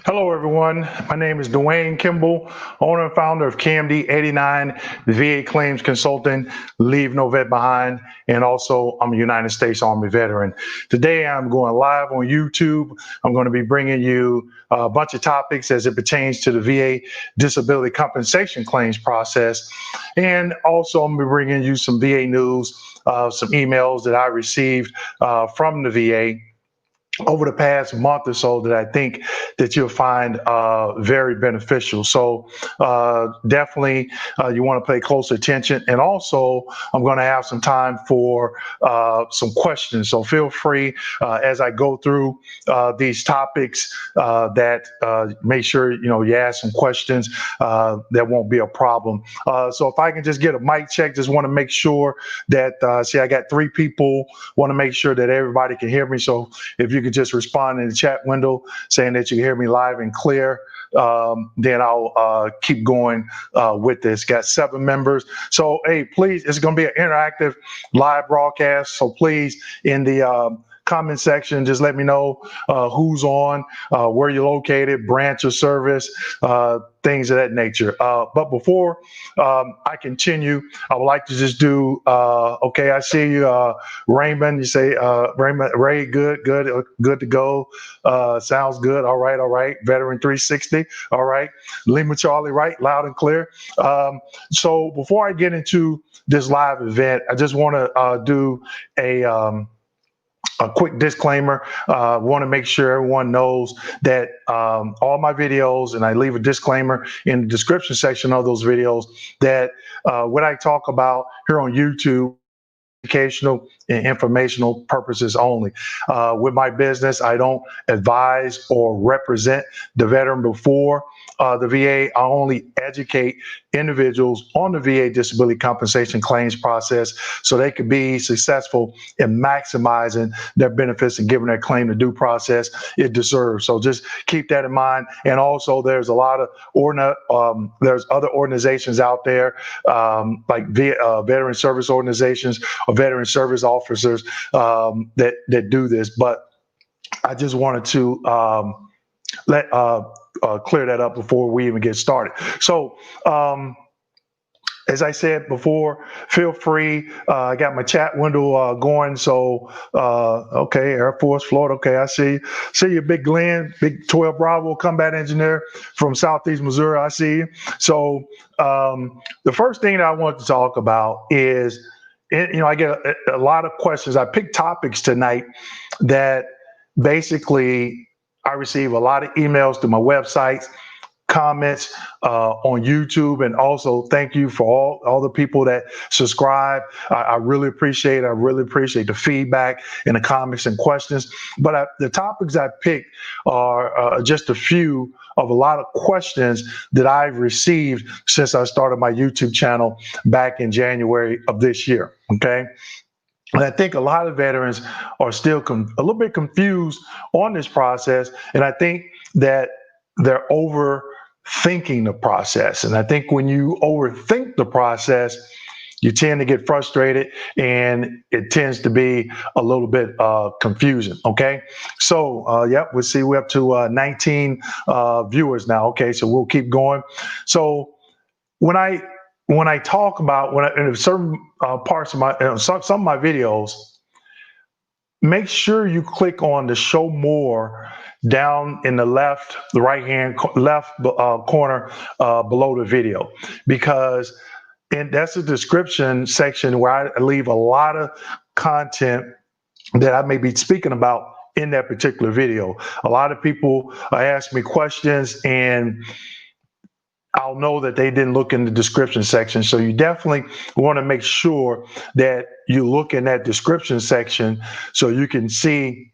Hello, everyone. My name is Dwayne Kimball, owner and founder of KMD 89, the VA Claims Consultant, Leave No Vet Behind, and also I'm a United States Army veteran. Today, I'm going live on YouTube. I'm going to be bringing you a bunch of topics as it pertains to the VA disability compensation claims process. And also, I'm going to be bringing you some VA news, some emails that I received from the VA over the past month or so that I think that you'll find very beneficial. So definitely you want to pay close attention. And also I'm going to have some time for some questions. So feel free as I go through these topics that make sure you ask some questions. That won't be a problem. So if I can just get a mic check, just want to make sure that see, I got 3 people. Want to make sure that everybody can hear me. So if you could just respond in the chat window saying that you hear me live and clear, then I'll keep going with this. Got 7 members. So, hey, please, it's going to be an interactive live broadcast. So please, in the comment section, just let me know who's on, where you're located, branch or service, things of that nature. But before I continue, I would like to just do, okay, I see you, Raymond, you say, Raymond, Ray, good to go. Sounds good. All right. Veteran 360. All right. Lima Charlie, right? Loud and clear. So before I get into this live event, I just want to do a quick disclaimer. Want to make sure everyone knows that all my videos, and I leave a disclaimer in the description section of those videos, that what I talk about here on YouTube, educational and informational purposes only. With my business, I don't advise or represent the veteran before the VA. I only educate individuals on the VA disability compensation claims process so they could be successful in maximizing their benefits and giving their claim the due process it deserves. So just keep that in mind. And also, there's a lot of there's other organizations out there like veteran service organizations or veteran service officers that do this. But I just wanted to let clear that up before we even get started. So as I said before, feel free. I got my chat window going. So, okay, Air Force, Florida. Okay, I see you, Big Glenn, Big 12 Bravo combat engineer from Southeast Missouri. I see you. So, the first thing that I want to talk about is, I get a lot of questions. I picked topics tonight that basically I receive a lot of emails to my websites, comments on YouTube, and also thank you for all the people that subscribe. I really appreciate it. I really appreciate the feedback and the comments and questions. But the topics I picked are just a few of a lot of questions that I've received since I started my YouTube channel back in January of this year. Okay. And I think a lot of veterans are still a little bit confused on this process. And I think that they're overthinking the process. And I think when you overthink the process, you tend to get frustrated and it tends to be a little bit confusing. Okay. So, yep, we'll see. We're up to 19 viewers now. Okay. So we'll keep going. So when I talk about in certain parts of my some of my videos, make sure you click on the show more down in the left corner below the video, because that's a description section where I leave a lot of content that I may be speaking about in that particular video. A lot of people ask me questions and I'll know that they didn't look in the description section. So you definitely want to make sure that you look in that description section so you can see.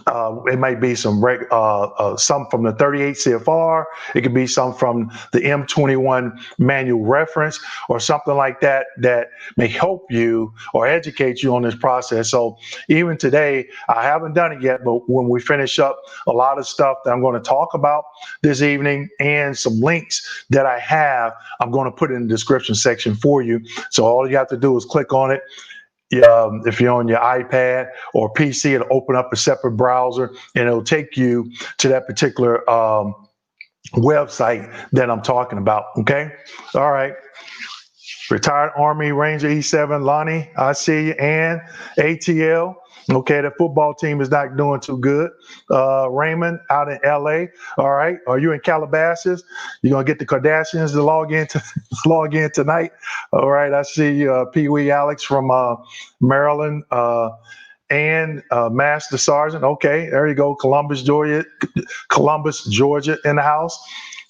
It might be some from the 38 CFR. It could be some from the M21 manual reference or something like that that may help you or educate you on this process. So even today, I haven't done it yet, but when we finish up a lot of stuff that I'm going to talk about this evening and some links that I have, I'm going to put in the description section for you. So all you have to do is click on it. if you're on your iPad or PC, it'll open up a separate browser and it'll take you to that particular website that I'm talking about. Okay. All right. Retired Army Ranger E7, Lonnie, I see you, and ATL. Okay, the football team is not doing too good. Raymond out in LA. All right, are you in Calabasas? You're gonna get the Kardashians to log in to log in tonight. All right, I see Pee Wee Alex from Maryland. And Master Sergeant. Okay, there you go. Columbus, Georgia. Columbus, Georgia in the house.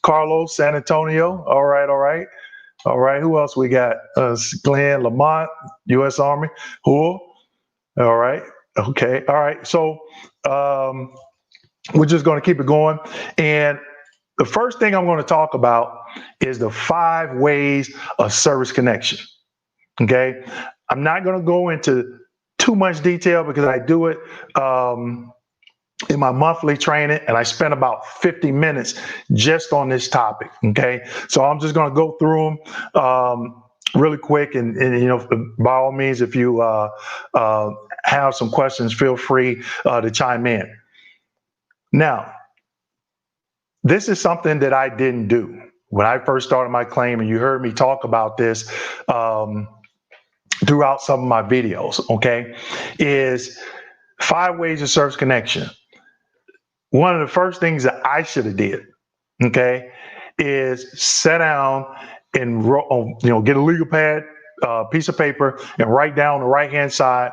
Carlos, San Antonio. All right, all right. All right, who else we got? Glenn Lamont, U.S. Army. Who? All right, okay, all right. So we're just going to keep it going. And the first thing I'm going to talk about is the 5 ways of service connection. Okay, I'm not going to go into too much detail because I do it in my monthly training, and I spent about 50 minutes just on this topic. Okay, so I'm just going to go through them really quick, and by all means, if you have some questions, feel free to chime in. Now, this is something that I didn't do when I first started my claim, and you heard me talk about this throughout some of my videos. Okay, is 5 ways of service connection. One of the first things that I should have did, okay, is sit down and get a legal pad, piece of paper, and write down on the right-hand side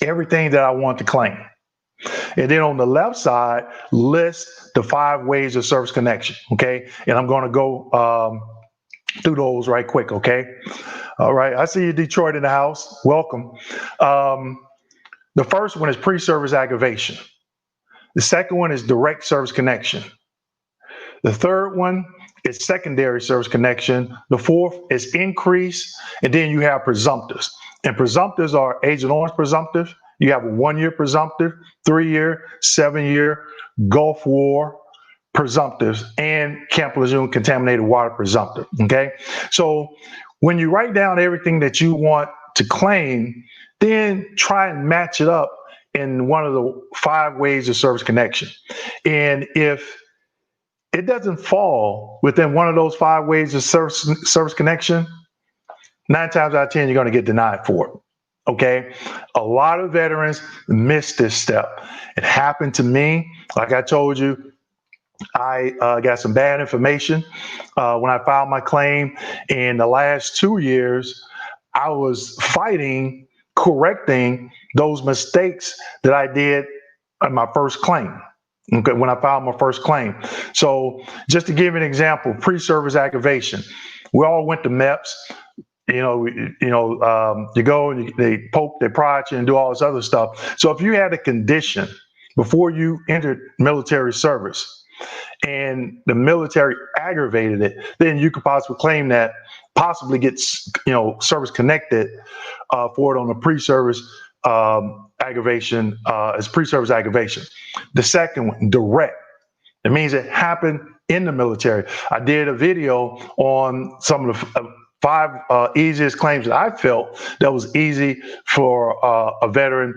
everything that I want to claim. And then on the left side, list the 5 ways of service connection, okay? And I'm going to go through those right quick, okay? All right, I see you, Detroit, in the house. Welcome. The first one is pre-service aggravation. The second one is direct service connection. The third one is secondary service connection. The fourth is increase. And then you have presumptives. And presumptives are Agent Orange presumptive. You have a 1-year presumptive, 3-year, 7-year, Gulf War presumptives, and Camp Lejeune contaminated water presumptive. Okay. So when you write down everything that you want to claim, then try and match it up in one of the 5 ways of service connection. And if it doesn't fall within one of those 5 ways of service connection, 9 times out of 10, you're going to get denied for it. Okay. A lot of veterans miss this step. It happened to me. Like I told you, I got some bad information when I filed my claim. In the last 2 years, I was fighting, correcting those mistakes that I did on my first claim. Okay, when I filed my first claim. So just to give you an example, pre-service aggravation. We all went to MEPS. You go and they poke, they prod you and do all this other stuff. So if you had a condition before you entered military service and the military aggravated it, then you could possibly claim that, possibly get service connected for it on a pre-service aggravation as pre-service aggravation. The second one, direct. It means it happened in the military. I did a video on some of the 5 easiest claims that I felt that was easy for a veteran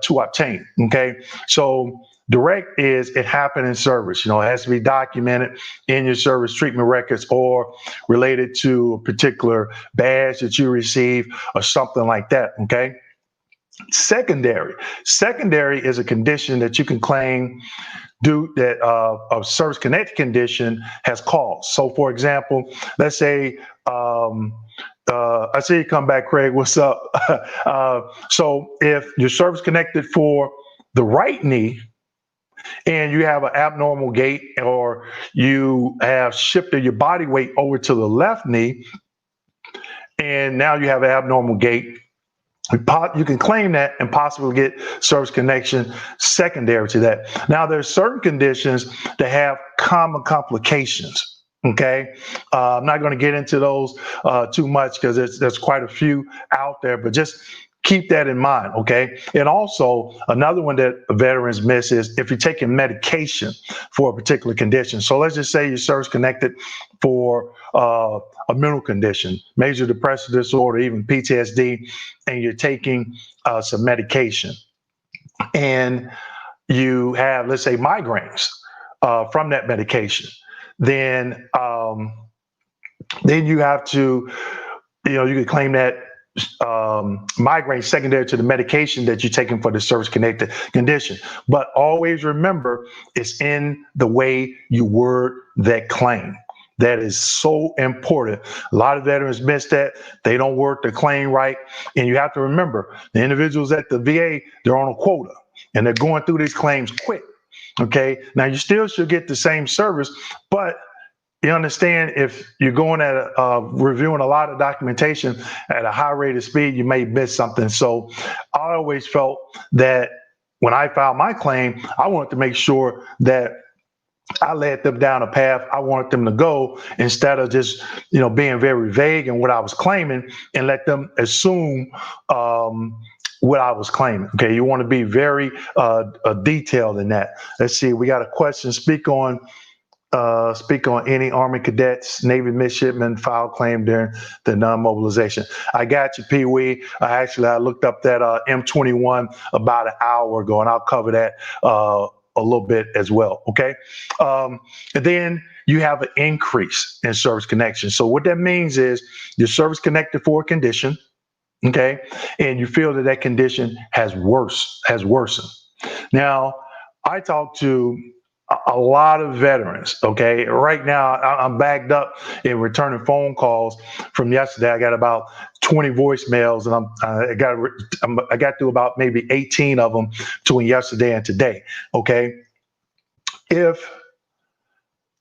to obtain. Okay, so direct is it happened in service. It has to be documented in your service treatment records or related to a particular badge that you receive or something like that. Okay. Secondary is a condition that you can claim due that a service connected condition has caused. So for example, let's say I see you come back, Craig. What's up? So if you're service connected for the right knee and you have an abnormal gait, or you have shifted your body weight over to the left knee and now you have an abnormal gait, you can claim that and possibly get service connection secondary to that. Now, there's certain conditions that have common complications. Okay, I'm not going to get into those too much because there's quite a few out there, but just keep that in mind, okay? And also, another one that veterans miss is if you're taking medication for a particular condition. So let's just say you're service connected for a mental condition, major depressive disorder, even PTSD, and you're taking some medication, and you have, let's say, migraines from that medication, then then you have to, you could claim that migraine secondary to the medication that you're taking for the service connected condition. But always remember, it's in the way you word that claim. That is so important. A lot of veterans miss that. They don't word the claim right. And you have to remember, the individuals at the VA, they're on a quota and they're going through these claims quick. Okay. Now, you still should get the same service, but you understand, if you're going at reviewing a lot of documentation at a high rate of speed, you may miss something. So I always felt that when I filed my claim, I wanted to make sure that I led them down a path I wanted them to go, instead of just, being very vague in what I was claiming and let them assume what I was claiming. Okay, you want to be very detailed in that. Let's see, we got a question. Speak on any Army cadets, Navy midshipmen file claim during the non-mobilization. I got you, Pee Wee. I looked up that M21 about an hour ago, and I'll cover that a little bit as well. Okay. And then you have an increase in service connection. So what that means is you're service connected for a condition. Okay. And you feel that that condition has worsened. Now, I talked to a lot of veterans. Okay. Right now, I'm bagged up in returning phone calls from yesterday. I got about 20 voicemails, and I got through about maybe 18 of them between yesterday and today. Okay. If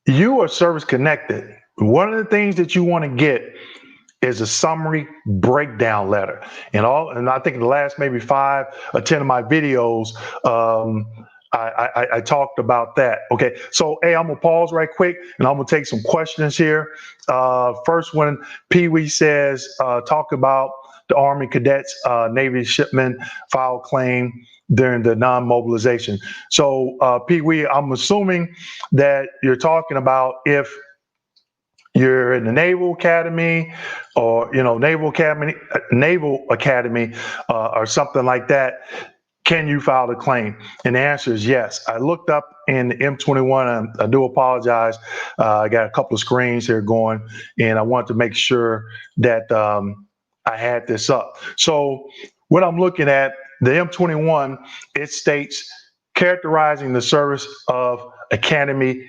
you are service connected, one of the things that you want to get is a summary breakdown letter. And I think in the last maybe 5 or 10 of my videos, I talked about that. Okay, so hey, I'm gonna pause right quick, and I'm gonna take some questions here. First one, Pee Wee says, talk about the Army cadets, Navy shipmen file claim during the non-mobilization. So, Pee Wee, I'm assuming that you're talking about if you're in the Naval Academy, or Naval Academy, or something like that. Can you file a claim? And the answer is yes. I looked up in the M21. I do apologize. I got a couple of screens here going, and I want to make sure that I had this up. So what I'm looking at, the M21, it states characterizing the service of academy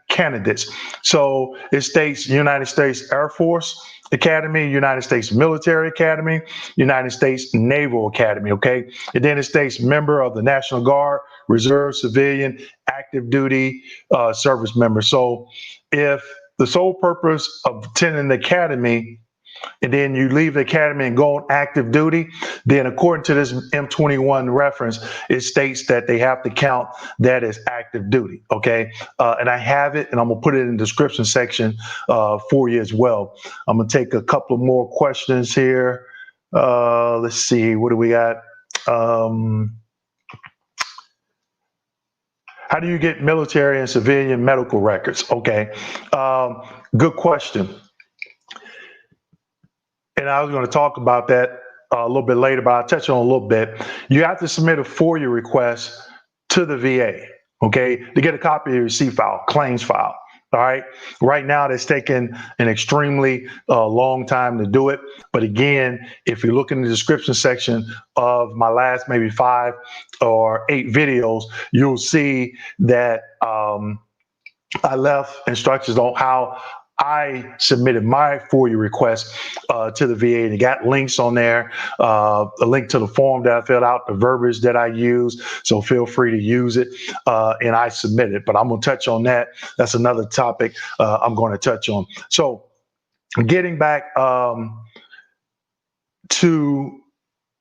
candidates. So it states United States Air Force Academy, United States Military Academy, United States Naval Academy, okay? And then it states member of the National Guard, Reserve, Civilian, active duty service member. So if the sole purpose of attending the academy, and then you leave the academy and go on active duty, then according to this M21 reference, it states that they have to count that as active duty, okay? And I have it, and I'm gonna put it in the description section for you as well. I'm gonna take a couple of more questions here. Let's see, what do we got? How do you get military and civilian medical records? Okay, good question. And I was going to talk about that a little bit later, but I'll touch on a little bit. You have to submit a FOIA request to the VA, okay, to get a copy of your C file, claims file. All right. Right now, it's taken an extremely long time to do it. But again, if you look in the description section of my last maybe 5 or 8 videos, you'll see that I left instructions on how I submitted my FOIA request to the VA, and it got links on there, a link to the form that I filled out, the verbiage that I used. So feel free to use it, and I submitted. But I'm going to touch on that. That's another topic I'm going to touch on. So getting back to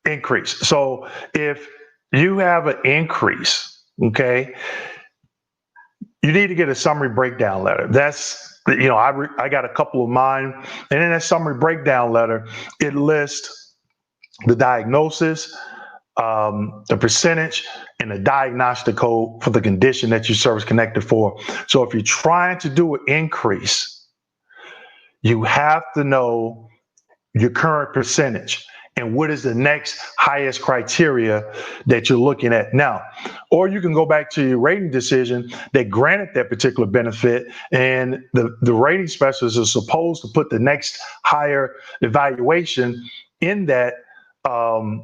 increase. So if you have an increase, okay, you need to get a summary breakdown letter. That's, I got a couple of mine, and in that summary breakdown letter, it lists the diagnosis, the percentage, and the diagnostic code for the condition that you're service connected for. So if you're trying to do an increase, you have to know your current percentage and what is the next highest criteria that you're looking at now. Or you can go back to your rating decision that granted that particular benefit, and the rating specialist is supposed to put the next higher evaluation in that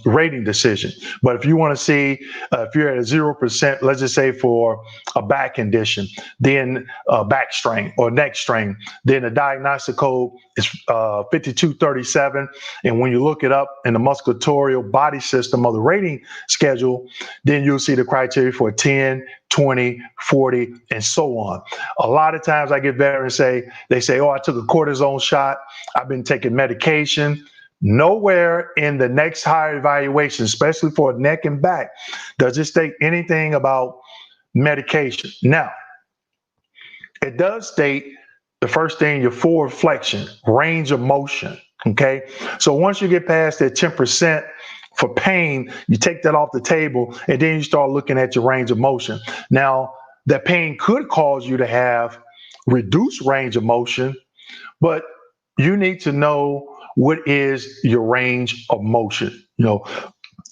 rating decision. But if you want to see if you're at a 0%, let's just say for a back condition, then back strain or neck strain, then the diagnostic code is 5237. And when you look it up in the musculatorial body system of the rating schedule, then you'll see the criteria for 10, 20, 40, and so on. A lot of times I get veterans they say, oh, I took a cortisone shot, I've been taking medication. Nowhere in the next higher evaluation, especially for neck and back, does it state anything about medication. Now, it does state the first thing, your forward flexion, range of motion. Okay. So once you get past that 10% for pain, you take that off the table and then you start looking at your range of motion. Now, that pain could cause you to have reduced range of motion, but you need to know what is your range of motion, for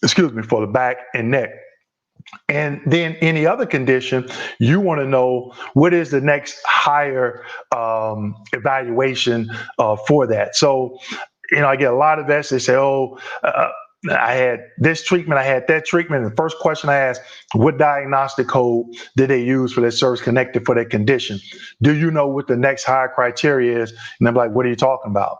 the back and neck. And then any other condition, you want to know what is the next higher evaluation for that. So, I get a lot of vets, they say, oh, I had this treatment, I had that treatment. And the first question I ask, what diagnostic code did they use for their service connected for that condition? Do you know what the next higher criteria is? And I'm like, what are you talking about?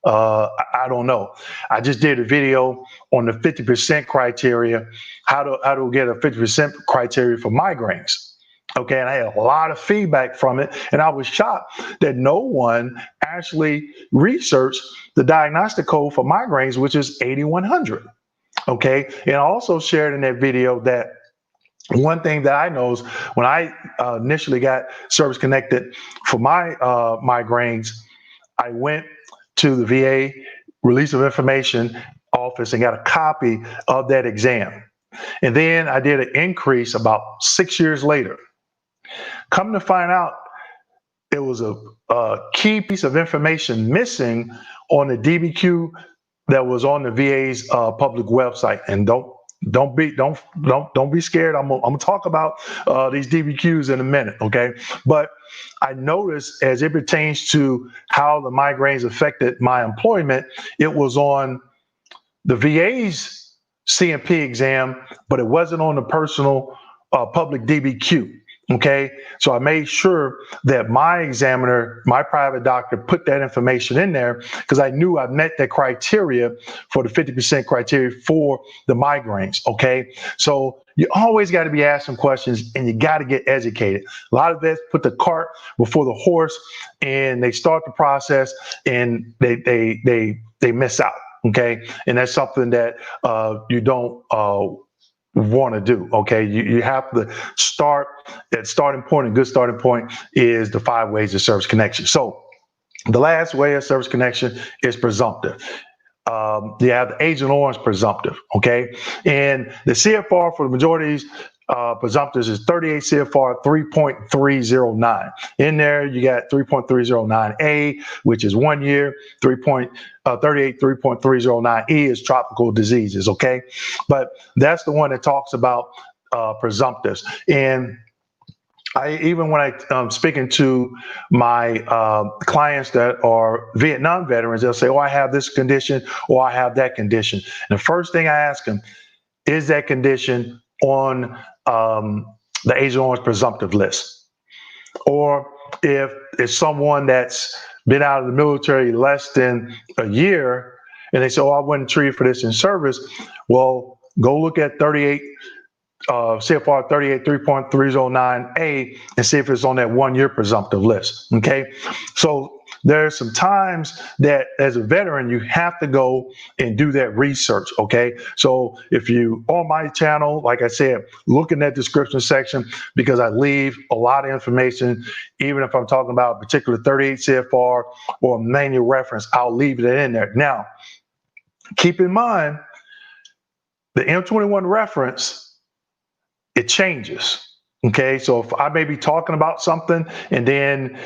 I don't know. I just did a video on the 50% criteria, how to get a 50% criteria for migraines. Okay, and I had a lot of feedback from it, and I was shocked that no one actually researched the diagnostic code for migraines, which is 8100. Okay, and I also shared in that video that one thing that I know is when I initially got service connected for my migraines, I went to the VA release of information office and got a copy of that exam. And then I did an increase about 6 years later. Come to find out, it was a key piece of information missing on the DBQ that was on the VA's public website. And don't be scared. I'm gonna talk about these DBQs in a minute, okay? But I noticed as it pertains to how the migraines affected my employment, it was on the VA's CMP exam, but it wasn't on the personal public DBQ. Okay, so I made sure that my examiner, my private doctor, put that information in there because I knew I met that criteria for the 50% criteria for the migraines. Okay, so you always got to be asking questions and you got to get educated. A lot of vets put the cart before the horse and they start the process and they miss out. Okay, and that's something that you don't want to do. Okay, you have to start at starting point. A good starting point is the 5 ways of service connection. So the last way of service connection is presumptive. You have the Agent Orange presumptive. Okay, and the CFR for the majority of these presumptives is 38 CFR 3.309. In there, you got 3.309A, which is 1 year, 3.309E is tropical diseases, okay? But that's the one that talks about presumptives. And even when I'm speaking to my clients that are Vietnam veterans, they'll say, oh, I have this condition or I have that condition. And the first thing I ask them, is that condition on the Agent Orange presumptive list? Or if it's someone that's been out of the military less than a year and they say, oh, I wasn't treated for this in service, well, go look at 38 CFR 38 3.309A and see if it's on that 1 year presumptive list. Okay, so there's some times that as a veteran you have to go and do that research. Okay, so if you on my channel, like I said, look in that description section because I leave a lot of information. Even if I'm talking about a particular 38 CFR or manual reference, I'll leave it in there. Now, keep in mind, The M21 reference, it changes. Okay, so if I may be talking about something and then,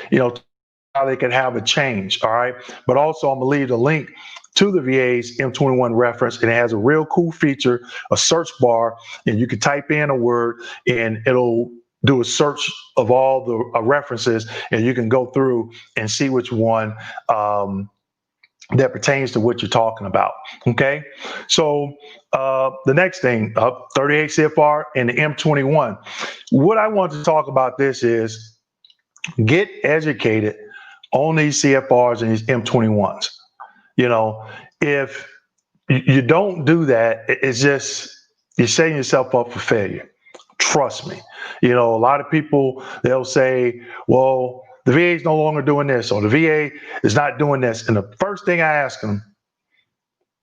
how they can have a change. All right, but also I'm gonna leave the link to the VA's M21 reference, and it has a real cool feature, a search bar, and you can type in a word and it'll do a search of all the references, and you can go through and see which one that pertains to what you're talking about. Okay, so the next thing, 38 CFR and the M21. What I want to talk about this is get educated on these CFRs and these M21s. If you don't do that, it's just you're setting yourself up for failure. Trust me. A lot of people, they'll say, well, the VA is no longer doing this, or the VA is not doing this. And the first thing I ask them,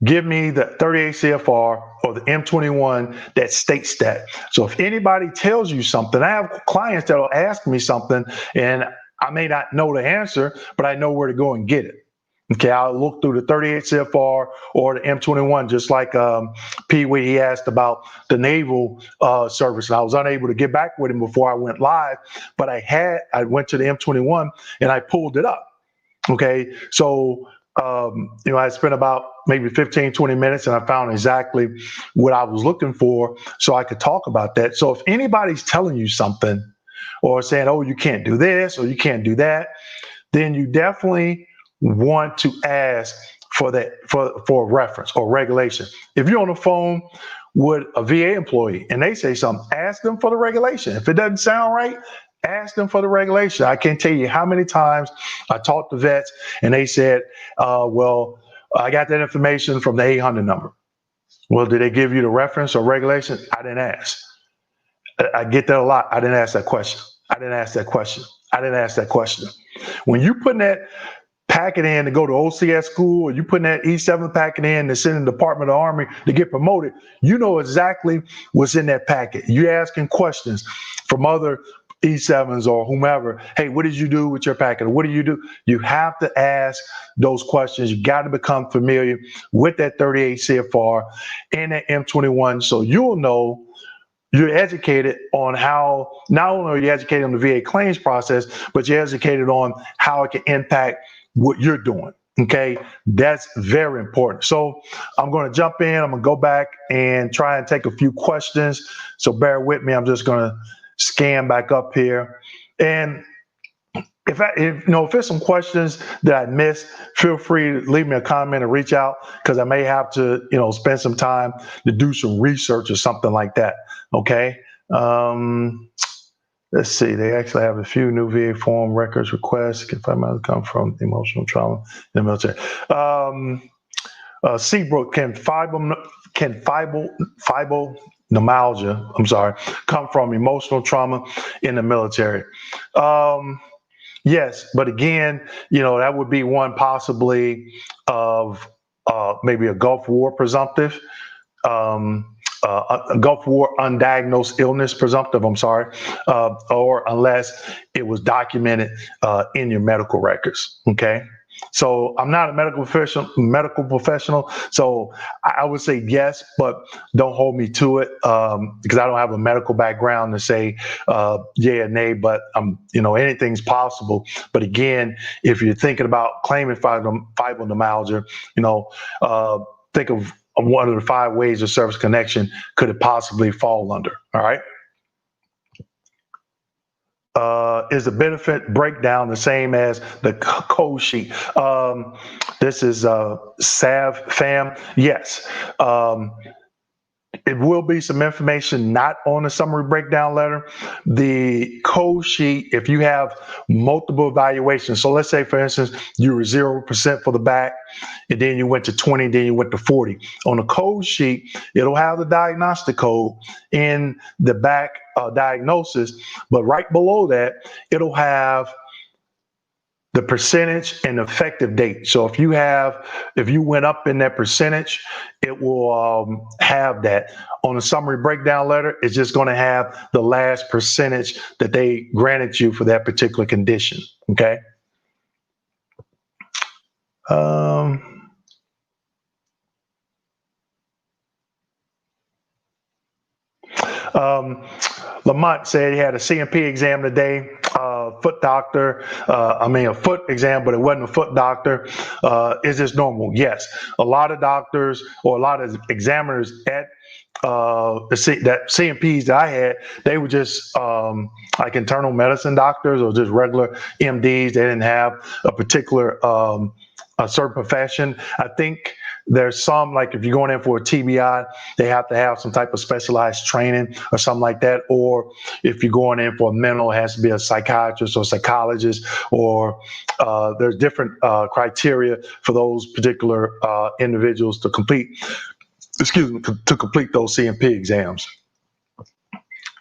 give me the 38 CFR or the M21 that states that. So if anybody tells you something, I have clients that will ask me something and I may not know the answer, but I know where to go and get it. Okay, I'll look through the 38 CFR or the M21, just like Pee Wee, he asked about the naval service. And I was unable to get back with him before I went live, but I went to the M21 and I pulled it up. Okay, so I spent about maybe 15, 20 minutes and I found exactly what I was looking for so I could talk about that. So if anybody's telling you something or saying, oh, you can't do this or you can't do that, then you definitely want to ask for that for a reference or regulation. If you're on the phone with a VA employee and they say something, ask them for the regulation. If it doesn't sound right, ask them for the regulation. I can't tell you how many times I talked to vets and they said, well, I got that information from the 800 number. Well, did they give you the reference or regulation? I didn't ask. I get that a lot. I didn't ask that question. I didn't ask that question. I didn't ask that question. When you put that packet in to go to OCS school, or you putting that E7 packet in to send in the Department of the Army to get promoted, you know exactly what's in that packet. You're asking questions from other E7s or whomever. Hey, what did you do with your packet? What do you do? You have to ask those questions. You got to become familiar with that 38 CFR and that M21 so you'll know you're educated on how, not only are you educated on the VA claims process, but you're educated on how it can impact what you're doing. Okay, that's very important. So I'm going to jump in. I'm going to go back and try and take a few questions. So bear with me. I'm just going to scan back up here. And if there's some questions that I missed, feel free to leave me a comment or reach out because I may have to, spend some time to do some research or something like that. Okay. Let's see. They actually have a few new VA form records requests. If I might come from emotional trauma in the military. Seabrook, can fibromyalgia, come from emotional trauma in the military? Yes, but again, that would be one possibly of maybe a Gulf War presumptive, a Gulf War undiagnosed illness presumptive, or unless it was documented in your medical records, okay? So I'm not a medical professional, so I would say yes, but don't hold me to it because I don't have a medical background to say yeah or nay. But anything's possible. But again, if you're thinking about claiming fibromyalgia, think of one of the 5 ways of service connection could it possibly fall under. All right. Is the benefit breakdown the same as the code sheet? This is Sav Fam. Yes. It will be some information not on the summary breakdown letter. The code sheet, if you have multiple evaluations, so let's say, for instance, you were 0% for the back, and then you went to 20, then you went to 40. On the code sheet, it'll have the diagnostic code in the back diagnosis, but right below that, it'll have the percentage and effective date. So if you went up in that percentage, it will have that. On the summary breakdown letter, it's just going to have the last percentage that they granted you for that particular condition. Okay. Lamont said he had a CMP exam today, foot doctor. A foot exam, but it wasn't a foot doctor. Is this normal? Yes. A lot of doctors or a lot of examiners at that CMPs that I had, they were just like internal medicine doctors or just regular MDs. They didn't have a particular a certain profession. I think there's some, like if you're going in for a TBI, they have to have some type of specialized training or something like that. Or if you're going in for a mental, it has to be a psychiatrist or psychologist, or there's different criteria for those particular individuals to complete those CMP exams.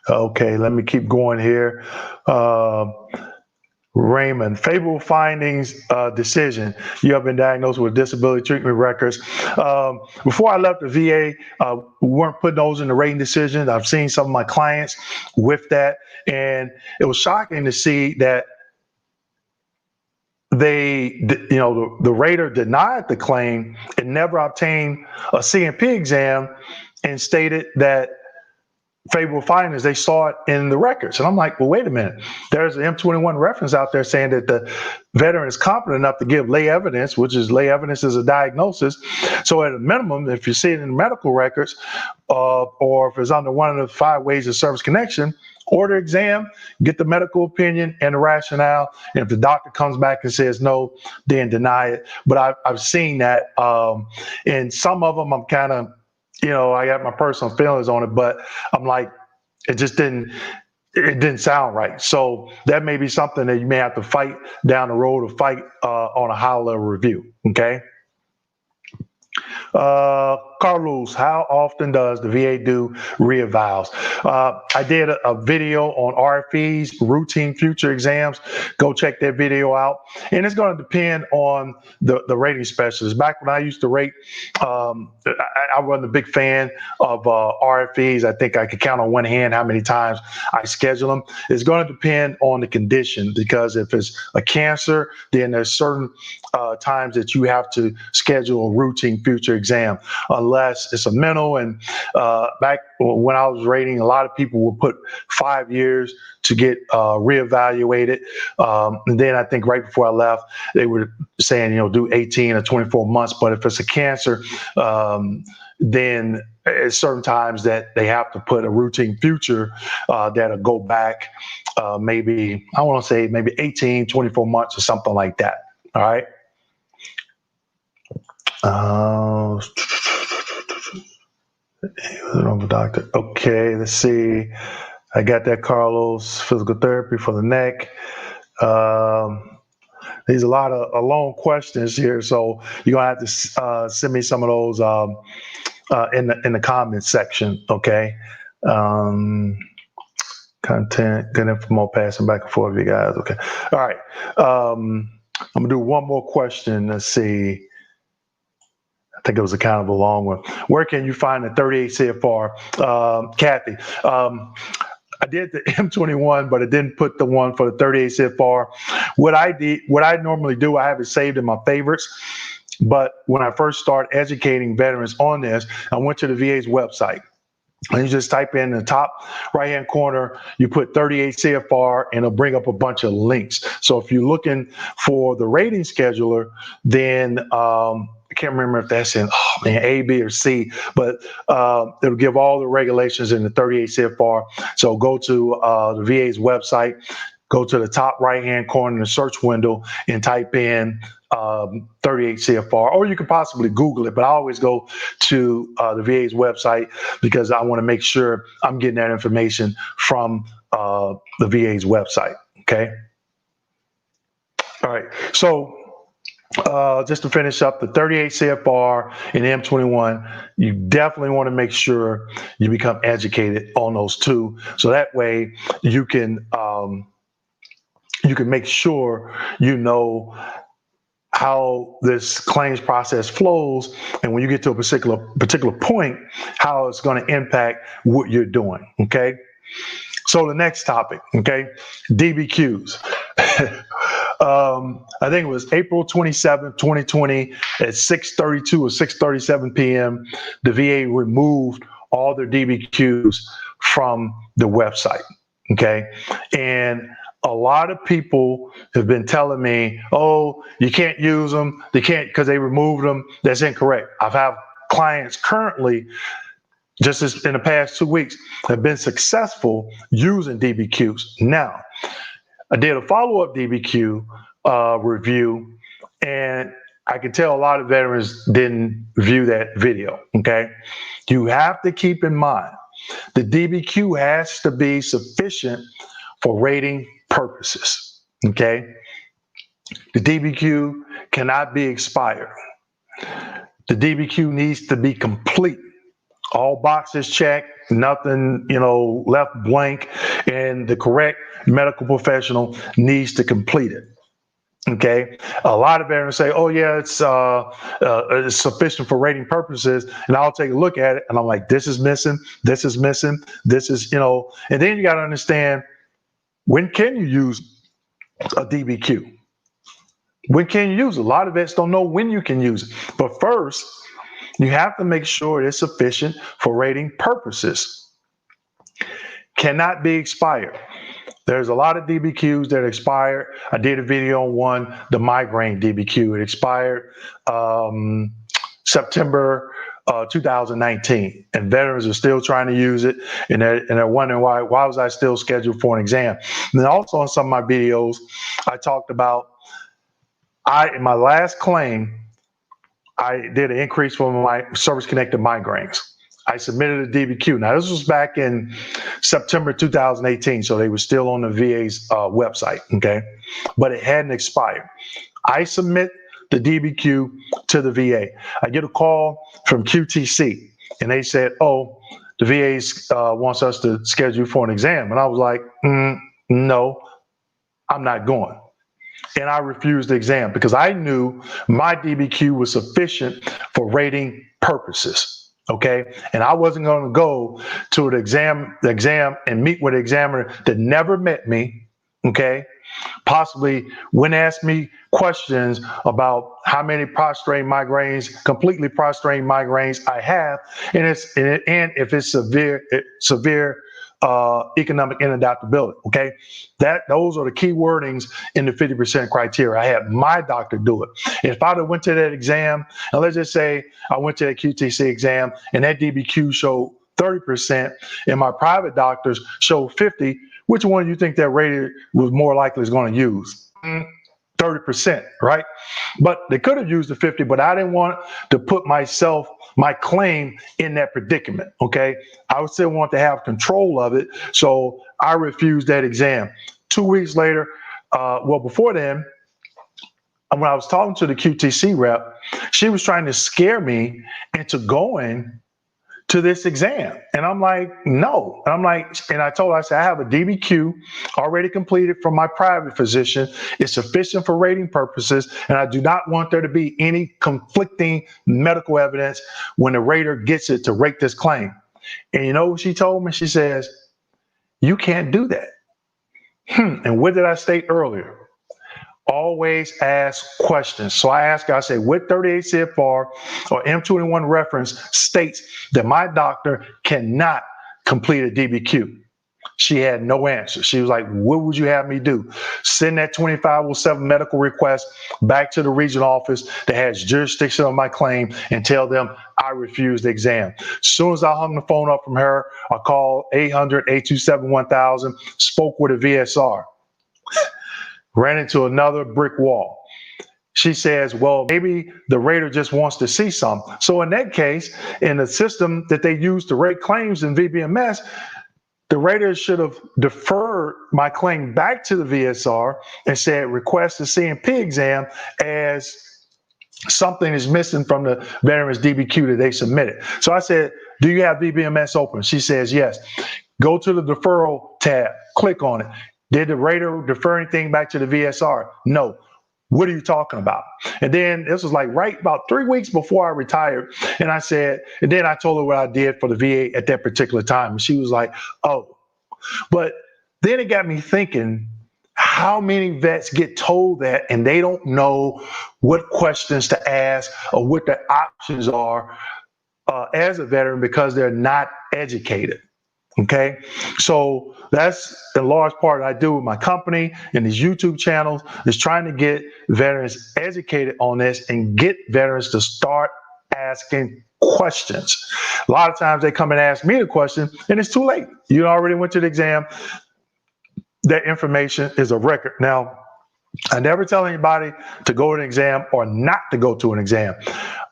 Okay, let me keep going here. Raymond, favorable findings decision. You have been diagnosed with disability treatment records. Before I left the VA, we weren't putting those in the rating decision. I've seen some of my clients with that, and it was shocking to see that the rater denied the claim and never obtained a CMP exam and stated that favorable findings, they saw it in the records. And I'm like, well, wait a minute. There's an M21 reference out there saying that the veteran is competent enough to give lay evidence, which is lay evidence is a diagnosis. So at a minimum, if you see it in the medical records, or if it's under one of the 5 ways of service connection, order exam, get the medical opinion and the rationale. And if the doctor comes back and says no, then deny it. But I've seen that. In some of them, I'm kind of, I got my personal feelings on it, but I'm like, it didn't sound right. So that may be something that you may have to fight down the road or fight on a high level review. Okay. Carlos, how often does the VA do reevals? I did a video on RFEs, routine future exams. Go check that video out. And it's going to depend on the rating specialist. Back when I used to rate, I wasn't a big fan of RFEs. I think I could count on one hand how many times I schedule them. It's going to depend on the condition, because if it's a cancer, then there's certain times that you have to schedule a routine future exam, unless it's a mental. And back when I was rating, a lot of people would put 5 years to get reevaluated. And then I think right before I left, they were saying, do 18 or 24 months. But if it's a cancer, then at certain times that they have to put a routine future that'll go back maybe 18, 24 months or something like that. All right. Doctor. Okay, let's see. I got that, Carlos. Physical therapy for the neck. There's a lot of long questions here, so you're gonna have to send me some of those in the comments section. Okay. Content, good info, passing back and forth, you guys. Okay. All right. I'm gonna do one more question. Let's see. I think it was a kind of a long one. Where can you find the 38 CFR? Kathy, I did the M21, but I didn't put the one for the 38 CFR. What I normally do, I have it saved in my favorites. But when I first started educating veterans on this, I went to the VA's website. And you just type in the top right-hand corner, you put 38 CFR, and it'll bring up a bunch of links. So if you're looking for the rating scheduler, then I can't remember if that's in A, B, or C, but it'll give all the regulations in the 38 CFR. So go to the VA's website, go to the top right-hand corner in the search window and type in 38 CFR, or you could possibly Google it, but I always go to the VA's website because I want to make sure I'm getting that information from the VA's website. Okay. All right. So just to finish up, the 38 CFR and M21, you definitely want to make sure you become educated on those two. So that way you can make sure you know how this claims process flows, and when you get to a particular point, how it's going to impact what you're doing. Okay. So the next topic, okay, DBQs. I think it was April 27, 2020 at 6:32 or 6:37 p.m. The VA removed all their DBQs from the website. Okay. And a lot of people have been telling me, oh, you can't use them. They can't because they removed them. That's incorrect. I've had clients currently, just as in the past 2 weeks, have been successful using DBQs. Now, I did a follow-up DBQ review, and I can tell a lot of veterans didn't view that video, okay? You have to keep in mind the DBQ has to be sufficient for rating purposes, okay? The DBQ cannot be expired. The DBQ needs to be complete. All boxes checked, nothing, left blank, and the correct medical professional needs to complete it. Okay, a lot of veterans say, "Oh yeah, it's sufficient for rating purposes," and I'll take a look at it, and I'm like, "This is missing. This is missing. This is, And then you got to understand, when can you use a DBQ? When can you use it? A lot of vets don't know when you can use it, but first, you have to make sure it's sufficient for rating purposes. Cannot be expired. There's a lot of DBQs that expired. I did a video on one, the migraine DBQ. It expired September 2019, and veterans are still trying to use it, and they're wondering why was I still scheduled for an exam. And then also on some of my videos, I talked about in my last claim, I did an increase for my service-connected migraines. I submitted a DBQ. Now, this was back in September 2018, so they were still on the VA's website, okay? But it hadn't expired. I submit the DBQ to the VA. I get a call from QTC, and they said, oh, the VA wants us to schedule for an exam. And I was like, no, I'm not going. And I refused the exam because I knew my DBQ was sufficient for rating purposes, okay? And I wasn't going to go to the exam and meet with an examiner that never met me, okay? Possibly wouldn't ask me questions about how many completely prostrate migraines I have, and if it's severe economic inadaptability, okay? Those are the key wordings in the 50% criteria. I had my doctor do it. If I'd have went to that exam, and let's just say I went to that QTC exam and that DBQ showed 30% and my private doctors showed 50, which one do you think that rated was more likely is going to use? 30%, right? But they could have used the 50, but I didn't want to put my claim in that predicament, okay? I would still want to have control of it, so I refused that exam. 2 weeks later, before then, when I was talking to the QTC rep, she was trying to scare me into going to this exam. And I'm like, no. And I told her, I said, I have a DBQ already completed from my private physician. It's sufficient for rating purposes. And I do not want there to be any conflicting medical evidence when the rater gets it to rate this claim. And you know what she told me? She says, you can't do that. And what did I state earlier? Always ask questions. So I asked her, I said, what 38 CFR or M21 reference states that my doctor cannot complete a DBQ? She had no answer. She was like, what would you have me do? Send that 2507 medical request back to the regional office that has jurisdiction on my claim and tell them I refused the exam. As soon as I hung the phone up from her, I called 800-827-1000, spoke with a VSR. Ran into another brick wall. She says, well, maybe the rater just wants to see something. So in that case, in the system that they use to rate claims in VBMS, the rater should have deferred my claim back to the VSR and said, request a CMP exam as something is missing from the veteran's DBQ that they submitted. So I said, do you have VBMS open? She says, yes. Go to the deferral tab, click on it. Did the rater defer anything back to the VSR? No. What are you talking about? And then this was like right about 3 weeks before I retired. And then I told her what I did for the VA at that particular time. And she was like, oh. But then it got me thinking, how many vets get told that and they don't know what questions to ask or what the options are as a veteran because they're not educated? Okay, so that's the large part I do with my company and these YouTube channels is trying to get veterans educated on this and get veterans to start asking questions. A lot of times they come and ask me a question and it's too late. You already went to the exam. That information is a record. Now, I never tell anybody to go to an exam or not to go to an exam.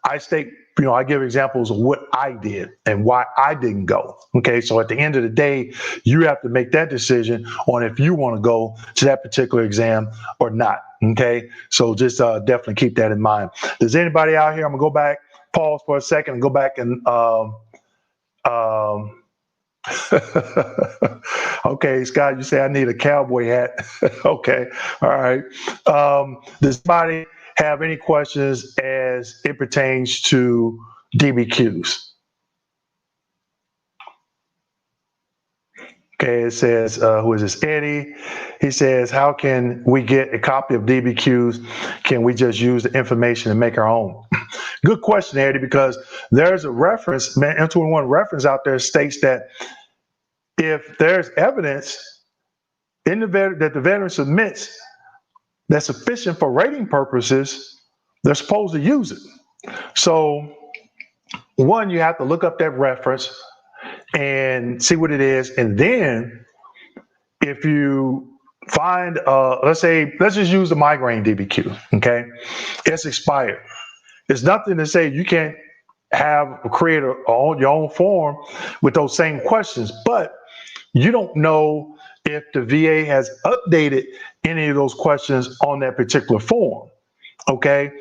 I state, I give examples of what I did and why I didn't go. Okay, so at the end of the day, you have to make that decision on if you want to go to that particular exam or not. Okay, so just definitely keep that in mind. Does anybody out here? I'm gonna go back, pause for a second, and go back and. Okay, Scott, you say I need a cowboy hat. Okay, all right. Does anybody have any questions as it pertains to DBQs? Okay, it says, who is this? Eddie. He says, how can we get a copy of DBQs? Can we just use the information and make our own? Good question, Eddie, because there's a reference, M21 reference out there states that if there's evidence in that the veteran submits that's sufficient for rating purposes, they're supposed to use it. So, one, you have to look up that reference and see what it is. And then if you find, let's just use the migraine DBQ, okay? It's expired. There's nothing to say you can't create your own form with those same questions, but you don't know if the VA has updated any of those questions on that particular form. Okay,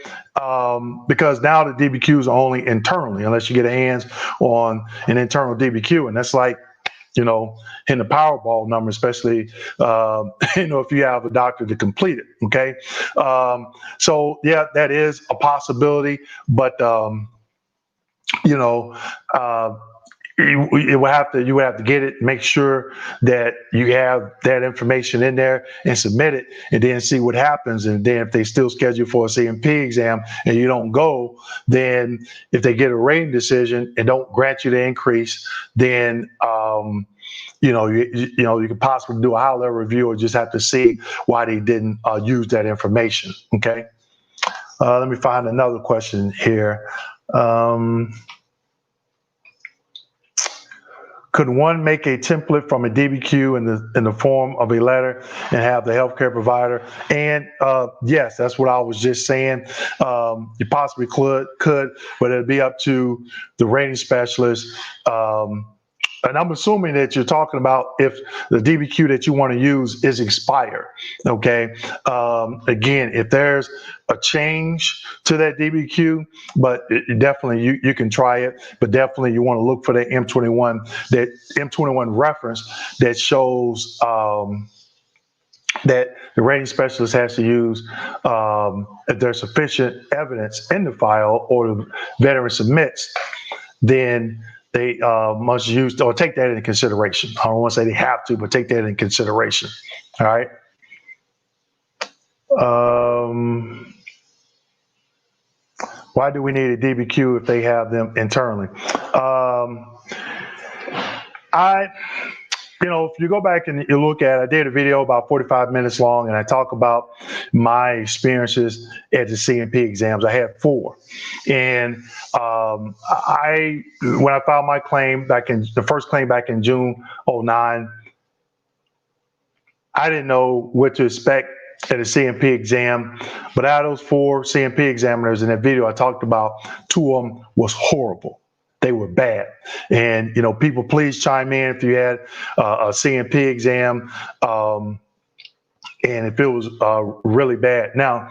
because now the DBQs are only internally, unless you get a hands on an internal DBQ, and that's like, in the Powerball number, especially, if you have a doctor to complete it. Okay, so yeah, that is a possibility, but you would have to get it, make sure that you have that information in there and submit it, and then see what happens. And then if they still schedule for a CMP exam and you don't go, then if they get a rating decision and don't grant you the increase, then you could possibly do a high level review or just have to see why they didn't use that information. Okay, let me find another question here. Could one make a template from a DBQ in the form of a letter and have the healthcare provider? And yes, that's what I was just saying. You possibly could, but it'd be up to the rating specialist. And I'm assuming that you're talking about if the DBQ that you want to use is expired. Okay. Again, if there's a change to that DBQ, but definitely you can try it, but definitely you want to look for that M21 reference that shows that the rating specialist has to use if there's sufficient evidence in the file or the veteran submits, then they must use or take that into consideration. I don't want to say they have to, but take that into consideration. All right. Why do we need a DBQ if they have them internally? If you go back and you look at, I did a video about 45 minutes long, and I talk about my experiences at the CMP exams. I had 4, and when I filed my claim the first claim back in June 2009, I didn't know what to expect at a CMP exam, but out of those 4 CMP examiners in that video I talked about, 2 of them was horrible. They were bad. And, people, please chime in if you had a CMP exam and if it was really bad. Now,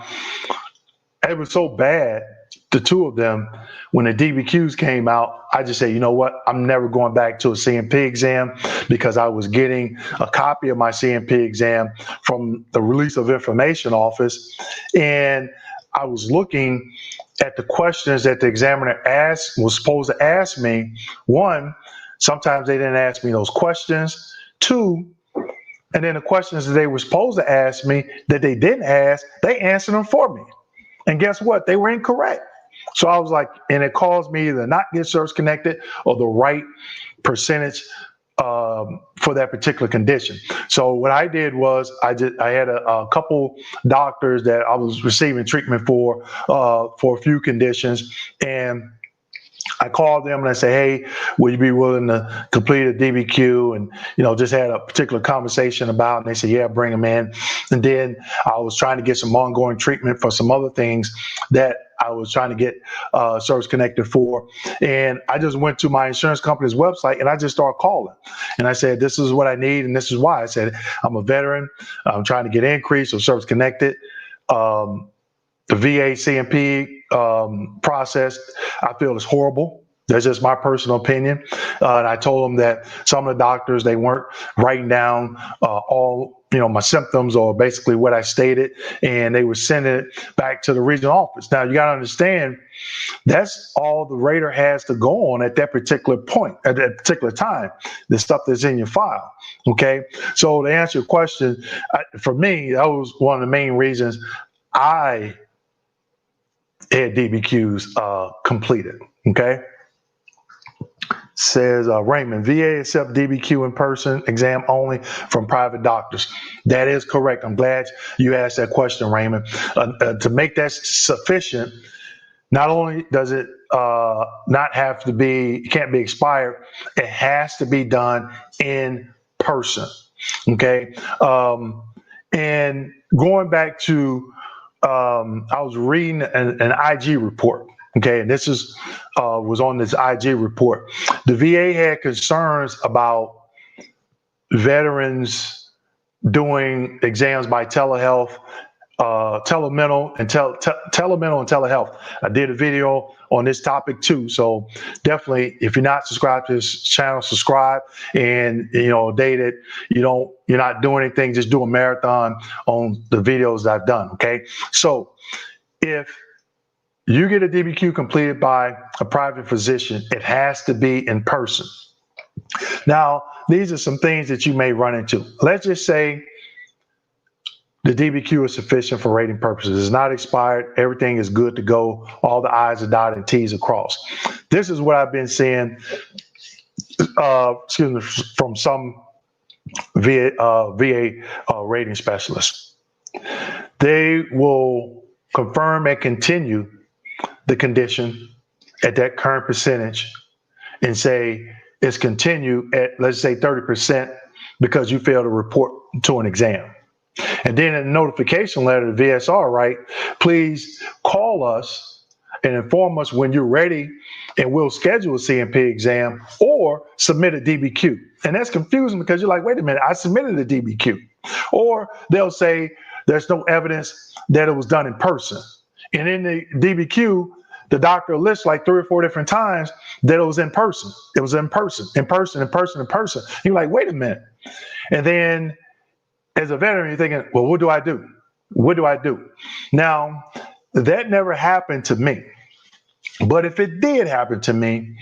it was so bad, the 2 of them, when the DBQs came out, I just said, you know what, I'm never going back to a CMP exam, because I was getting a copy of my CMP exam from the Release of Information Office, and I was looking at the questions that the examiner was supposed to ask me. 1, sometimes they didn't ask me those questions. 2, and then the questions that they were supposed to ask me that they didn't ask, they answered them for me. And guess what? They were incorrect. So I was like, and it caused me to not get service connected or the right percentage for that particular condition. So what I did was I had a couple doctors that I was receiving treatment for a few conditions, and I called them and I said, "Hey, would you be willing to complete a DBQ?" And just had a particular conversation about. And they said, "Yeah, bring them in." And then I was trying to get some ongoing treatment for some other things that I was trying to get service connected for. And I just went to my insurance company's website and I just started calling. And I said, "This is what I need, and this is why." I said, "I'm a veteran. I'm trying to get increase or service connected." The VA CMP process, I feel, is horrible. That's just my personal opinion. And I told them that some of the doctors, they weren't writing down all my symptoms or basically what I stated, and they were sending it back to the regional office. Now you got to understand, that's all the rater has to go on at that particular point, at that particular time, the stuff that's in your file. Okay, so to answer your question, for me, that was one of the main reasons I had DBQs completed. Okay. Says Raymond, VA accept DBQ in person exam only from private doctors. That is correct. I'm glad you asked that question, Raymond. To make that sufficient, not only does it not have to be, it can't be expired, it has to be done in person. Okay. And going back to, I was reading an IG report. Okay, and this was on this IG report. The VA had concerns about veterans doing exams by telehealth, telemental and telehealth. I did a video on this topic too. So definitely, if you're not subscribed to this channel, subscribe. And a day that you're not doing anything, just do a marathon on the videos that I've done. Okay, so if you get a DBQ completed by a private physician, it has to be in person. Now, these are some things that you may run into. Let's just say the DBQ is sufficient for rating purposes. It's not expired. Everything is good to go. All the I's are dotted and T's are crossed. This is what I've been seeing, from some VA rating specialists. They will confirm and continue the condition at that current percentage and say it's continued at, let's say, 30% because you failed to report to an exam. And then in the notification letter to VSR, right, please call us and inform us when you're ready, and we'll schedule a CMP exam or submit a DBQ. And that's confusing because you're like, wait a minute, I submitted a DBQ. Or they'll say there's no evidence that it was done in person. And in the DBQ, the doctor lists like 3 or 4 different times that it was in person. It was in person, in person, in person, in person. You're like, wait a minute. And then as a veteran, you're thinking, well, what do I do? What do I do? Now, that never happened to me. But if it did happen to me,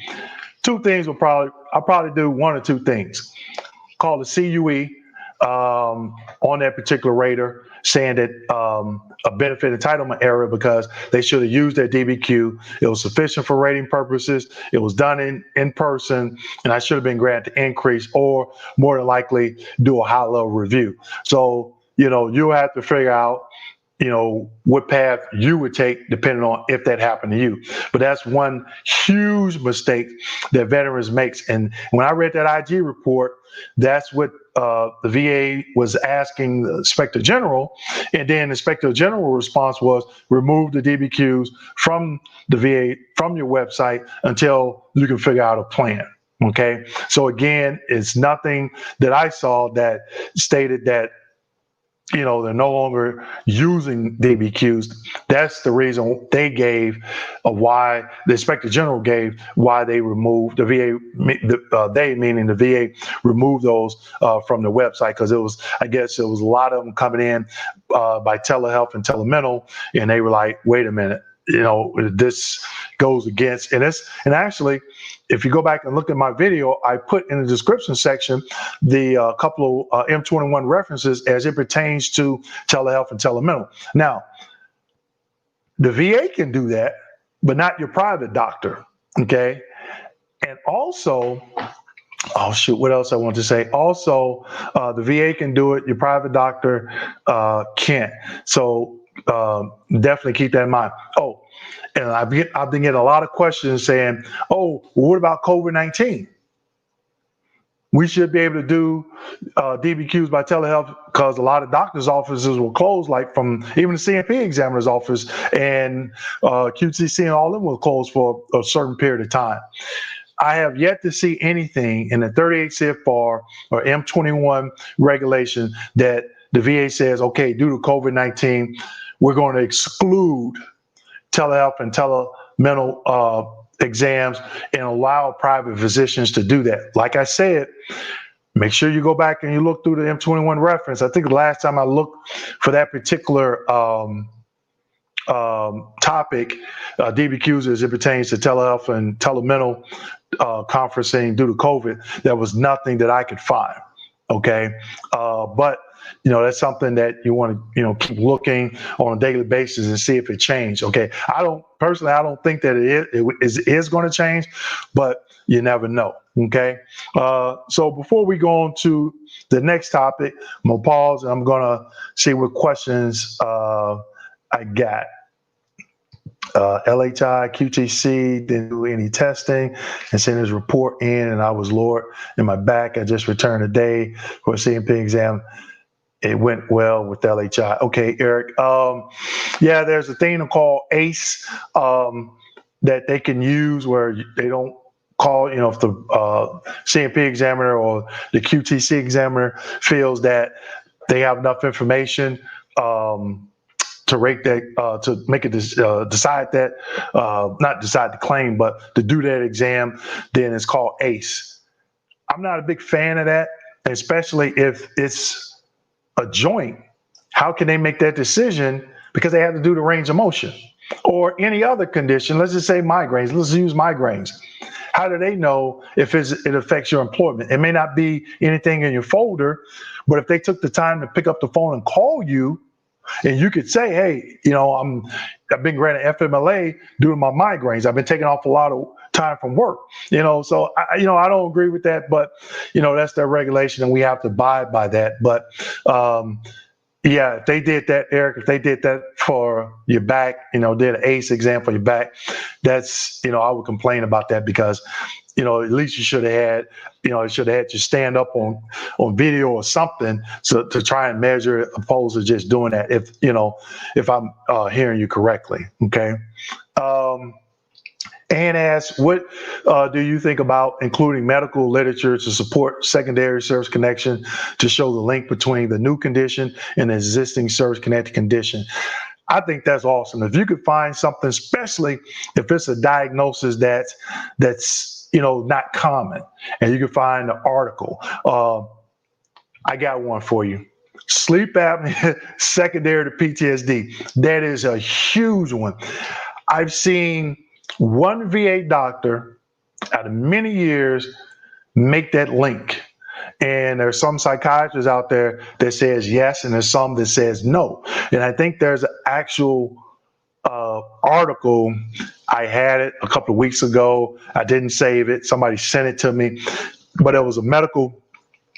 two things I'll probably do one or two things. Call the CUE on that particular rater, saying that a benefit entitlement error because they should have used their DBQ. It was sufficient for rating purposes. It was done in person, and I should have been granted increase, or more than likely do a high level review. So, you'll have to figure out, what path you would take depending on if that happened to you. But that's one huge mistake that veterans makes. And when I read that IG report, that's what the VA was asking the Inspector General. And then the Inspector General response was remove the DBQs from the VA, from your website until you can figure out a plan. Okay. So again, it's nothing that I saw that stated that they're no longer using DBQs. That's the reason they gave why the Inspector General gave why they removed the VA. They meaning the VA removed those from the website because I guess it was a lot of them coming in by telehealth and telemental, and they were like, wait a minute, this goes against, and actually, if you go back and look at my video, I put in the description section the couple of M21 references as it pertains to telehealth and telemental. Now, the VA can do that, but not your private doctor, okay? And also, Oh shoot, what else I want to say? Also, the VA can do it. Your private doctor can't. So definitely keep that in mind. Oh, and I've been getting a lot of questions saying, "Oh, what about COVID-19? We should be able to do DBQs by telehealth because a lot of doctors' offices were closed, like from even the CMP examiner's office and QTC and all of them were closed for a certain period of time." I have yet to see anything in the 38 CFR or M21 regulation that the VA says, okay, due to COVID-19, we're going to exclude telehealth and telemental exams and allow private physicians to do that. Like I said, make sure you go back and you look through the M21 reference. I think the last time I looked for that particular topic, DBQs as it pertains to telehealth and telemental conferencing due to COVID, there was nothing that I could find. Okay. But that's something that you want to, keep looking on a daily basis and see if it changed. Okay. I don't think that it is going to change, but you never know. Okay. So before we go on to the next topic, I'm going to pause and I'm going to see what questions I got. LHI, QTC didn't do any testing and sent his report in, and I was lowered in my back. I just returned today for a CMP exam. It went well with LHI. Okay, Eric. Yeah, there's a thing called ACE that they can use where they don't call, if the CMP examiner or the QTC examiner feels that they have enough information to rate that, to make it decide that, not decide the claim, but to do that exam, then it's called ACE. I'm not a big fan of that, especially if it's a joint. How can they make that decision? Because they have to do the range of motion or any other condition. Let's just say migraines. Let's use migraines. How do they know if it affects your employment? It may not be anything in your folder, but if they took the time to pick up the phone and call you, and you could say, hey, I've been granted FMLA due to my migraines. I've been taking off a lot of time from work, so I don't agree with that, but that's their regulation and we have to abide by that. But yeah, if they did that, Eric, if they did that for your back, did an ACE exam for your back, that's, I would complain about that because, at least you should have had, it should have had you stand up on video or something to try and measure it opposed to just doing that. If I'm hearing you correctly. Okay. Ann asks, what do you think about including medical literature to support secondary service connection to show the link between the new condition and the existing service connected condition? I think that's awesome. If you could find something, especially if it's a diagnosis that's not common, and you can find an article. I got one for you. Sleep apnea secondary to PTSD. That is a huge one. I've seen one VA doctor out of many years make that link. And there's some psychiatrists out there that says yes, and there's some that says no. And I think there's an actual article. I had it a couple of weeks ago. I didn't save it. Somebody sent it to me, but it was a medical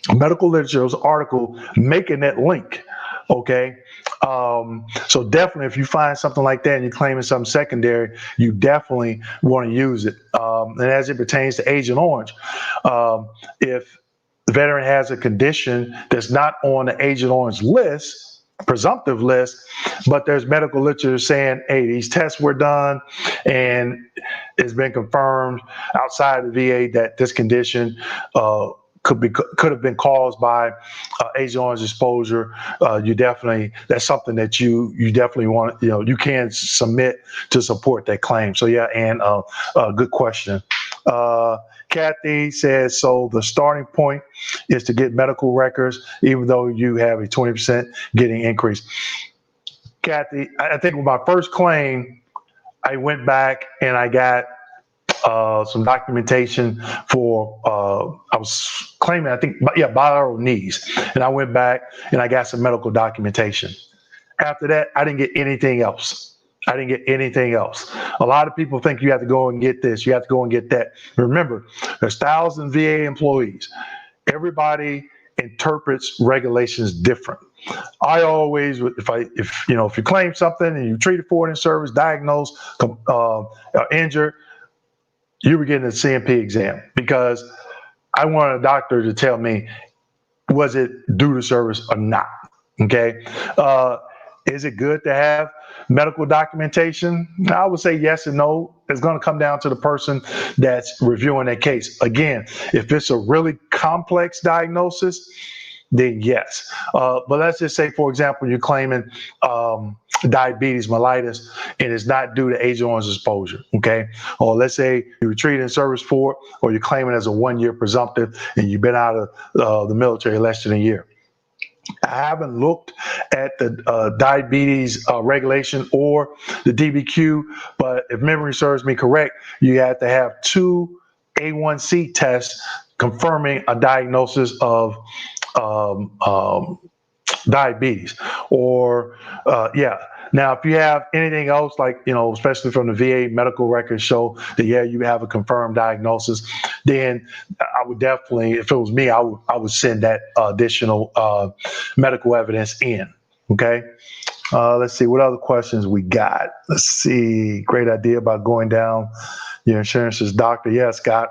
literature article making that link. Okay. So definitely, if you find something like that and you're claiming something secondary, you definitely want to use it. And as it pertains to Agent Orange, if the veteran has a condition that's not on the Agent Orange list, presumptive list, but there's medical literature saying, hey, these tests were done and it's been confirmed outside of the VA that this condition could have been caused by Agent Orange exposure. That's something that you definitely want. You can submit to support that claim. So yeah, and good question. Kathy says, so the starting point is to get medical records, even though you have a 20% getting increase. Kathy, I think with my first claim, I went back and I got some documentation for, I was claiming, I think, bilateral knees. And I went back and I got some medical documentation. After that, I didn't get anything else. I didn't get anything else. A lot of people think you have to go and get this, you have to go and get that. Remember, there's thousands of VA employees. Everybody interprets regulations different. I always, if you claim something and you treated for it in service, diagnosed, injured, you were getting a CMP exam because I wanted a doctor to tell me, was it due to service or not? Okay. Is it good to have medical documentation? I would say yes and no. It's going to come down to the person that's reviewing that case. Again, if it's a really complex diagnosis, then yes. But let's just say, for example, you're claiming diabetes mellitus and it's not due to Agent Orange exposure, okay? Or let's say you were treated in service for it, or you're claiming as a 1-year presumptive and you've been out of the military less than a year. I haven't looked at the diabetes regulation or the DBQ, but if memory serves me correct, you have to have 2 A1C tests confirming a diagnosis of diabetes. Or now if you have anything else, like, especially from the VA medical records show that you have a confirmed diagnosis, then I would definitely, if it was me, I would send that additional medical evidence in. Okay. Let's see what other questions we got. Let's see. Great idea about going down your insurance's doctor. Yeah, Scott,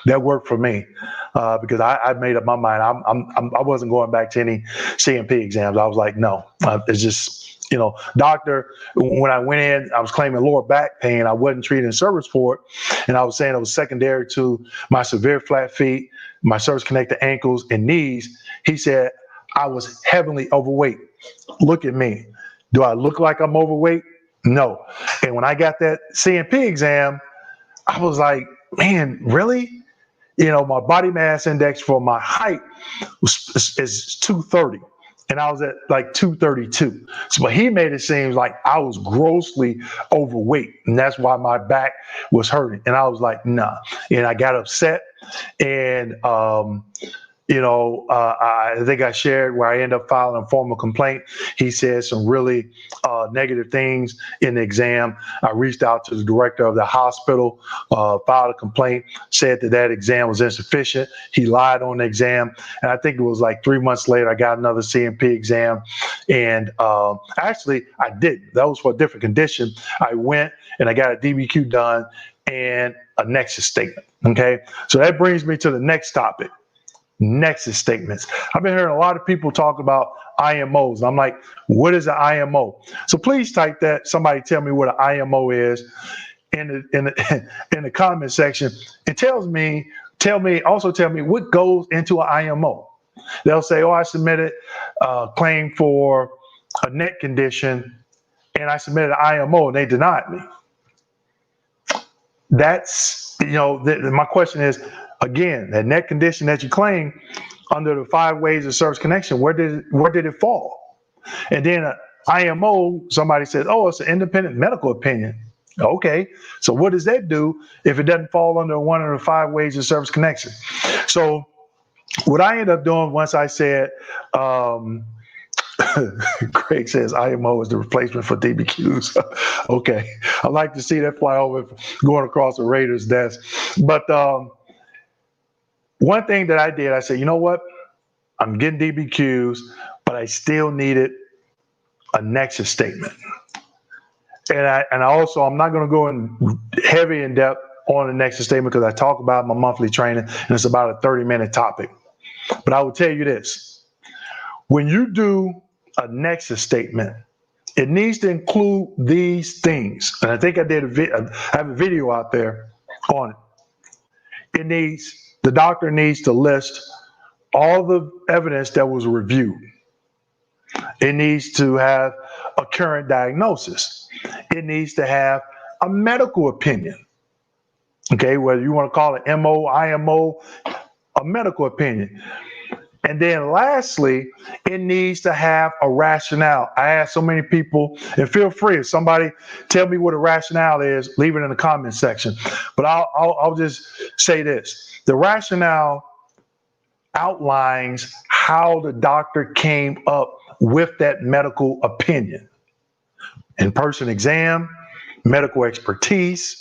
that worked for me because I made up my mind. I wasn't going back to any CMP exams. I was like, no, it's just, doctor, when I went in, I was claiming lower back pain. I wasn't treated in service for it. And I was saying it was secondary to my severe flat feet, my service-connected ankles and knees. He said I was heavily overweight. Look at me. Do I look like I'm overweight? No. And when I got that CMP exam, I was like, man, really? My body mass index for my height is 230. And I was at like 232. So, but he made it seem like I was grossly overweight. And that's why my back was hurting. And I was like, nah. And I got upset. And, I think I shared where I ended up filing a formal complaint. He said some really negative things in the exam. I reached out to the director of the hospital, filed a complaint, said that exam was insufficient. He lied on the exam. And I think it was like 3 months later, I got another CMP exam. And actually, I didn't. That was for a different condition. I went and I got a DBQ done and a nexus statement. Okay. So that brings me to the next topic. Nexus statements. I've been hearing a lot of people talk about IMOs. And I'm like, what is an IMO? So please type that. Somebody tell me what an IMO is in the comment section. It tell me what goes into an IMO. They'll say, I submitted a claim for a neck condition and I submitted an IMO and they denied me. That's, my question is, again, that neck condition that you claim under the 5 ways of service connection, where did it fall? And then IMO, somebody said, it's an independent medical opinion. Okay, so what does that do if it doesn't fall under one of the 5 ways of service connection? So what I ended up doing once I said, Craig says IMO is the replacement for DBQs. Okay, I like to see that fly over going across the Raiders' desk. But one thing that I did, I said, you know what? I'm getting DBQs, but I still needed a nexus statement. And I'm not going to go in heavy in depth on the nexus statement because I talk about my monthly training and it's about a 30-minute topic. But I will tell you this. When you do a nexus statement, it needs to include these things. And I think I have a video out there on it. The doctor needs to list all the evidence that was reviewed. It needs to have a current diagnosis. It needs to have a medical opinion. Okay, whether you want to call it MO, IMO, a medical opinion. And then lastly, it needs to have a rationale. I ask so many people, and feel free, if somebody tell me what a rationale is, leave it in the comment section. But I'll just say this. The rationale outlines how the doctor came up with that medical opinion. in-person exam, medical expertise,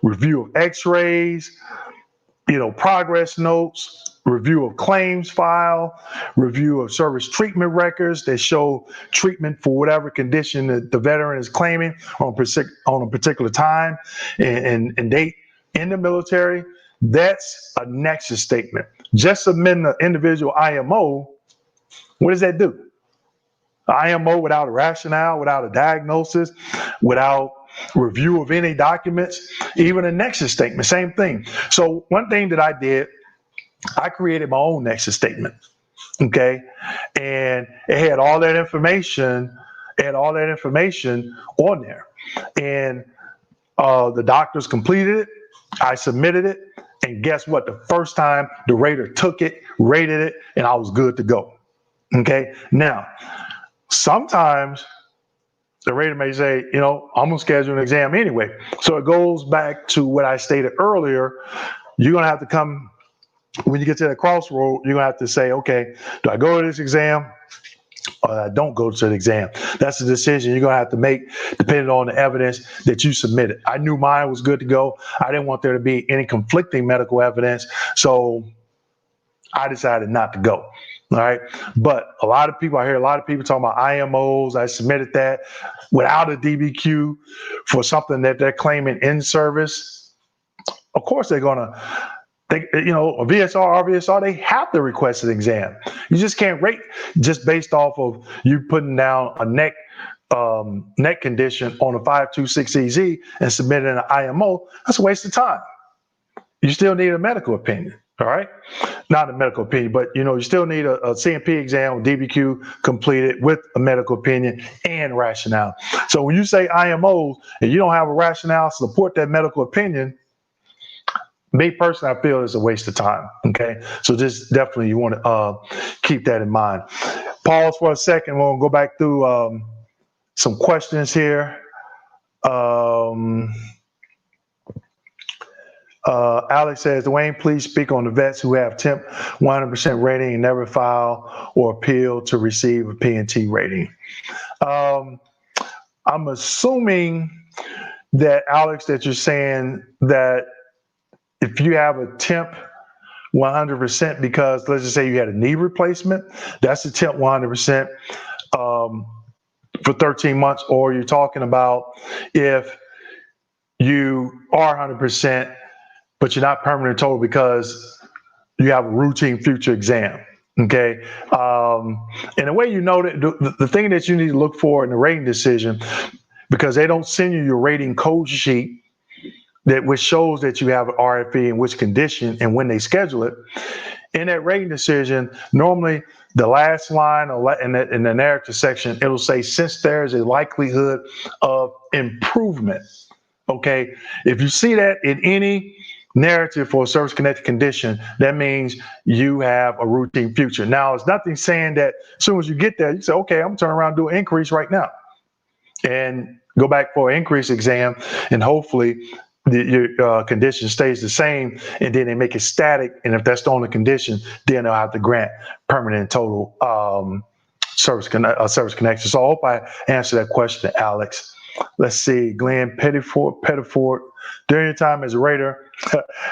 review of x-rays, progress notes, review of claims file, review of service treatment records that show treatment for whatever condition that the veteran is claiming on a particular time and date in the military. That's a nexus statement. Just submitting an individual IMO, what does that do? IMO without a rationale, without a diagnosis, without review of any documents, even a nexus statement, same thing. So one thing that I did, I created my own nexus statement, okay? And it had all that information, on there. And the doctors completed it, I submitted it, and guess what? The first time the rater took it, rated it, and I was good to go, okay? Now, sometimes the rater may say, I'm going to schedule an exam anyway. So it goes back to what I stated earlier. You're going to have to come, when you get to that crossroad, you're going to have to say, okay, do I go to this exam or I don't go to the exam? That's a decision you're going to have to make depending on the evidence that you submitted. I knew mine was good to go. I didn't want there to be any conflicting medical evidence. So I decided not to go. All right. But I hear a lot of people talking about IMOs. I submitted that without a DBQ for something that they're claiming in service. Of course, they're going to, a VSR, RVSR, they have to request an exam. You just can't rate just based off of you putting down a neck condition on a 526EZ and submitting an IMO. That's a waste of time. You still need a medical opinion. All right. Not a medical opinion, but you still need a CMP exam, DBQ completed with a medical opinion and rationale. So when you say IMOs and you don't have a rationale to support that medical opinion, me personally, I feel it's a waste of time. Okay. So just definitely you want to keep that in mind. Pause for a second. We'll go back through some questions here. Alex says, Dwayne, please speak on the vets who have temp 100% rating and never file or appeal to receive a P&T rating. I'm assuming that, Alex, that you're saying that if you have a temp 100%, because let's just say you had a knee replacement, that's a temp 100% for 13 months, or you're talking about if you are 100%, but you're not permanent total because you have a routine future exam, okay? And the way you know that, the thing that you need to look for in the rating decision, because they don't send you your rating code sheet which shows that you have an RFE in which condition and when they schedule it. In that rating decision, normally the last line in the narrative section, it'll say, since there is a likelihood of improvement, okay? If you see that in any narrative for a service-connected condition, that means you have a routine future. Now, it's nothing saying that as soon as you get there, you say, okay, I'm turning around and do an increase right now and go back for an increase exam, and hopefully your condition stays the same, and then they make it static. And if that's the only condition, then they'll have to grant permanent and total service connection. So I hope I answered that question, Alex. Let's see, Glenn Pettiford, during your time as a rater,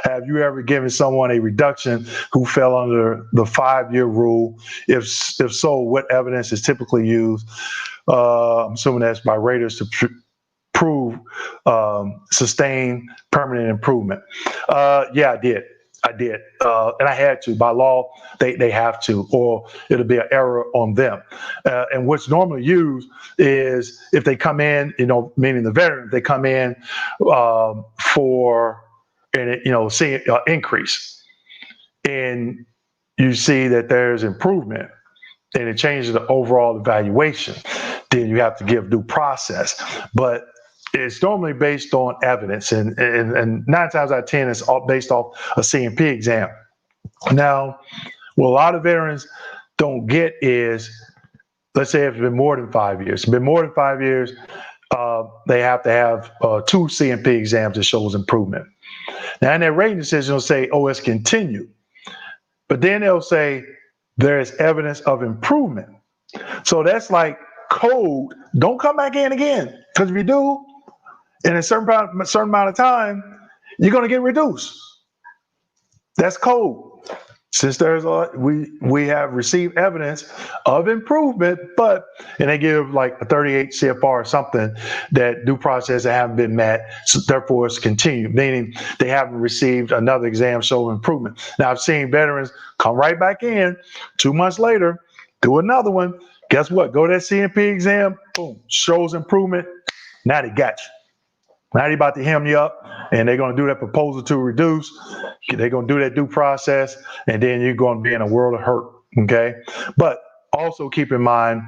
have you ever given someone a reduction who fell under the 5-year rule? If so, what evidence is typically used? I'm assuming that's by raters to prove sustained permanent improvement. Yeah, I did. And I had to. By law, they have to, or it'll be an error on them. And what's normally used is if they come in, meaning the veteran, they come in for see an increase, and you see that there's improvement, and it changes the overall evaluation, then you have to give due process. But it's normally based on evidence, and 9 times out of 10, it's all based off a CMP exam. Now, what a lot of veterans don't get is, let's say it's been more than 5 years. They have to have 2 CMP exams that shows improvement. Now, in their rating decision, they'll say, oh, it's continued. But then they'll say, there is evidence of improvement. So that's like code, don't come back in again. Because if you do, in a certain amount of time, you're going to get reduced. That's code. Since we have received evidence of improvement, and they give like a 38 CFR or something that due process that haven't been met, so therefore it's continued, meaning they haven't received another exam showing improvement. Now I've seen veterans come right back in 2 months later, do another one. Guess what? Go to that CMP exam, boom, shows improvement. Now they got you. Now they're about to hem you up, and they're going to do that proposal to reduce. They're going to do that due process, and then you're going to be in a world of hurt, okay? But also keep in mind,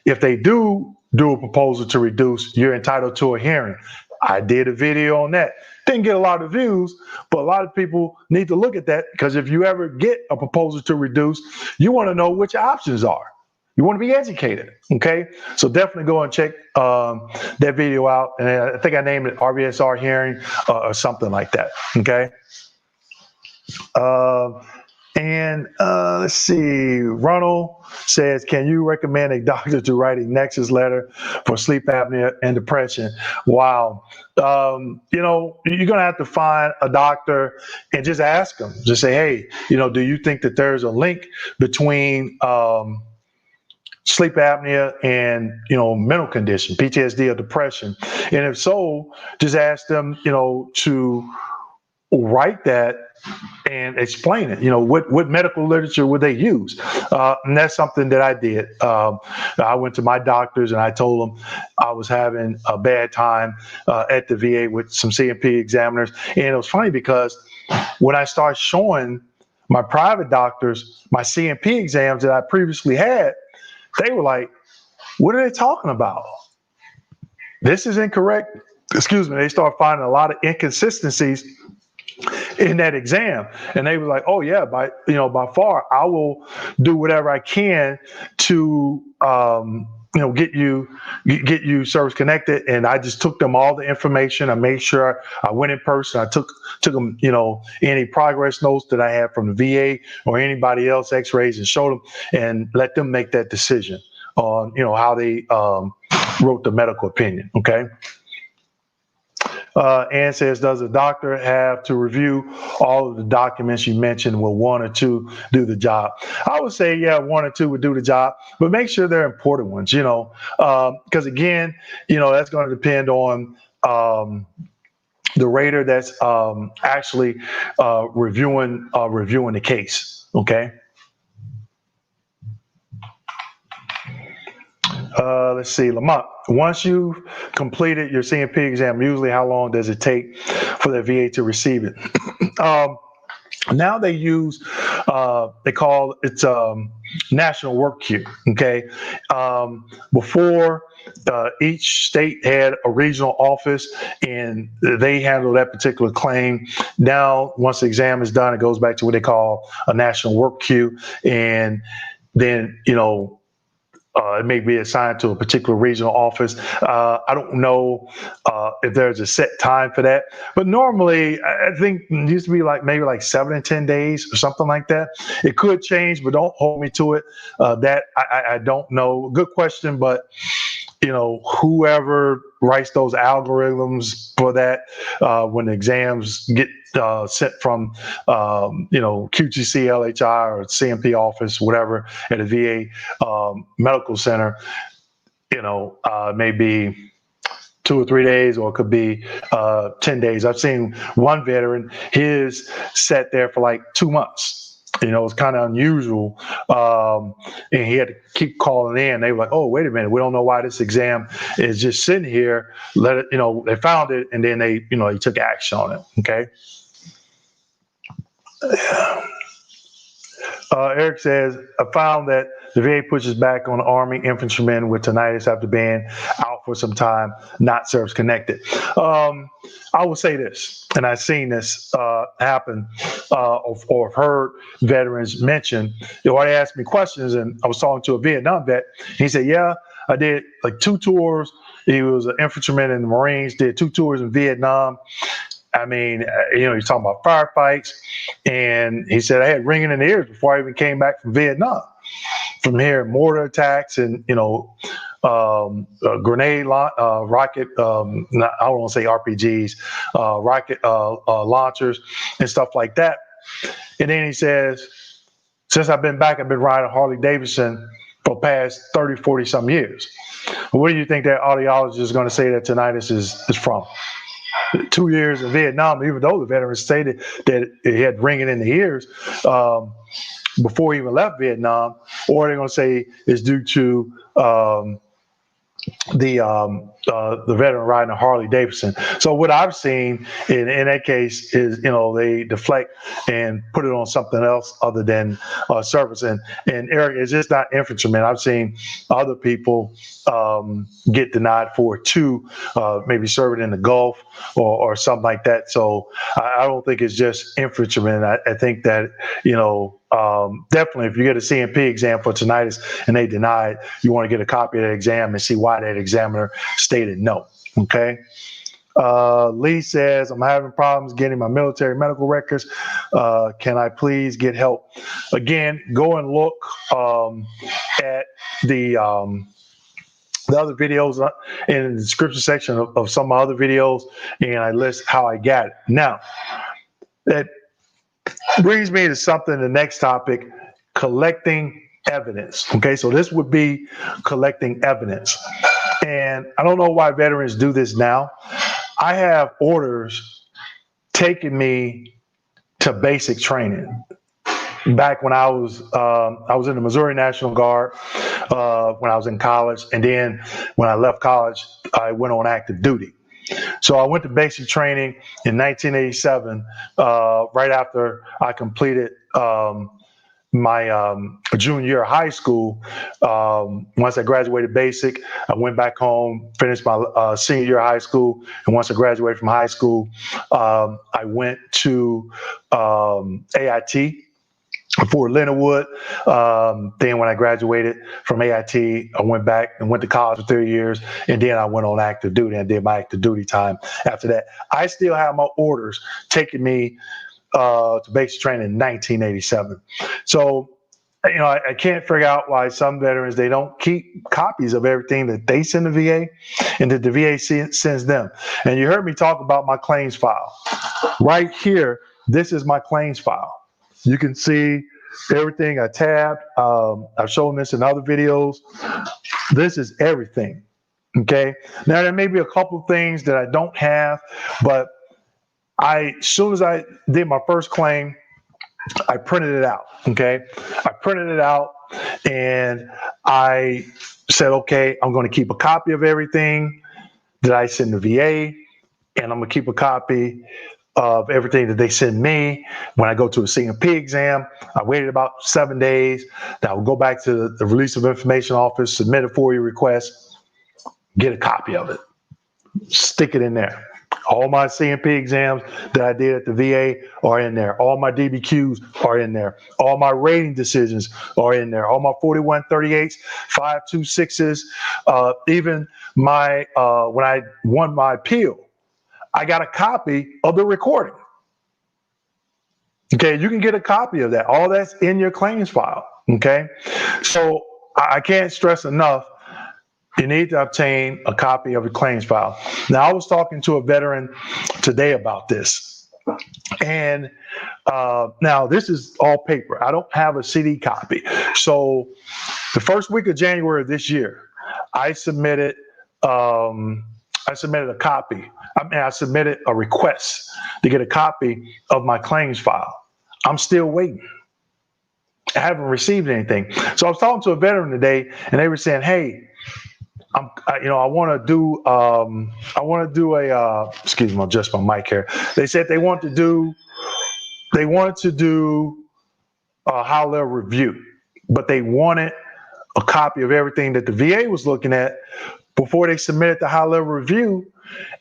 if they do a proposal to reduce, you're entitled to a hearing. I did a video on that. Didn't get a lot of views, but a lot of people need to look at that, because if you ever get a proposal to reduce, you want to know which options are. You want to be educated, okay? So definitely go and check that video out. And I think I named it RBSR hearing or something like that, okay? Let's see. Ronald says, can you recommend a doctor to write a nexus letter for sleep apnea and depression? Wow. You're going to have to find a doctor and just ask them. Just say, hey, do you think that there's a link between sleep apnea and mental condition, PTSD or depression? And if so, just ask them to write that and explain it. What medical literature would they use? And that's something that I did. I went to my doctors and I told them I was having a bad time at the VA with some CMP examiners. And it was funny because when I started showing my private doctors my CMP exams that I previously had, they were like, what are they talking about? This is incorrect. Excuse me. They start finding a lot of inconsistencies in that exam. And they were like, oh yeah, by far, I will do whatever I can to, get you service connected. And I just took them all the information. I made sure I went in person. I took them, any progress notes that I had from the VA or anybody else, x-rays, and showed them and let them make that decision on, how they wrote the medical opinion. Okay. Ann says, does a doctor have to review all of the documents you mentioned? Will one or two do the job? I would say, yeah, one or two would do the job, but make sure they're important ones, because again, that's going to depend on the rater that's actually reviewing the case. Okay. Let's see, Lamont, once you've completed your CMP exam, usually how long does it take for the VA to receive it? Now they use, they call it national work queue, okay? Before, each state had a regional office and they handle that particular claim. Now, once the exam is done, it goes back to what they call a national work queue. And then, it may be assigned to a particular regional office. I don't know if there's a set time for that, but normally I think it used to be maybe 7 and 10 days or something like that. It could change, but don't hold me to it. That I don't know. Good question, but whoever writes those algorithms for that, when the exams get sent from, QTC, LHI, or CMP office, whatever, at a VA medical center, maybe 2 or 3 days, or it could be 10 days. I've seen one veteran, his sat there for 2 months. It's kind of unusual. And he had to keep calling in. They were like, oh, wait a minute. We don't know why this exam is just sitting here. Let it, they found it, and then they took action on it. Okay. Eric says, I found that the VA pushes back on Army infantrymen with tinnitus after being out for some time, not service connected. I will say this, and I've seen this happen, or heard veterans mention, they asked me questions, and I was talking to a Vietnam vet. He said, yeah, I did 2 tours. He was an infantryman in the Marines, did 2 tours in Vietnam. I mean, he's talking about firefights, and he said I had ringing in the ears before I even came back from Vietnam, from hearing mortar attacks and grenade, rocket, I don't want to say RPGs, rocket launchers and stuff like that. And then he says, since I've been back, I've been riding Harley Davidson for the past 30, 40 some years. What do you think that audiologist is going to say that tinnitus is from? 2 years in Vietnam, even though the veterans stated that he had ringing in the ears before he even left Vietnam, or they're going to say it's due to the veteran riding a Harley Davidson. So what I've seen in that case is, they deflect and put it on something else other than service. And Eric, it's just not infantrymen. I've seen other people get denied for it too, maybe serving in the Gulf or something like that. So I don't think it's just infantrymen. I think that, definitely if you get a CMP exam for tinnitus and they deny it, you want to get a copy of that exam and see why that examiner stated no. Okay. Lee says, I'm having problems getting my military medical records. Can I please get help? Again, go and look at the other videos in the description section of some other videos, and I list how I got it. Now, that brings me to something, the next topic, collecting evidence. Okay, so this would be collecting evidence. And I don't know why veterans do this now. I have orders taking me to basic training. Back when I was in the Missouri National Guard when I was in college, and then when I left college, I went on active duty. So I went to basic training in 1987, right after I completed my junior year of high school. Once I graduated basic, I went back home, finished my senior year of high school, and once I graduated from high school, I went to AIT. For Leonardwood. Then when I graduated from AIT, I went back and went to college for 3 years, and then I went on active duty and did my active duty time after that. I still have my orders taking me to basic training in 1987. So, I can't figure out why some veterans, they don't keep copies of everything that they send the VA and that the VA sends them. And you heard me talk about my claims file. Right here, this is my claims file. You can see everything I tabbed. I've shown this in other videos. This is everything. Okay. Now there may be a couple of things that I don't have, but as soon as I did my first claim, I printed it out. Okay. I printed it out and I said, okay, I'm going to keep a copy of everything that I send the VA, and I'm going to keep a copy of everything that they send me when I go to a CMP exam. I waited about 7 days. Then I would go back to the Release of Information Office, submit a FOIA request, get a copy of it, stick it in there. All my CMP exams that I did at the VA are in there. All my DBQs are in there. All my rating decisions are in there. All my 4138s, 526s, even my when I won my appeal, I got a copy of the recording. Okay, you can get a copy of that. All that's in your claims file. Okay, so I can't stress enough, you need to obtain a copy of your claims file. Now, I was talking to a veteran today about this. And now this is all paper. I don't have a CD copy. So the first week of January of this year, I submitted a copy. I submitted a request to get a copy of my claims file. I'm still waiting. I haven't received anything. So I was talking to a veteran today, and they were saying, "Hey, I want to do a excuse me, I'll adjust my mic here." They said they wanted to do a high level review, but they wanted a copy of everything that the VA was looking at before they submitted the high level review.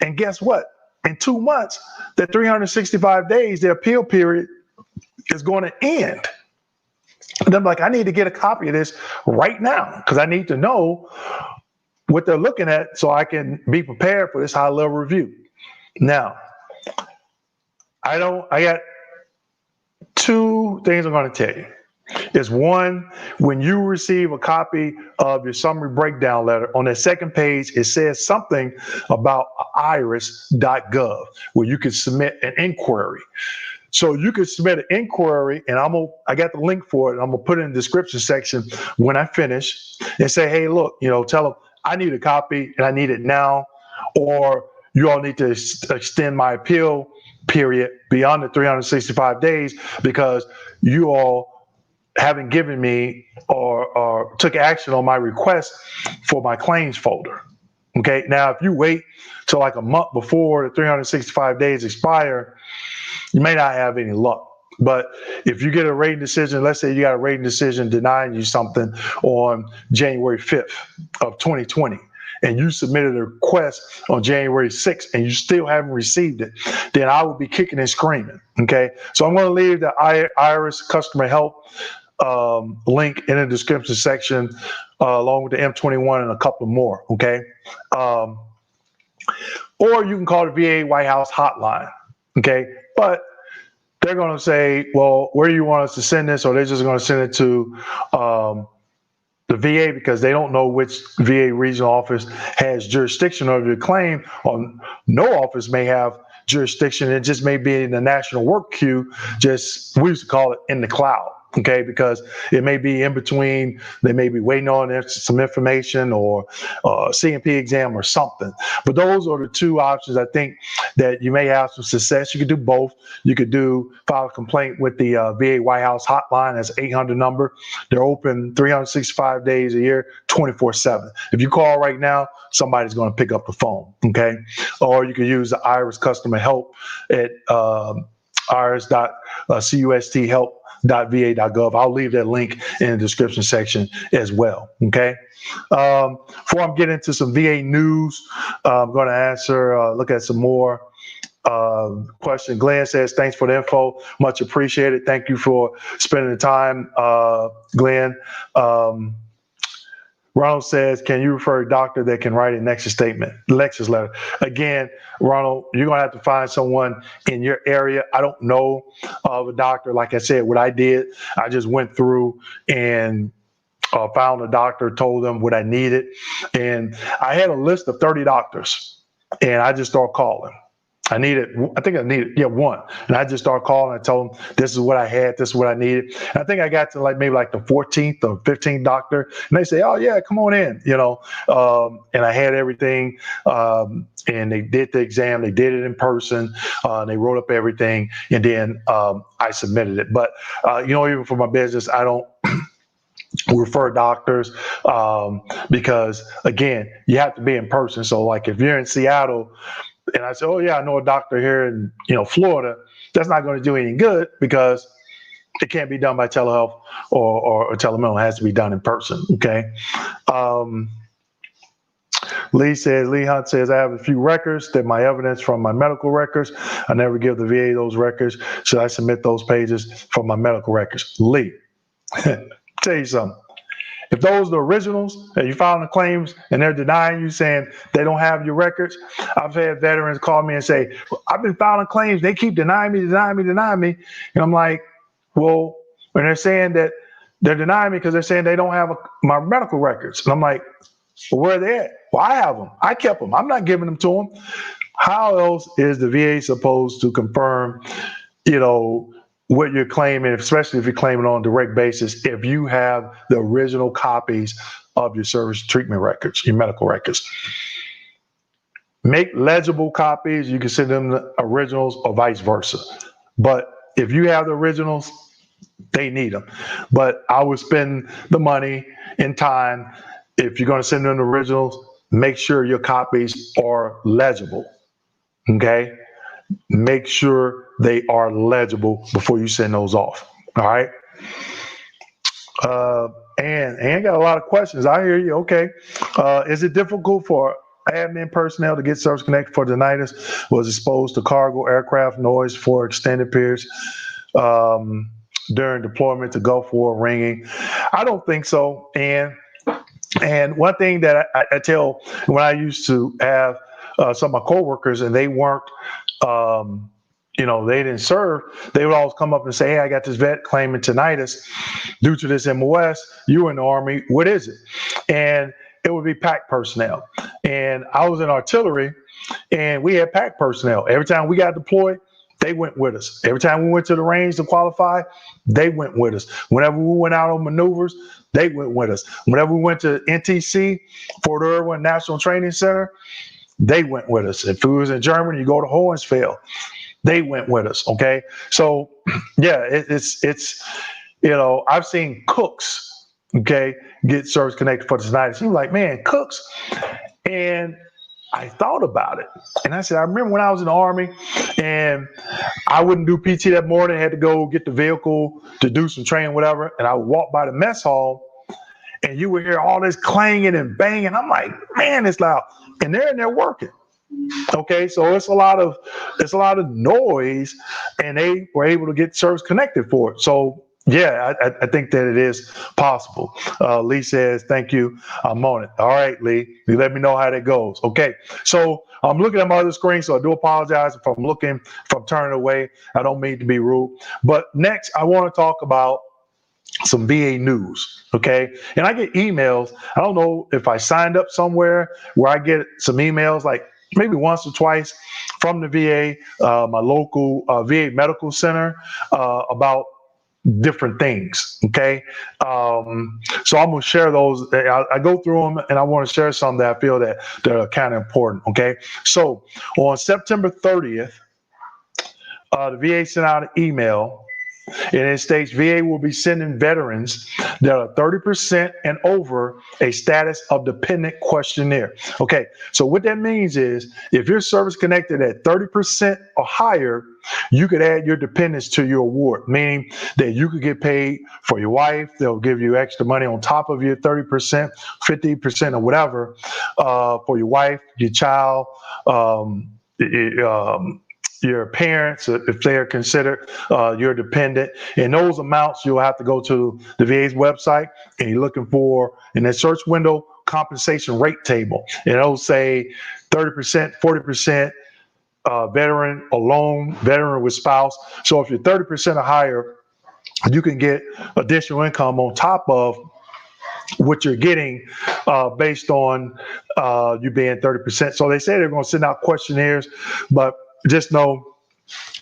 And guess what? In 2 months, the 365 days, the appeal period is going to end. And I'm like, I need to get a copy of this right now because I need to know what they're looking at so I can be prepared for this high level review. Now, I got two things I'm going to tell you. is one, when you receive a copy of your summary breakdown letter, on that second page, it says something about iris.gov where you can submit an inquiry. So you can submit an inquiry, and I got the link for it. I'm gonna put it in the description section when I finish, and say, hey, look, tell them I need a copy and I need it now, or you all need to extend my appeal period beyond the 365 days because you all haven't given me or took action on my request for my claims folder. Okay, now if you wait till like a month before the 365 days expire, you may not have any luck. But if you get a rating decision, let's say you got a rating decision denying you something on January 5th of 2020, and you submitted a request on January 6th and you still haven't received it, then I would be kicking and screaming. Okay, so I'm going to leave the IRS customer help link in the description section along with the M21 and a couple more. Okay, or you can call the VA White House hotline. Okay, but they're going to say, well, where do you want us to send this? Or they're just going to send it to the VA because they don't know which VA regional office has jurisdiction over your claim, or no office may have jurisdiction. It just may be in the national work queue, we used to call it in the cloud. Okay, because it may be in between, they may be waiting on some information or CMP exam or something. But those are the two options I think that you may have some success. You could do both. You could file a complaint with the VA White House hotline. That's 800 number. They're open 365 days a year, 24/7. If you call right now, somebody's going to pick up the phone. Okay, or you could use the IRS customer help at iris.custhelp.va.gov. I'll leave that link in the description section as well. Okay. Before I'm getting into some VA news, I'm going to look at some more question. Glenn says, thanks for the info. Much appreciated. Thank you for spending the time, Glenn. Ronald says, can you refer a doctor that can write a nexus letter? Again, Ronald, you're going to have to find someone in your area. I don't know of a doctor. Like I said, what I did, I just went through and found a doctor, told them what I needed. And I had a list of 30 doctors, and I just started calling. I needed one. And I just started calling. I told them, this is what I had. This is what I needed. And I think I got to maybe the 14th or 15th doctor. And they say, oh, yeah, come on in, and I had everything. And they did the exam. They did it in person. And they wrote up everything. And then I submitted it. But, even for my business, I don't refer doctors because, again, you have to be in person. So, if you're in Seattle, and I said, oh, yeah, I know a doctor here in, Florida, that's not going to do any good because it can't be done by telehealth or telemental. It has to be done in person, okay? Lee Hunt says, I have a few records that my evidence from my medical records. I never give the VA those records. Should I submit those pages from my medical records? Lee, tell you something. If those are the originals and you file the claims and they're denying you, saying they don't have your records, I've had veterans call me and say, I've been filing claims. They keep denying me. And I'm like, well, when they're saying that they're denying me because they're saying they don't have my medical records. And I'm like, well, where are they at? Well, I have them. I kept them. I'm not giving them to them. How else is the VA supposed to confirm, what you're claiming, especially if you're claiming on a direct basis, if you have the original copies of your service treatment records, your medical records? Make legible copies. You can send them the originals or vice versa. But if you have the originals, they need them. But I would spend the money and time. If you're going to send them the originals, make sure your copies are legible. Okay? Make sure they are legible before you send those off. All right. And got a lot of questions. I hear you. Okay. Is it difficult for admin personnel to get Service Connect for tinnitus? Was exposed to cargo aircraft noise for extended periods during deployment to Gulf War ringing? I don't think so. And one thing that I tell when I used to have some of my coworkers and they weren't they didn't serve, they would always come up and say, hey, I got this vet claiming tinnitus due to this MOS. You in the Army, what is it? And it would be PAC personnel. And I was in artillery, and we had PAC personnel. Every time we got deployed, they went with us. Every time we went to the range to qualify, they went with us. Whenever we went out on maneuvers, they went with us. Whenever we went to NTC, Fort Irwin National Training Center, they went with us. If we was in Germany, you go to Hohenfeld, they went with us. Okay. So yeah, it's I've seen cooks, okay, get service connected for tinnitus. You're like, man, cooks. And I thought about it. And I said, I remember when I was in the Army and I wouldn't do PT that morning. I had to go get the vehicle to do some training, whatever. And I would walk by the mess hall and you would hear all this clanging and banging. I'm like, man, it's loud. And they're in there working. Okay, so it's a lot of noise, and they were able to get service connected for it. So yeah, I think that it is possible. Lee says, thank you. I'm on it. All right, Lee, you let me know how that goes. Okay, so I'm looking at my other screen, so I do apologize if I'm turning away. I don't mean to be rude. But next, I want to talk about some VA news, okay? And I get emails. I don't know if I signed up somewhere where I get some emails like maybe once or twice from the VA, my local VA medical center, about different things, okay? So I'm going to share those. I go through them, and I want to share some that I feel that are kind of important, okay? So on September 30th, the VA sent out an email, and it states VA will be sending veterans that are 30% and over a status of dependent questionnaire. Okay, so what that means is if you're service connected at 30% or higher, you could add your dependents to your award, meaning that you could get paid for your wife. They'll give you extra money on top of your 30%, 50% or whatever, for your wife, your child, your parents, if they are considered your dependent. And those amounts, you'll have to go to the VA's website, and you're looking for, in that search window, compensation rate table. And it'll say 30%, 40%, veteran alone, veteran with spouse. So if you're 30% or higher, you can get additional income on top of what you're getting based on you being 30%. So they say they're going to send out questionnaires, but just know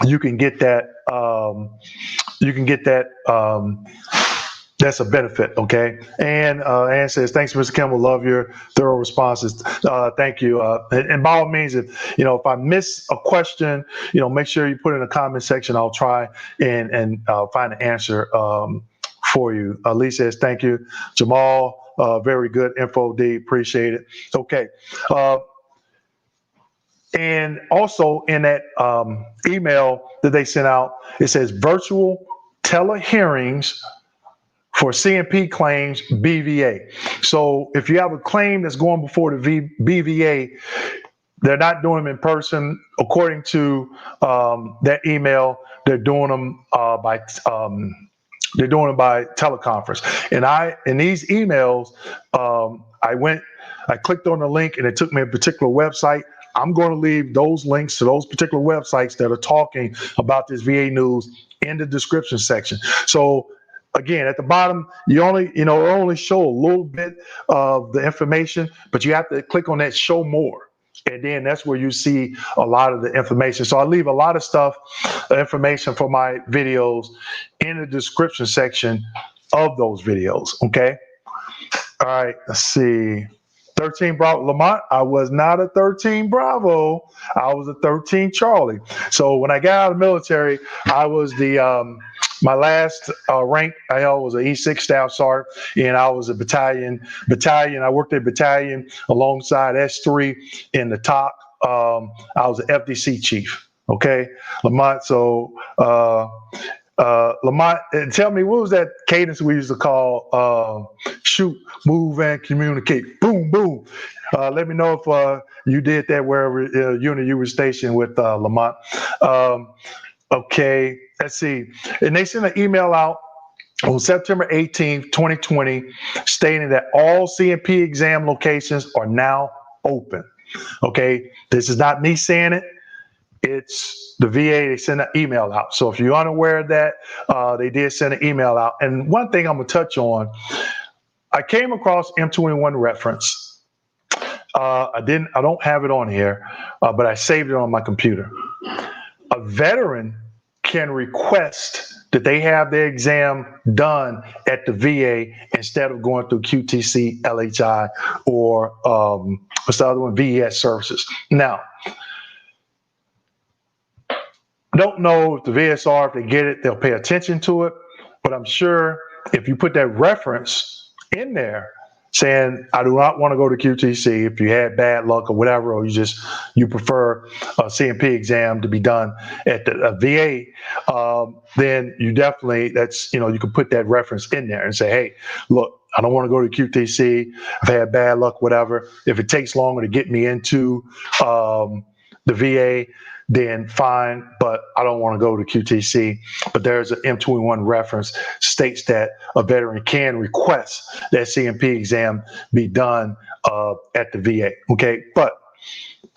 you can get that. That's a benefit, okay? And Ann says, thanks, Mr. Kimball. Love your thorough responses. Thank you. And by all means, if I miss a question, make sure you put it in the comment section. I'll try and find an answer for you. Lee says, thank you. Jamal, very good info, D. Appreciate it. Okay. And also in that email that they sent out, it says virtual telehearings for CMP claims, BVA. So if you have a claim that's going before the BVA, they're not doing them in person. According to that email, they're doing them by teleconference. And in these emails, I clicked on the link, and it took me to a particular website. I'm going to leave those links to those particular websites that are talking about this VA news in the description section. So again, at the bottom, you only show a little bit of the information, but you have to click on that show more. And then that's where you see a lot of the information. So I leave a lot of stuff, information for my videos in the description section of those videos. Okay. All right. Let's see. 13 Bravo, Lamont, I was not a 13 Bravo. I was a 13 Charlie. So when I got out of the military, I was my last rank, I was an E6 staff sergeant, and I was a battalion. I worked at battalion alongside S3 in the top. I was an FDC chief. Okay, Lamont. So, Lamont, tell me, what was that cadence we used to call shoot, move, and communicate? Boom, boom. Let me know if you did that wherever unit you were stationed with, Lamont. Okay, let's see. And they sent an email out on September 18th, 2020, stating that all CMP exam locations are now open. Okay, this is not me saying it. it's the VA, they send an email out. So if you're unaware of that, they did send an email out. And one thing I'm gonna touch on, I came across M21 reference. I don't have it on here, but I saved it on my computer. A veteran can request that they have their exam done at the VA instead of going through QTC, LHI, or what's the other one, VES services. Now, I don't know if the VSR, if they get it, they'll pay attention to it, but I'm sure if you put that reference in there saying, I do not want to go to QTC, if you had bad luck or whatever, or you prefer a CMP exam to be done at the VA, then you definitely, you can put that reference in there and say, hey, look, I don't want to go to QTC. I've had bad luck, whatever. If it takes longer to get me into the VA, then fine, but I don't want to go to QTC. But there's an M21 reference states that a veteran can request that CMP exam be done at the VA, okay? But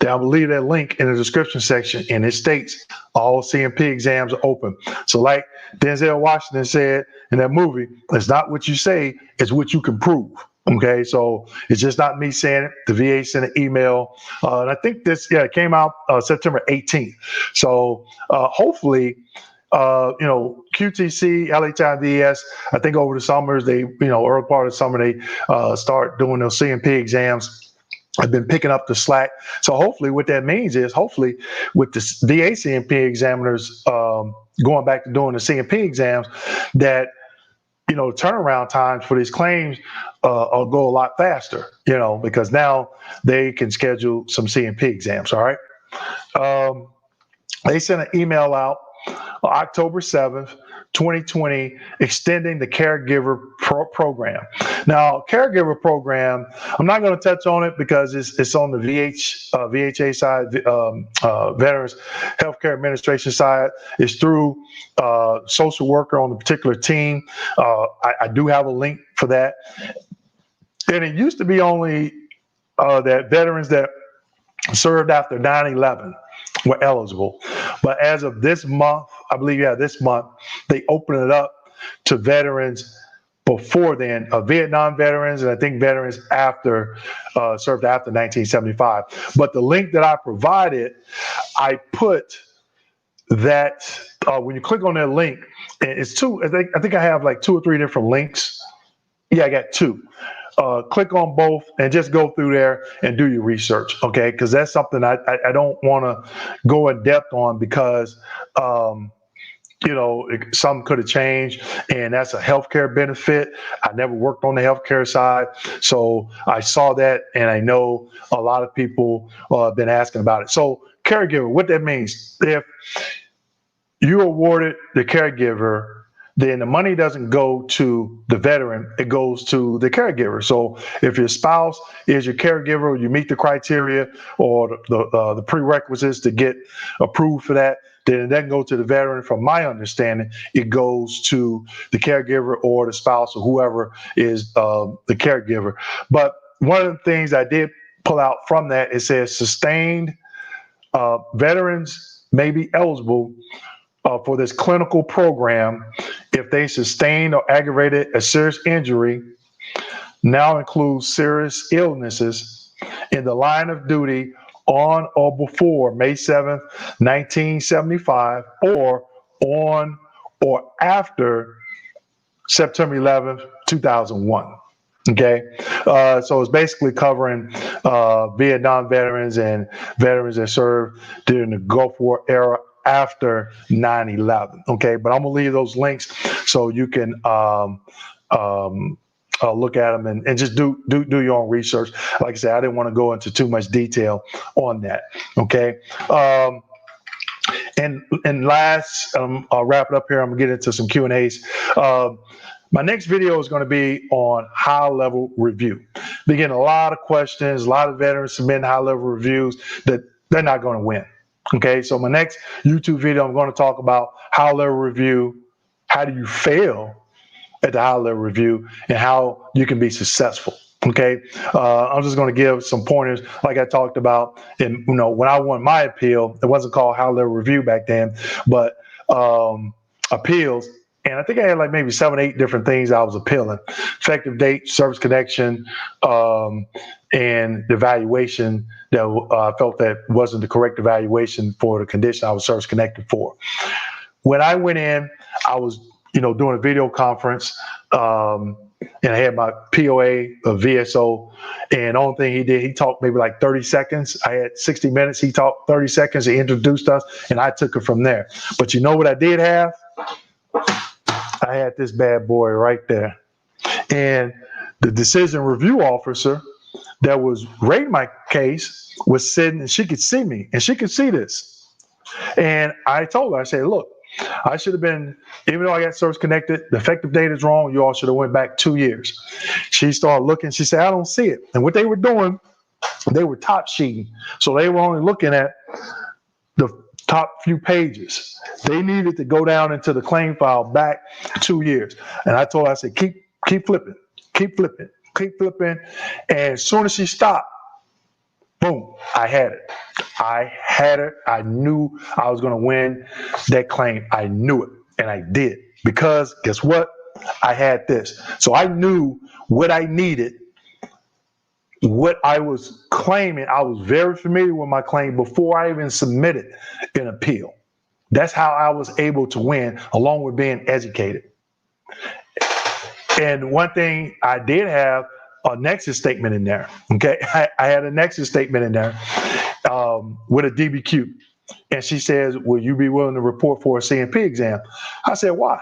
I will leave that link in the description section, and it states all CMP exams are open. So like Denzel Washington said in that movie, it's not what you say, it's what you can prove. Okay, so it's just not me saying it. The VA sent an email, and I think it came out September 18th. So hopefully, QTC, LHI, VES, I think over the summers, early part of the summer, they start doing those CMP exams. I've been picking up the slack. So hopefully what that means is hopefully with the VA CMP examiners going back to doing the CMP exams, that turnaround times for these claims will go a lot faster, because now they can schedule some CMP exams, all right? They sent an email out October 7th, 2020, extending the caregiver program. Now, caregiver program, I'm not going to touch on it because it's on the VHA side, Veterans Healthcare Administration side. It's through social worker on the particular team. I do have a link for that. And it used to be only that veterans that served after 9/11 were eligible. But as of this month, I believe, this month, they opened it up to veterans before then, Vietnam veterans, and I think veterans served after 1975. But the link that I provided, I put that when you click on that link, it's two. I think I have like 2 or 3 different links. Yeah, I got 2. Click on both and just go through there and do your research, okay? Because that's something I don't want to go in depth on because, some could have changed, and that's a healthcare benefit. I never worked on the healthcare side, so I saw that, and I know a lot of people have been asking about it. So caregiver, what that means, if you awarded the caregiver, then the money doesn't go to the veteran, it goes to the caregiver. So if your spouse is your caregiver, you meet the criteria or the prerequisites to get approved for that, then it doesn't go to the veteran. From my understanding, it goes to the caregiver or the spouse or whoever is the caregiver. But one of the things I did pull out from that, it says sustained veterans may be eligible for this clinical program if they sustained or aggravated a serious injury, now includes serious illnesses in the line of duty on or before May 7th, 1975, or on or after September 11th, 2001. Okay, so it's basically covering Vietnam veterans and veterans that served during the Gulf War era after 9/11. Okay, but I'm gonna leave those links so you can look at them and just do your own research. Like I said, I didn't want to go into too much detail on that. Okay. And last, I'll wrap it up here. I'm gonna get into some Q&As. My next video is going to be on high-level review. Been getting a lot of questions, a lot of veterans submitting high-level reviews that they're not going to win. Okay, so my next YouTube video, I'm going to talk about high-level review. How do you fail at the high-level review and how you can be successful? Okay, I'm just going to give some pointers, like I talked about. And when I won my appeal, it wasn't called Howler Review back then, but appeals. And I think I had like maybe 7, 8 different things I was appealing: effective date, service connection, and the evaluation that I felt that wasn't the correct evaluation for the condition I was service connected for. When I went in, I was doing a video conference. And I had my POA, a VSO, and the only thing he did, he talked maybe like 30 seconds. I had 60 minutes. He talked 30 seconds. He introduced us, and I took it from there. But you know what I did have? I had this bad boy right there. And the decision review officer that was rating my case was sitting, and she could see me, and she could see this. And I told her, I said, look, I should have been, even though I got service connected, the effective date is wrong. You all should have went back 2 years. She started looking. She said, I don't see it. And what they were doing, they were top sheeting. So they were only looking at the top few pages. They needed to go down into the claim file back 2 years. And I told her, I said, keep flipping, keep flipping, keep flipping. And as soon as she stopped, boom, I had it. I had it. I knew I was going to win that claim. I knew it, and I did, because guess what? I had this. So I knew what I needed, what I was claiming. I was very familiar with my claim before I even submitted an appeal. That's how I was able to win, along with being educated. And one thing I did have, a nexus statement in there. Okay, I had a nexus statement in there with a DBQ. And she says, will you be willing to report for a CMP exam? I said, why?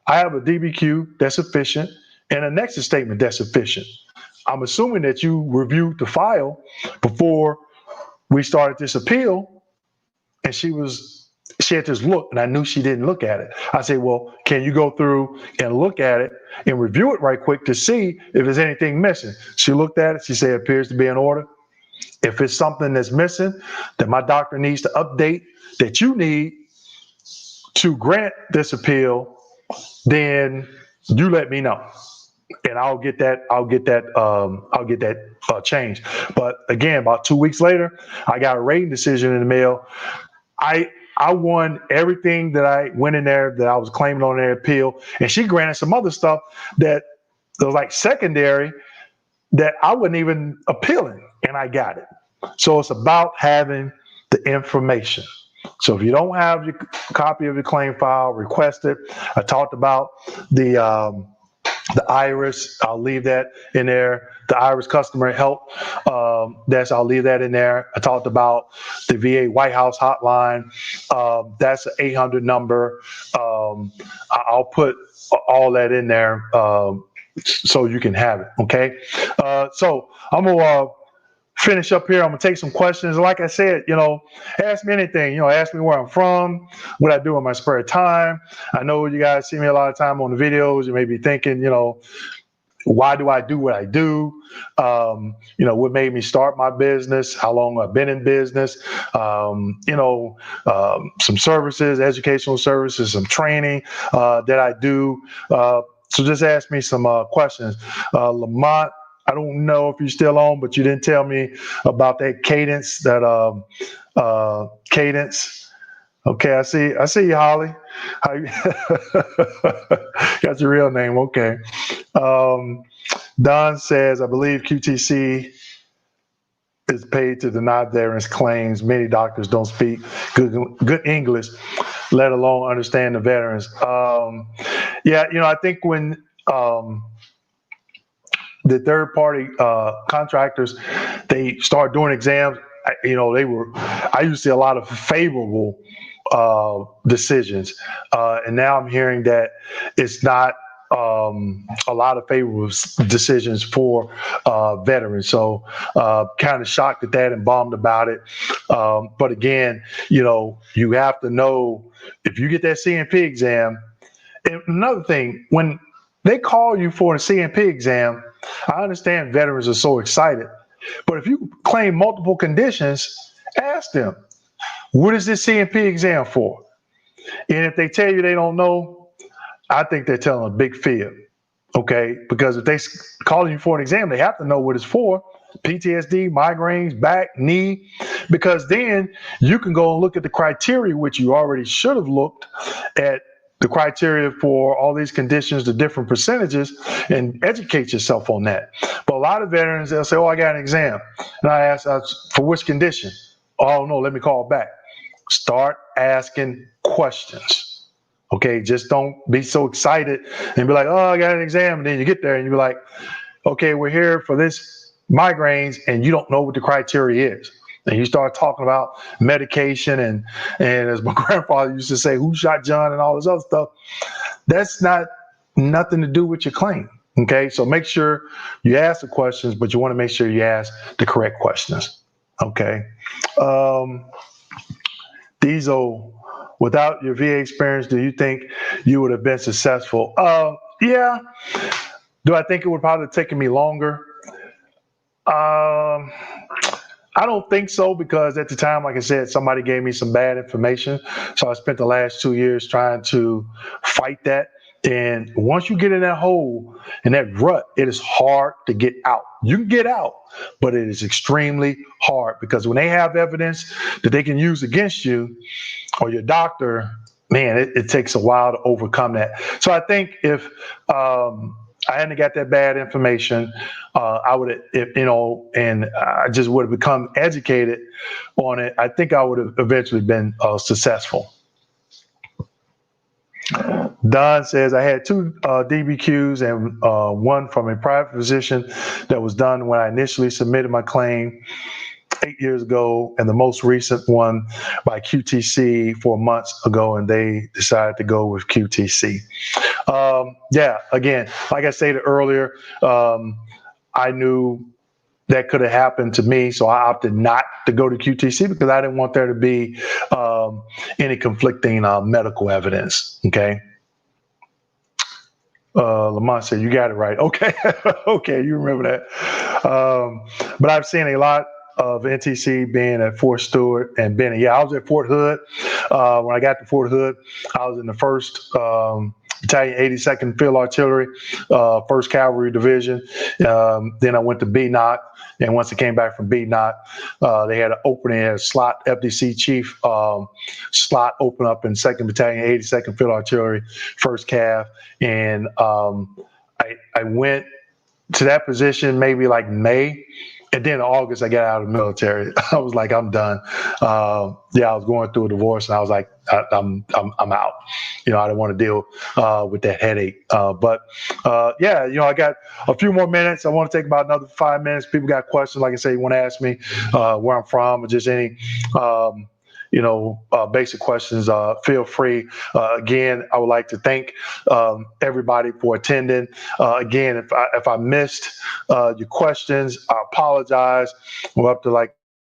I have a DBQ that's sufficient and a nexus statement that's sufficient. I'm assuming that you reviewed the file before we started this appeal. And she had this look, and I knew she didn't look at it. I said, well, can you go through and look at it and review it right quick to see if there's anything missing? She looked at it. She said, it appears to be in order. If it's something that's missing that my doctor needs to update, that you need to grant this appeal, then you let me know, and I'll get that changed. But again, about 2 weeks later, I got a rating decision in the mail. I won everything that I went in there that I was claiming on their appeal, and she granted some other stuff that was like secondary that I wasn't even appealing, and I got it. So it's about having the information. So if you don't have your copy of your claim file, request it. I talked about the IRIS. I'll leave that in there. The IRIS customer help. I'll leave that in there. I talked about the VA White House hotline. That's an 800 number. I'll put all that in there so you can have it. Okay. So I'm gonna finish up here. I'm gonna take some questions. Like I said, ask me anything. Ask me where I'm from, what I do in my spare time. I know you guys see me a lot of time on the videos. You may be thinking, why do I do what I do? What made me start my business? How long I've been in business? Some services, educational services, some training that I do. So just ask me some questions. Lamont, I don't know if you're still on, but you didn't tell me about that cadence. Cadence. Okay, I see you, Holly. Got your real name. Okay. Don says, I believe QTC is paid to deny veterans' claims. Many doctors don't speak good English, let alone understand the veterans. I think when the third party contractors, they start doing exams, I used to see a lot of favorable decisions, and now I'm hearing that it's not a lot of favorable decisions for veterans. So kind of shocked at that and bummed about it. But again, you have to know if you get that CMP exam. And another thing, when they call you for a CMP exam, I understand veterans are so excited, but if you claim multiple conditions, ask them, what is this CMP exam for? And if they tell you they don't know, I think they're telling a big fib. Okay, because if they calling you for an exam, they have to know what it's for. PTSD, migraines, back, knee, because then you can go and look at the criteria, which you already should have looked at the criteria for all these conditions, the different percentages, and educate yourself on that. But a lot of veterans, they'll say, oh, I got an exam. And I ask, for which condition? Oh, no, let me call back. Start asking questions. Okay, just don't be so excited and be like, oh, I got an exam. And then you get there and you're like, okay, we're here for this migraines, and you don't know what the criteria is. And you start talking about medication and as my grandfather used to say, who shot John and all this other stuff. That's not nothing to do with your claim. Okay, so make sure you ask the questions, but you want to make sure you ask the correct questions. Okay. Diesel, without your VA experience, do you think you would have been successful? Yeah. Do I think it would probably have taken me longer? I don't think so, because at the time, like I said, somebody gave me some bad information. So I spent the last 2 years trying to fight that. And once you get in that hole, in that rut, it is hard to get out. You can get out, but it is extremely hard, because when they have evidence that they can use against you or your doctor, man, it takes a while to overcome that. So I think if I hadn't got that bad information, I would have, and I just would have become educated on it, I think I would have eventually been successful. Don says, I had 2 DBQs and one from a private physician that was done when I initially submitted my claim 8 years ago, and the most recent one by QTC 4 months ago, and they decided to go with QTC. Yeah, again, like I stated earlier, I knew that could have happened to me, so I opted not to go to QTC because I didn't want there to be any conflicting medical evidence. Okay. Lamont said, you got it right. Okay. Okay, you remember that. But I've seen a lot of NTC being at Fort Stewart and Benning. Yeah, I was at Fort Hood. When I got to Fort Hood, I was in the 1st Battalion 82nd Field Artillery, 1st Cavalry Division. Then I went to BNOC. And once I came back from BNOC, they had an opening at a slot, FDC chief slot open up in 2nd Battalion, 82nd Field Artillery, 1st Cav. And I went to that position maybe like May. And then in August, I got out of the military. I was like, I'm done. Yeah, I was going through a divorce, and I was like, I'm out. I didn't want to deal with that headache. But yeah, I got a few more minutes. I want to take about another 5 minutes. People got questions, like I say, you want to ask me where I'm from, or just any basic questions, feel free. Again, I would like to thank everybody for attending. Again, if I missed your questions, I apologize. We're up to like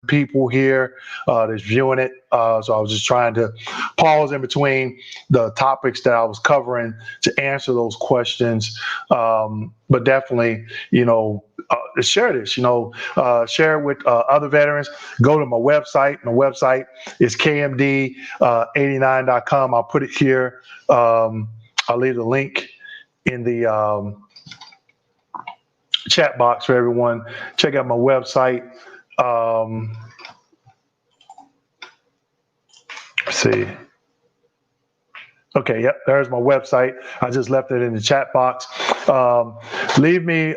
people here that's viewing it. So I was just trying to pause in between the topics that I was covering to answer those questions. But definitely, share this, share it with other veterans. Go to my website. My website is kmd89.com. I'll put it here. I'll leave the link in the chat box for everyone. Check out my website. Let's see. Okay, yep, there's my website. I just left it in the chat box. Leave me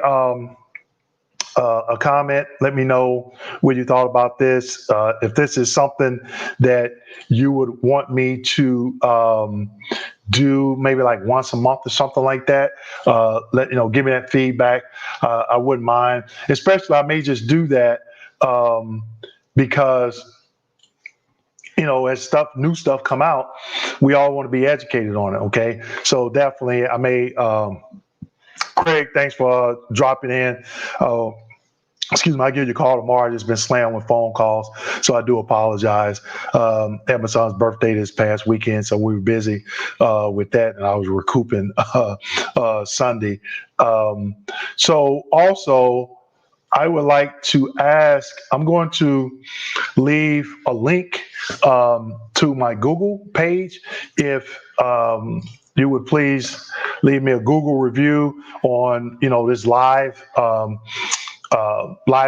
a comment. Let me know what you thought about this. If this is something that you would want me to do maybe like once a month or something like that, give me that feedback. I wouldn't mind. Especially I may just do that because as new stuff come out, we all want to be educated on it. Okay, so definitely I may. Craig, thanks for dropping in. Excuse me, I'll give you a call tomorrow. I've just been slammed with phone calls, so I do apologize. Had my son's birthday this past weekend, so we were busy with that, and I was recouping Sunday. So also, I would like to ask, I'm going to leave a link to my Google page. If you would please leave me a Google review on, this live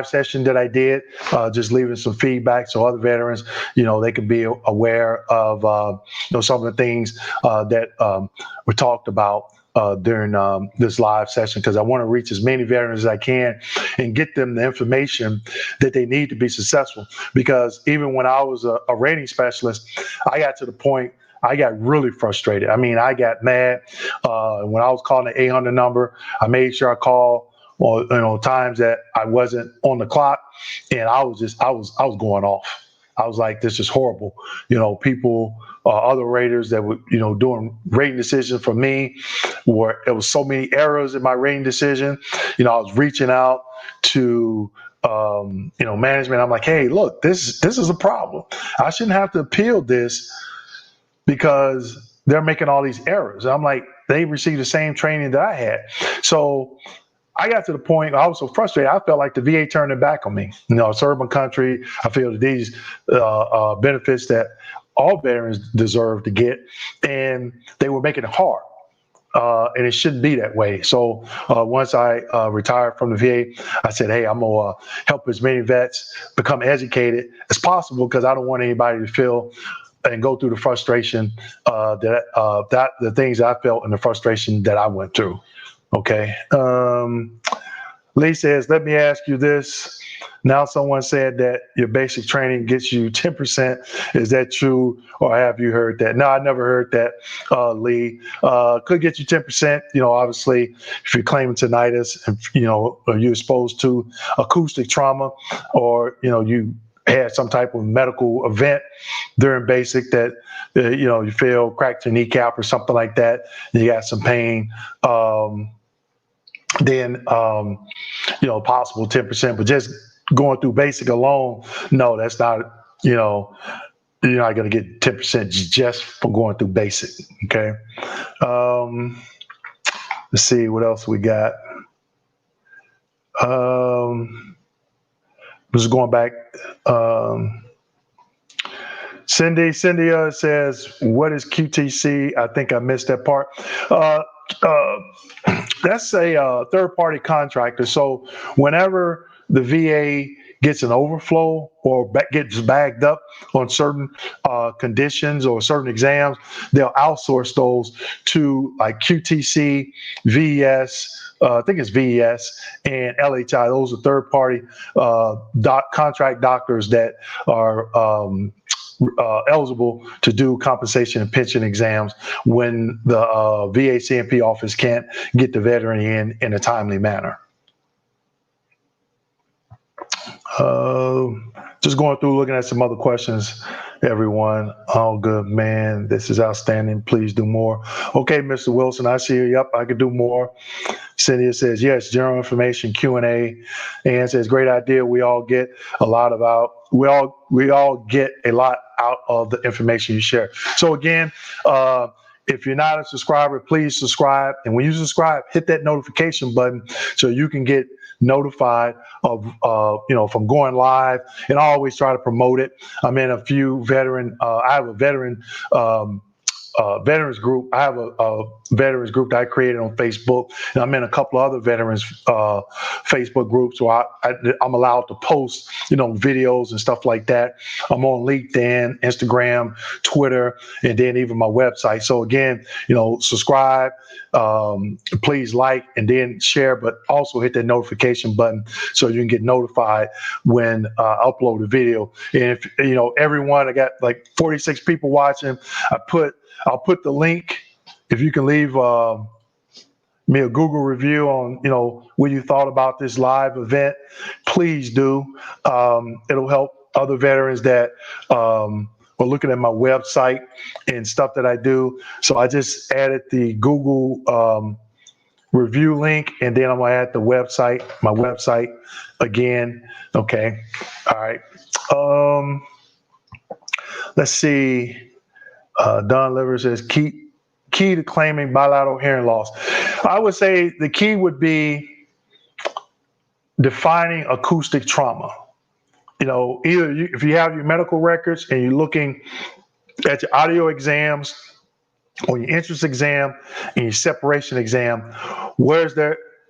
session that I did, just leaving some feedback so other veterans, they can be aware of, some of the things that were talked about during this live session, because I want to reach as many veterans as I can and get them the information that they need to be successful. Because even when I was a rating specialist, I got to the point I got really frustrated. I mean, I got mad when I was calling the 800 number. I made sure I called times that I wasn't on the clock, and I was going off. I was like, this is horrible. People, other raters that were, doing rating decisions for me, where there was so many errors in my rating decision. I was reaching out to management. I'm like, hey, look, this is a problem. I shouldn't have to appeal this because they're making all these errors. I'm like, they received the same training that I had. So I got to the point I was so frustrated. I felt like the VA turned their back on me. I served my country. I feel that these benefits that all veterans deserve to get, and they were making it hard. And it shouldn't be that way. So once I retired from the VA, I said, hey, I'm going to help as many vets become educated as possible, because I don't want anybody to feel and go through the frustration that the things I felt and the frustration that I went through. Okay. Lee says, let me ask you this. Now, someone said that your basic training gets you 10%. Is that true, or have you heard that? No, I never heard that, Lee. Could get you 10%. Obviously, if you're claiming tinnitus, or you're exposed to acoustic trauma, or you had some type of medical event during basic that you feel cracked your kneecap or something like that, and you got some pain. Then possible 10%, but just going through basic alone, no, that's not, you're not going to get 10% just for going through basic. Okay. Let's see what else we got. Just going back. Cindy says, what is QTC? I think I missed that part. That's a third-party contractor. So whenever the VA gets an overflow or gets bagged up on certain conditions or certain exams, they'll outsource those to like QTC, VES, I think it's VES, and LHI. Those are third-party contract doctors that are eligible to do compensation and pension exams when the VA CMP office can't get the veteran in a timely manner. Just going through, looking at some other questions, everyone. All good, man. This is outstanding. Please do more. Okay, Mr. Wilson, I see you. Yep, I could do more. Cynthia says, yes, general information, Q&A. Ann says, great idea. We all get a lot out of the information you share. So again, if you're not a subscriber, please subscribe. And when you subscribe, hit that notification button so you can get notified of, from going live. And I always try to promote it. I'm in a few I have a veterans group. I have a veterans group that I created on Facebook, and I'm in a couple of other veterans Facebook groups where I'm allowed to post, videos and stuff like that. I'm on LinkedIn, Instagram, Twitter, and then even my website. So again, subscribe, please like, and then share, but also hit that notification button so you can get notified when I upload a video. And if everyone, I got like 46 people watching. I'll put the link. If you can leave me a Google review on, what you thought about this live event, please do. It'll help other veterans that are looking at my website and stuff that I do. So I just added the Google review link, and then I'm gonna add my website again. Okay. All right. Let's see. Don Liver says, key to claiming bilateral hearing loss. I would say the key would be defining acoustic trauma. Either if you have your medical records and you're looking at your audio exams on your entrance exam and your separation exam,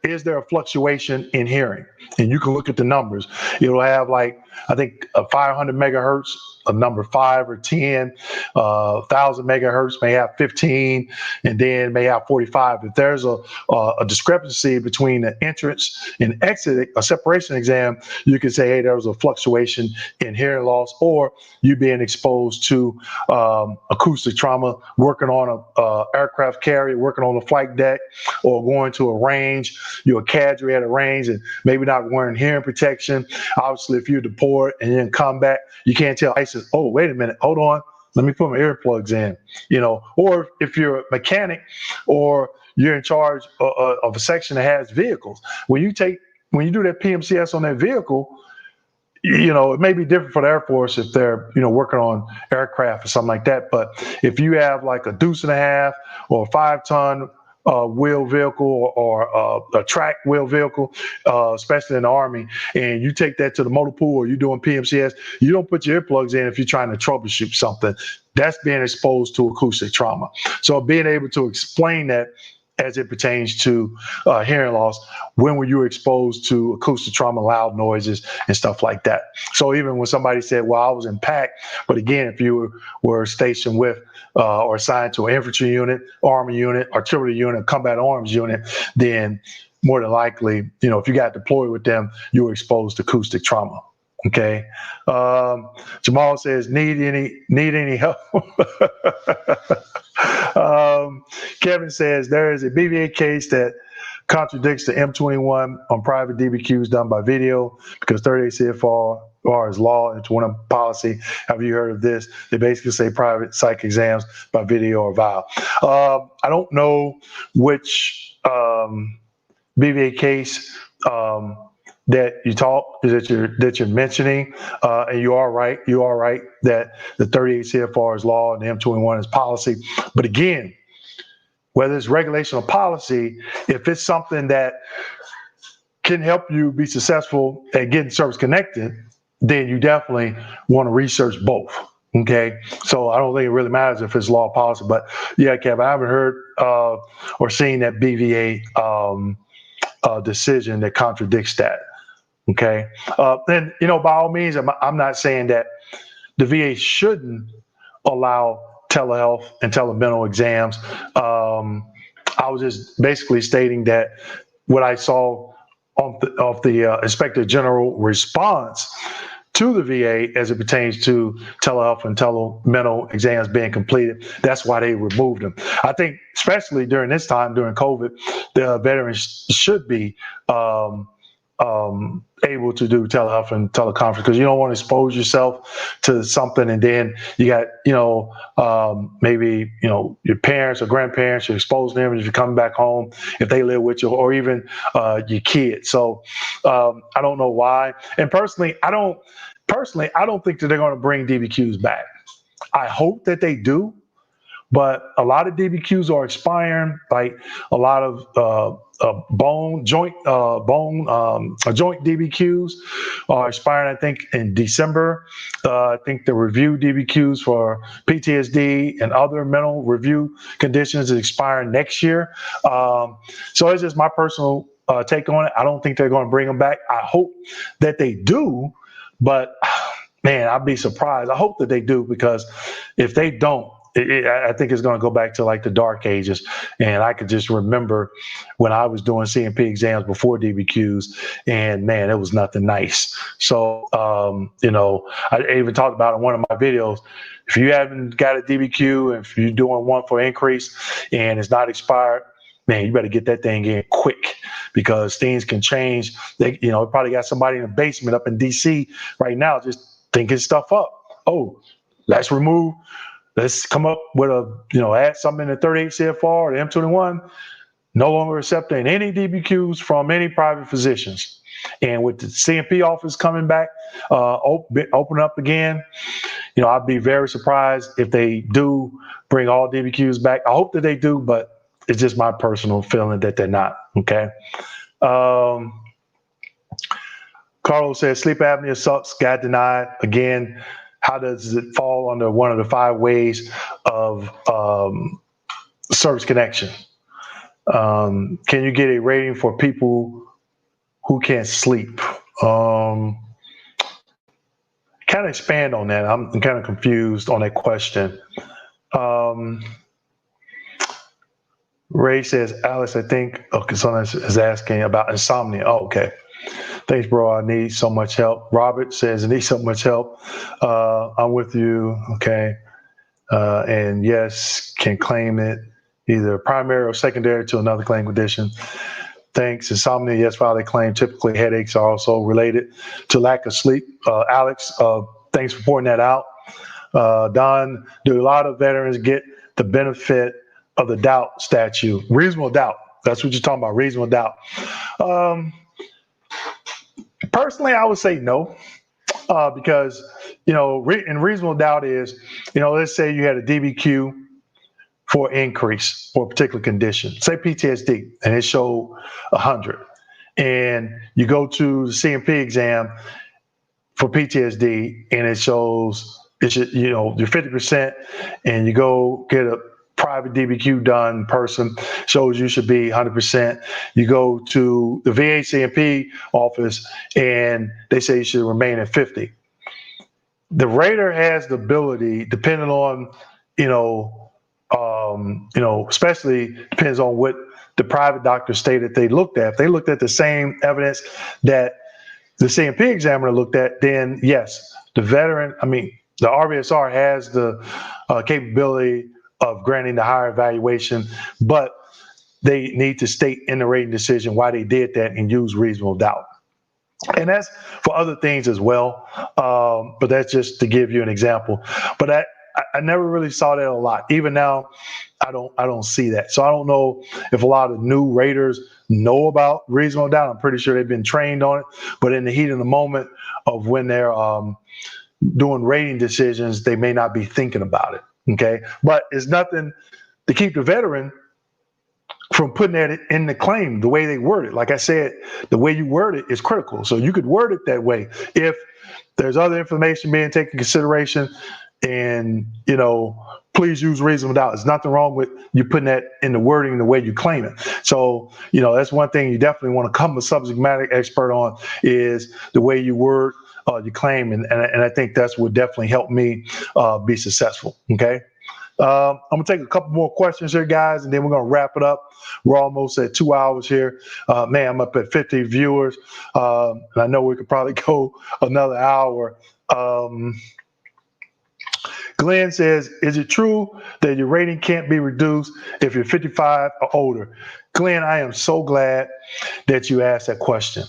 is there a fluctuation in hearing? And you can look at the numbers. It'll have like, I think, a 500 megahertz, a number 5 or 10, 1,000 megahertz may have 15, and then may have 45. If there's a discrepancy between the entrance and exit, a separation exam, you can say, hey, there was a fluctuation in hearing loss, or you being exposed to acoustic trauma, working on a aircraft carrier, working on the flight deck, or going to a range. You're a cadre at a range and maybe not wearing hearing protection. Obviously, if you're deployed and in combat, you can't tell ISIS, oh, wait a minute, hold on, let me put my earplugs in, or if you're a mechanic or you're in charge of a section that has vehicles, when you do that PMCS on that vehicle, it may be different for the Air Force if they're, working on aircraft or something like that. But if you have like a deuce and a half or a 5-ton wheel vehicle or a track wheel vehicle, especially in the Army, and you take that to the motor pool or you're doing PMCS, you don't put your earplugs in if you're trying to troubleshoot something. That's being exposed to acoustic trauma. So being able to explain that as it pertains to hearing loss, when were you exposed to acoustic trauma, loud noises, and stuff like that. So even when somebody said, well, I was in PAC, but again, if you were stationed with or assigned to an infantry unit, army unit, artillery unit, combat arms unit, then more than likely, if you got deployed with them, you were exposed to acoustic trauma. Okay. Jamal says, need any help? Kevin says, there is a BVA case that contradicts the M21 on private DBQs done by video because 38 CFR is law and 21 policy. Have you heard of this? They basically say private psych exams by video or vow. I don't know which BVA case that you're mentioning, and you are right. You are right that the 38 CFR is law and the M21 is policy. But again, whether it's regulation or policy, if it's something that can help you be successful at getting service connected, then you definitely want to research both. Okay, so I don't think it really matters if it's law or policy. But yeah, Kev, I haven't heard or seen that BVA decision that contradicts that. Okay, and by all means, I'm not saying that the VA shouldn't allow telehealth and telemental exams. I was just basically stating that what I saw of the Inspector General response to the VA as it pertains to telehealth and telemental exams being completed, that's why they removed them. I think, especially during this time, during COVID, the veterans should be able to do telehealth and teleconference, because you don't want to expose yourself to something and then you got maybe your parents or grandparents, you're exposing them if you're coming back home, if they live with you, or even your kids. So I don't know why. And personally, I don't think that they're going to bring DBQs back. I hope that they do, but a lot of DBQs are expiring. Like a lot of joint DBQs are expiring, I think, in December. I think the review DBQs for PTSD and other mental review conditions is expiring next year. So it's just my personal take on it. I don't think they're going to bring them back. I hope that they do, but man, I'd be surprised. I hope that they do, because if they don't, I think it's going to go back to like the dark ages. And I could just remember when I was doing CMP exams before DBQs, and man, it was nothing nice. So, I even talked about in one of my videos, if you haven't got a DBQ, if you're doing one for increase and it's not expired, man, you better get that thing in quick, because things can change. They, probably got somebody in the basement up in DC right now just thinking stuff up. Oh, let's come up with add something in the 38 CFR or the M21, no longer accepting any DBQs from any private physicians. And with the CMP office coming back, open up again, I'd be very surprised if they do bring all DBQs back. I hope that they do, but it's just my personal feeling that they're not. Okay. Carlos says sleep apnea sucks, got denied. Again, how does it fall under one of the 5 ways of service connection. Can you get a rating for people who can't sleep? Kind of expand on that. I'm kind of confused on that question. Ray says, Alex, I think, okay, someone is asking about insomnia. Oh, okay. Thanks, bro. I need so much help. Robert says, I need so much help. I'm with you. Okay. And yes, can claim it either primary or secondary to another claim condition. Thanks. Insomnia, yes, file they claim. Typically, headaches are also related to lack of sleep. Alex, thanks for pointing that out. Don, do a lot of veterans get the benefit of the doubt statute? Reasonable doubt. That's what you're talking about, reasonable doubt. Personally, I would say no, because, in reasonable doubt is, let's say you had a DBQ for increase for a particular condition, say PTSD, and it showed 100. And you go to the CMP exam for PTSD and it shows, you're 50%, and you go get a private DBQ done person, shows you should be 100%. You go to the VA CMP office and they say you should remain at 50. The rater has the ability, depending on, especially depends on what the private doctor stated they looked at. If they looked at the same evidence that the CMP examiner looked at, then yes, the RVSR has the capability of granting the higher evaluation, but they need to state in the rating decision why they did that and use reasonable doubt. And that's for other things as well, but that's just to give you an example. But I never really saw that a lot. Even now, I don't see that. So I don't know if a lot of new raters know about reasonable doubt. I'm pretty sure they've been trained on it, but in the heat of the moment of when they're doing rating decisions, they may not be thinking about it. Okay, but it's nothing to keep the veteran from putting that in the claim the way they word it. Like I said, the way you word it is critical. So you could word it that way. If there's other information being taken into consideration, and please use reasonable doubt. There's nothing wrong with you putting that in the wording the way you claim it. So that's one thing you definitely want to become a subject matter expert on, is the way you word your claim, and I think that's what definitely helped me be successful. Okay. I'm gonna take a couple more questions here, guys, and then we're gonna wrap it up. We're almost at 2 hours here. Man, I'm up at 50 viewers, and I know we could probably go another hour. Glenn says, is it true that your rating can't be reduced if you're 55 or older? Glenn, I am so glad that you asked that question,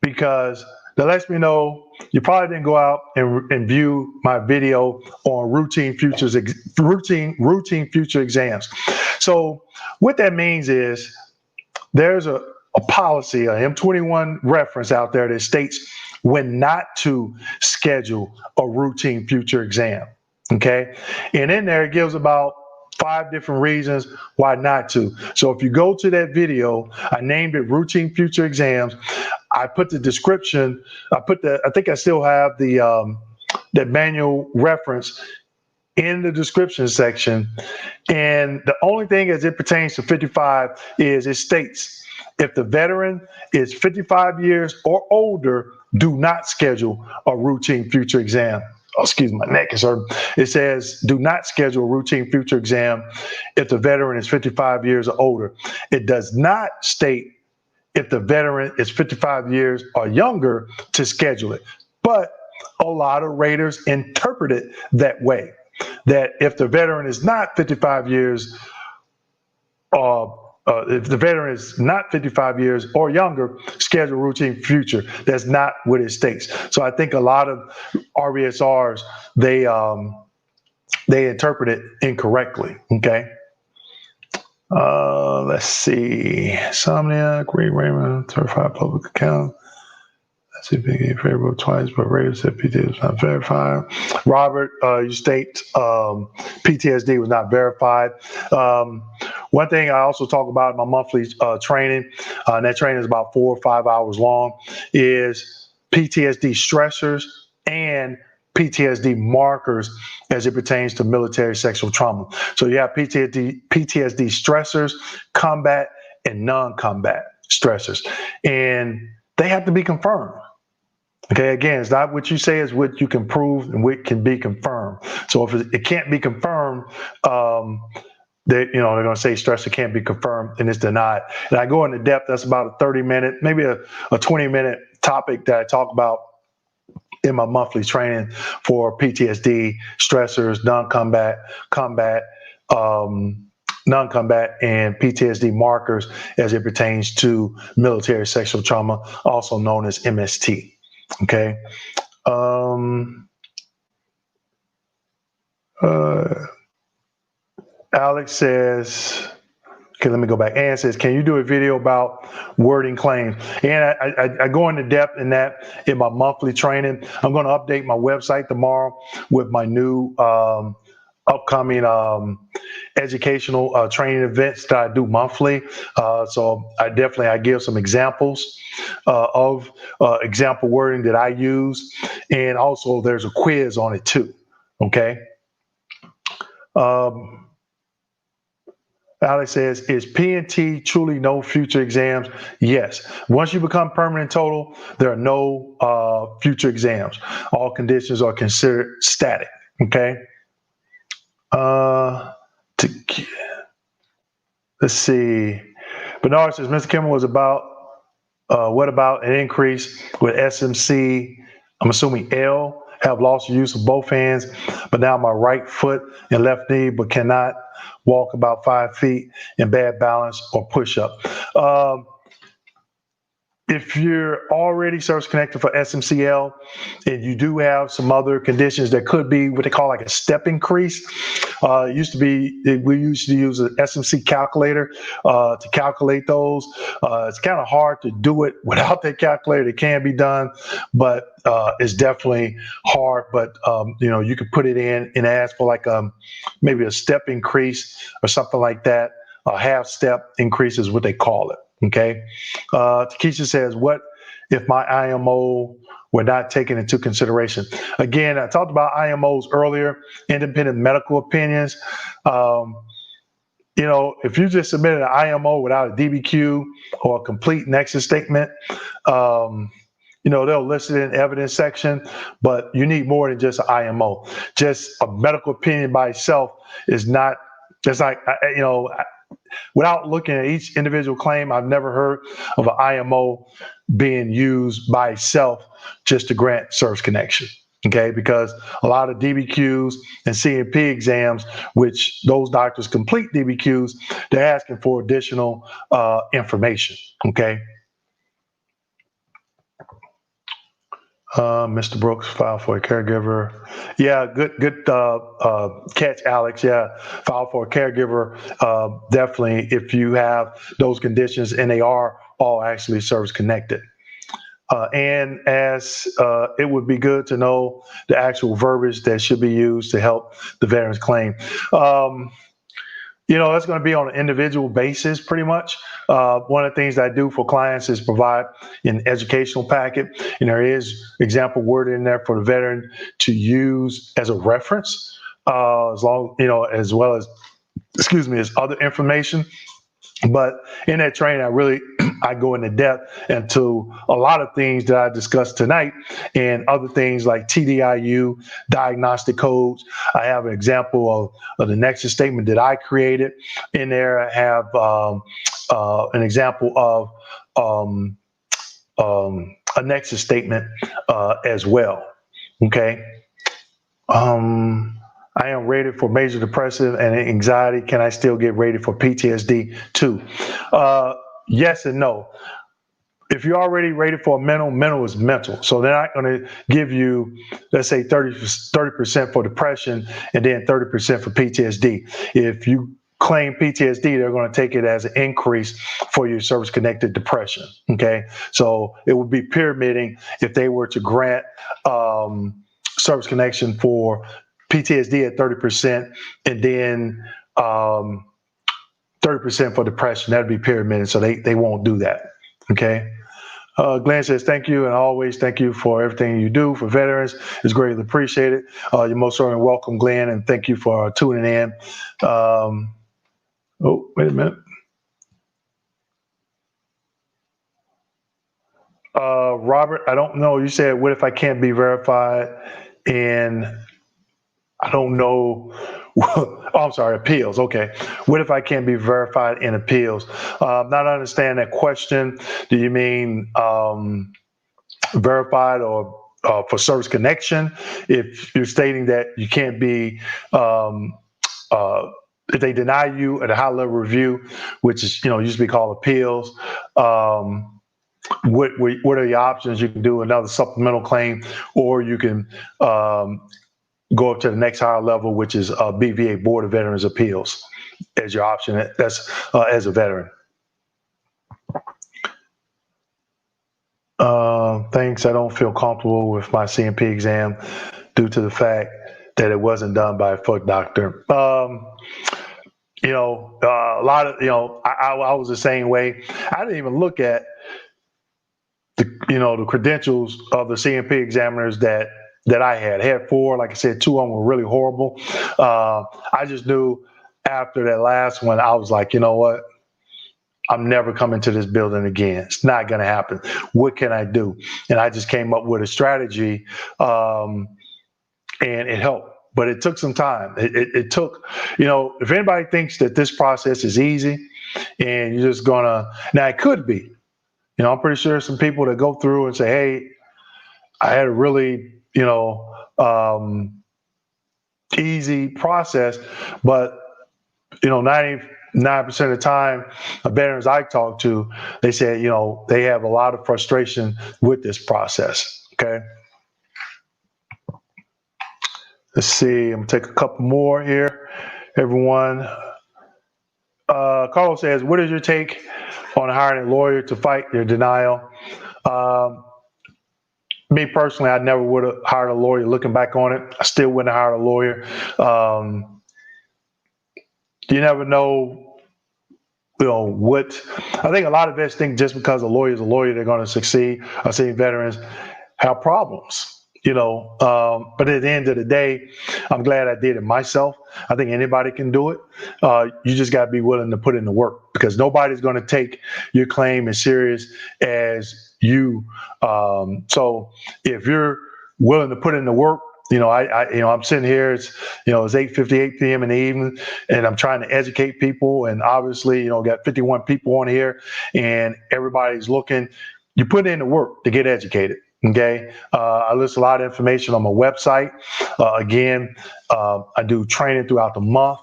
because that lets me know you probably didn't go out and view my video on routine future exams. So what that means is there's a policy, a M21 reference out there that states when not to schedule a routine future exam. Okay. And in there, it gives about 5 different reasons why not to. So if you go to that video, I named it routine future exams. I put the description, I think I still have the that manual reference in the description section. And the only thing as it pertains to 55 is it states, if the veteran is 55 years or older, do not schedule a routine future exam. Oh, excuse me, my neck is hurting. It says, do not schedule a routine future exam if the veteran is 55 years or older. It does not state if the veteran is 55 years or younger to schedule it. But a lot of raters interpret it that way, that if the veteran is not 55 years, if the veteran is not 55 years or younger, schedule routine future. That's not what it states. So I think a lot of RVSRs, they interpret it incorrectly. Okay. Let's see. Insomnia, Green Raymond, certified public account. Let's see if they gave favorable twice, but raters said PTSD was not verified. Robert, you state PTSD was not verified. One thing I also talk about in my monthly training, and that training is about 4 or 5 hours long, is PTSD stressors and PTSD markers as it pertains to military sexual trauma. So you have PTSD stressors, combat, and non-combat stressors, and they have to be confirmed. Okay, again, it's not what you say, it's what you can prove and what can be confirmed. So if it can't be confirmed, they're going to say stressor can't be confirmed and it's denied. And I go into depth. That's about a 30-minute, maybe a 20-minute topic that I talk about in my monthly training for PTSD stressors, non-combat, combat, non-combat, and PTSD markers as it pertains to military sexual trauma, also known as MST. Okay. Alex says, okay, let me go back. Ann says, can you do a video about wording claims? And I go into depth in that in my monthly training. I'm going to update my website tomorrow with my new upcoming educational training events that I do monthly. So I give some examples of example wording that I use. And also there's a quiz on it too. Okay. Alex says, is P&T truly no future exams? Yes. Once you become permanent total, there are no future exams. All conditions are considered static. Okay. Let's see. Bernard says, Mr. Kimball was about, what about an increase with SMC? I'm assuming L, have lost use of both hands, but now my right foot and left knee, but cannot walk about 5 feet in bad balance or push up. If you're already service connected for SMCL and you do have some other conditions that could be what they call like a step increase, we used to use an SMC calculator to calculate those. It's kind of hard to do it without that calculator. It can be done, but it's definitely hard. But you could put it in and ask for like maybe a step increase or something like that. A half step increase is what they call it. Okay. Takesha says, what if my IMO were not taken into consideration? Again, I talked about IMOs earlier, independent medical opinions. If you just submitted an IMO without a DBQ or a complete nexus statement, they'll list it in the evidence section, but you need more than just an IMO. Just a medical opinion by itself is not, it's like, without looking at each individual claim, I've never heard of an IMO being used by itself just to grant service connection. Okay, because a lot of DBQs and CMP exams, which those doctors complete DBQs, they're asking for additional information. Okay. Mr. Brooks, file for a caregiver. Yeah, good catch, Alex. Yeah, file for a caregiver. Definitely, if you have those conditions and they are all actually service connected. And as it would be good to know the actual verbiage that should be used to help the veteran's claim. That's going to be on an individual basis, pretty much. One of the things that I do for clients is provide an educational packet, and there is example word in there for the veteran to use as a reference, as well as, as other information. But in that training, I go into depth into a lot of things that I discussed tonight and other things like TDIU, diagnostic codes. I have an example of the nexus statement that I created. In there, I have an example of a nexus statement as well. Okay. I am rated for major depressive and anxiety. Can I still get rated for PTSD too? Yes and no. If you're already rated for mental is mental. So they're not going to give you, let's say 30% for depression and then 30% for PTSD. If you claim PTSD, they're going to take it as an increase for your service-connected depression. Okay. So it would be pyramiding if they were to grant service connection for PTSD at 30% and then 30% for depression. That'd be pyramided, so they won't do that. Okay. Glenn says, thank you, and always thank you for everything you do for veterans. It's greatly appreciated. You're most certainly welcome, Glenn, and thank you for tuning in. Oh, wait a minute. Robert, I don't know. You said, what if I can't be verified? And I don't know. Oh, I'm sorry, appeals. Okay. What if I can't be verified in appeals? Not understand that question. Do you mean verified or for service connection? If you're stating that you can't be, if they deny you at a high level review, which is, used to be called appeals, what are the options? You can do another supplemental claim, or you can go up to the next higher level, which is BVA, Board of Veterans Appeals, as your option. That's as a veteran. Thanks. I don't feel comfortable with my CMP exam due to the fact that it wasn't done by a foot doctor. A lot of, I was the same way. I didn't even look at the credentials of the CMP examiners that I had 4. Like I said, 2 of them were really horrible. I just knew after that last one, I was like, you know what? I'm never coming to this building again. It's not going to happen. What can I do? And I just came up with a strategy, and it helped. But it took some time. It took, if anybody thinks that this process is easy and you're just going to, now it could be. I'm pretty sure some people that go through and say, hey, I had a really, easy process, but, 99% of the time, veterans I talk to, they say, they have a lot of frustration with this process. Okay. Let's see. I'm going to take a couple more here. Everyone. Carlos says, what is your take on hiring a lawyer to fight your denial? Me personally, I never would have hired a lawyer. Looking back on it, I still wouldn't have hired a lawyer. You never know, what. I think a lot of vets think just because a lawyer is a lawyer, they're going to succeed. I've seen veterans have problems. But at the end of the day, I'm glad I did it myself. I think anybody can do it. You just got to be willing to put in the work, because nobody's going to take your claim as serious as you. So if you're willing to put in the work, I'm sitting here. It's 8:58 p.m. in the evening, and I'm trying to educate people. And obviously, got 51 people on here, and everybody's looking. You put in the work to get educated. Okay. I list a lot of information on my website. Again, I do training throughout the month.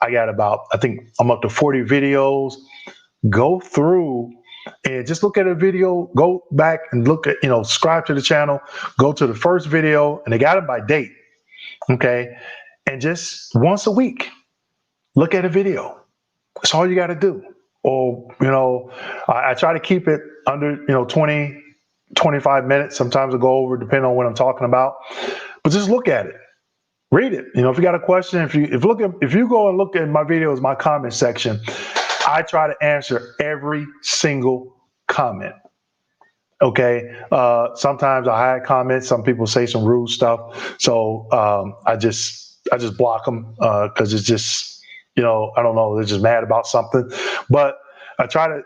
I got I'm up to 40 videos. Go through and just look at a video, go back and look at, subscribe to the channel, go to the first video, and they got it by date. Okay. And just once a week, look at a video. That's all you got to do. Or, I try to keep it under, 20, 25 minutes. Sometimes I go over, depending on what I'm talking about. But just look at it, read it. If you got a question, if you go and look at my videos, my comment section, I try to answer every single comment. Okay. Sometimes I hide comments. Some people say some rude stuff, so I just block them because it's just I don't know, they're just mad about something. But I try to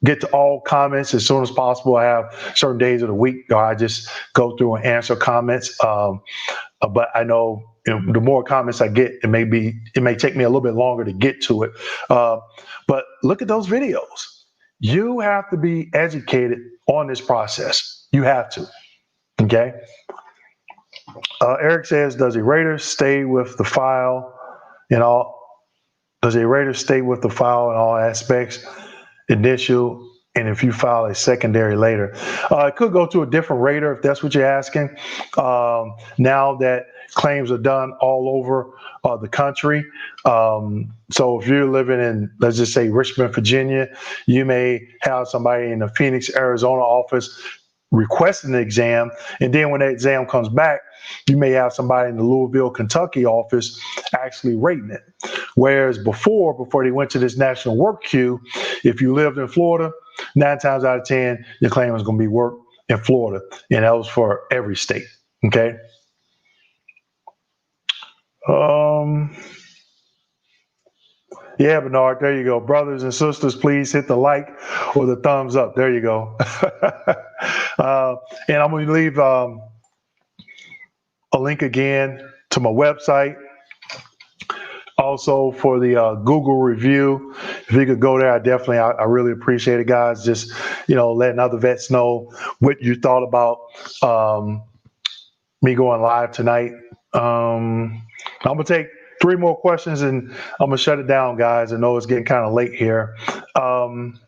get to all comments as soon as possible. I have certain days of the week where I just go through and answer comments. But I know, the more comments I get, it may take me a little bit longer to get to it. But look at those videos. You have to be educated on this process. You have to. Okay. Eric says, does a rater stay with the file in all? Does a rater stay with the file in all aspects? Initial, and if you file a secondary later, it could go to a different rater if that's what you're asking. Now that claims are done all over the country, so if you're living in, let's just say, Richmond, Virginia, you may have somebody in the Phoenix, Arizona office requesting the exam, and then when that exam comes back, you may have somebody in the Louisville, Kentucky office actually rating it. Whereas before they went to this national work queue, if you lived in Florida, 9 times out of 10, your claim is going to be worked in Florida, and that was for every state. Okay. Yeah, Bernard, there you go. Brothers and sisters, please hit the like or the thumbs up. There you go. And I'm going to leave a link again to my website. Also for the Google review, if you could go there, I really appreciate it, guys. Just, letting other vets know what you thought about me going live tonight. I'm going to take 3 more questions and I'm going to shut it down, guys. I know it's getting kind of late here. Brother.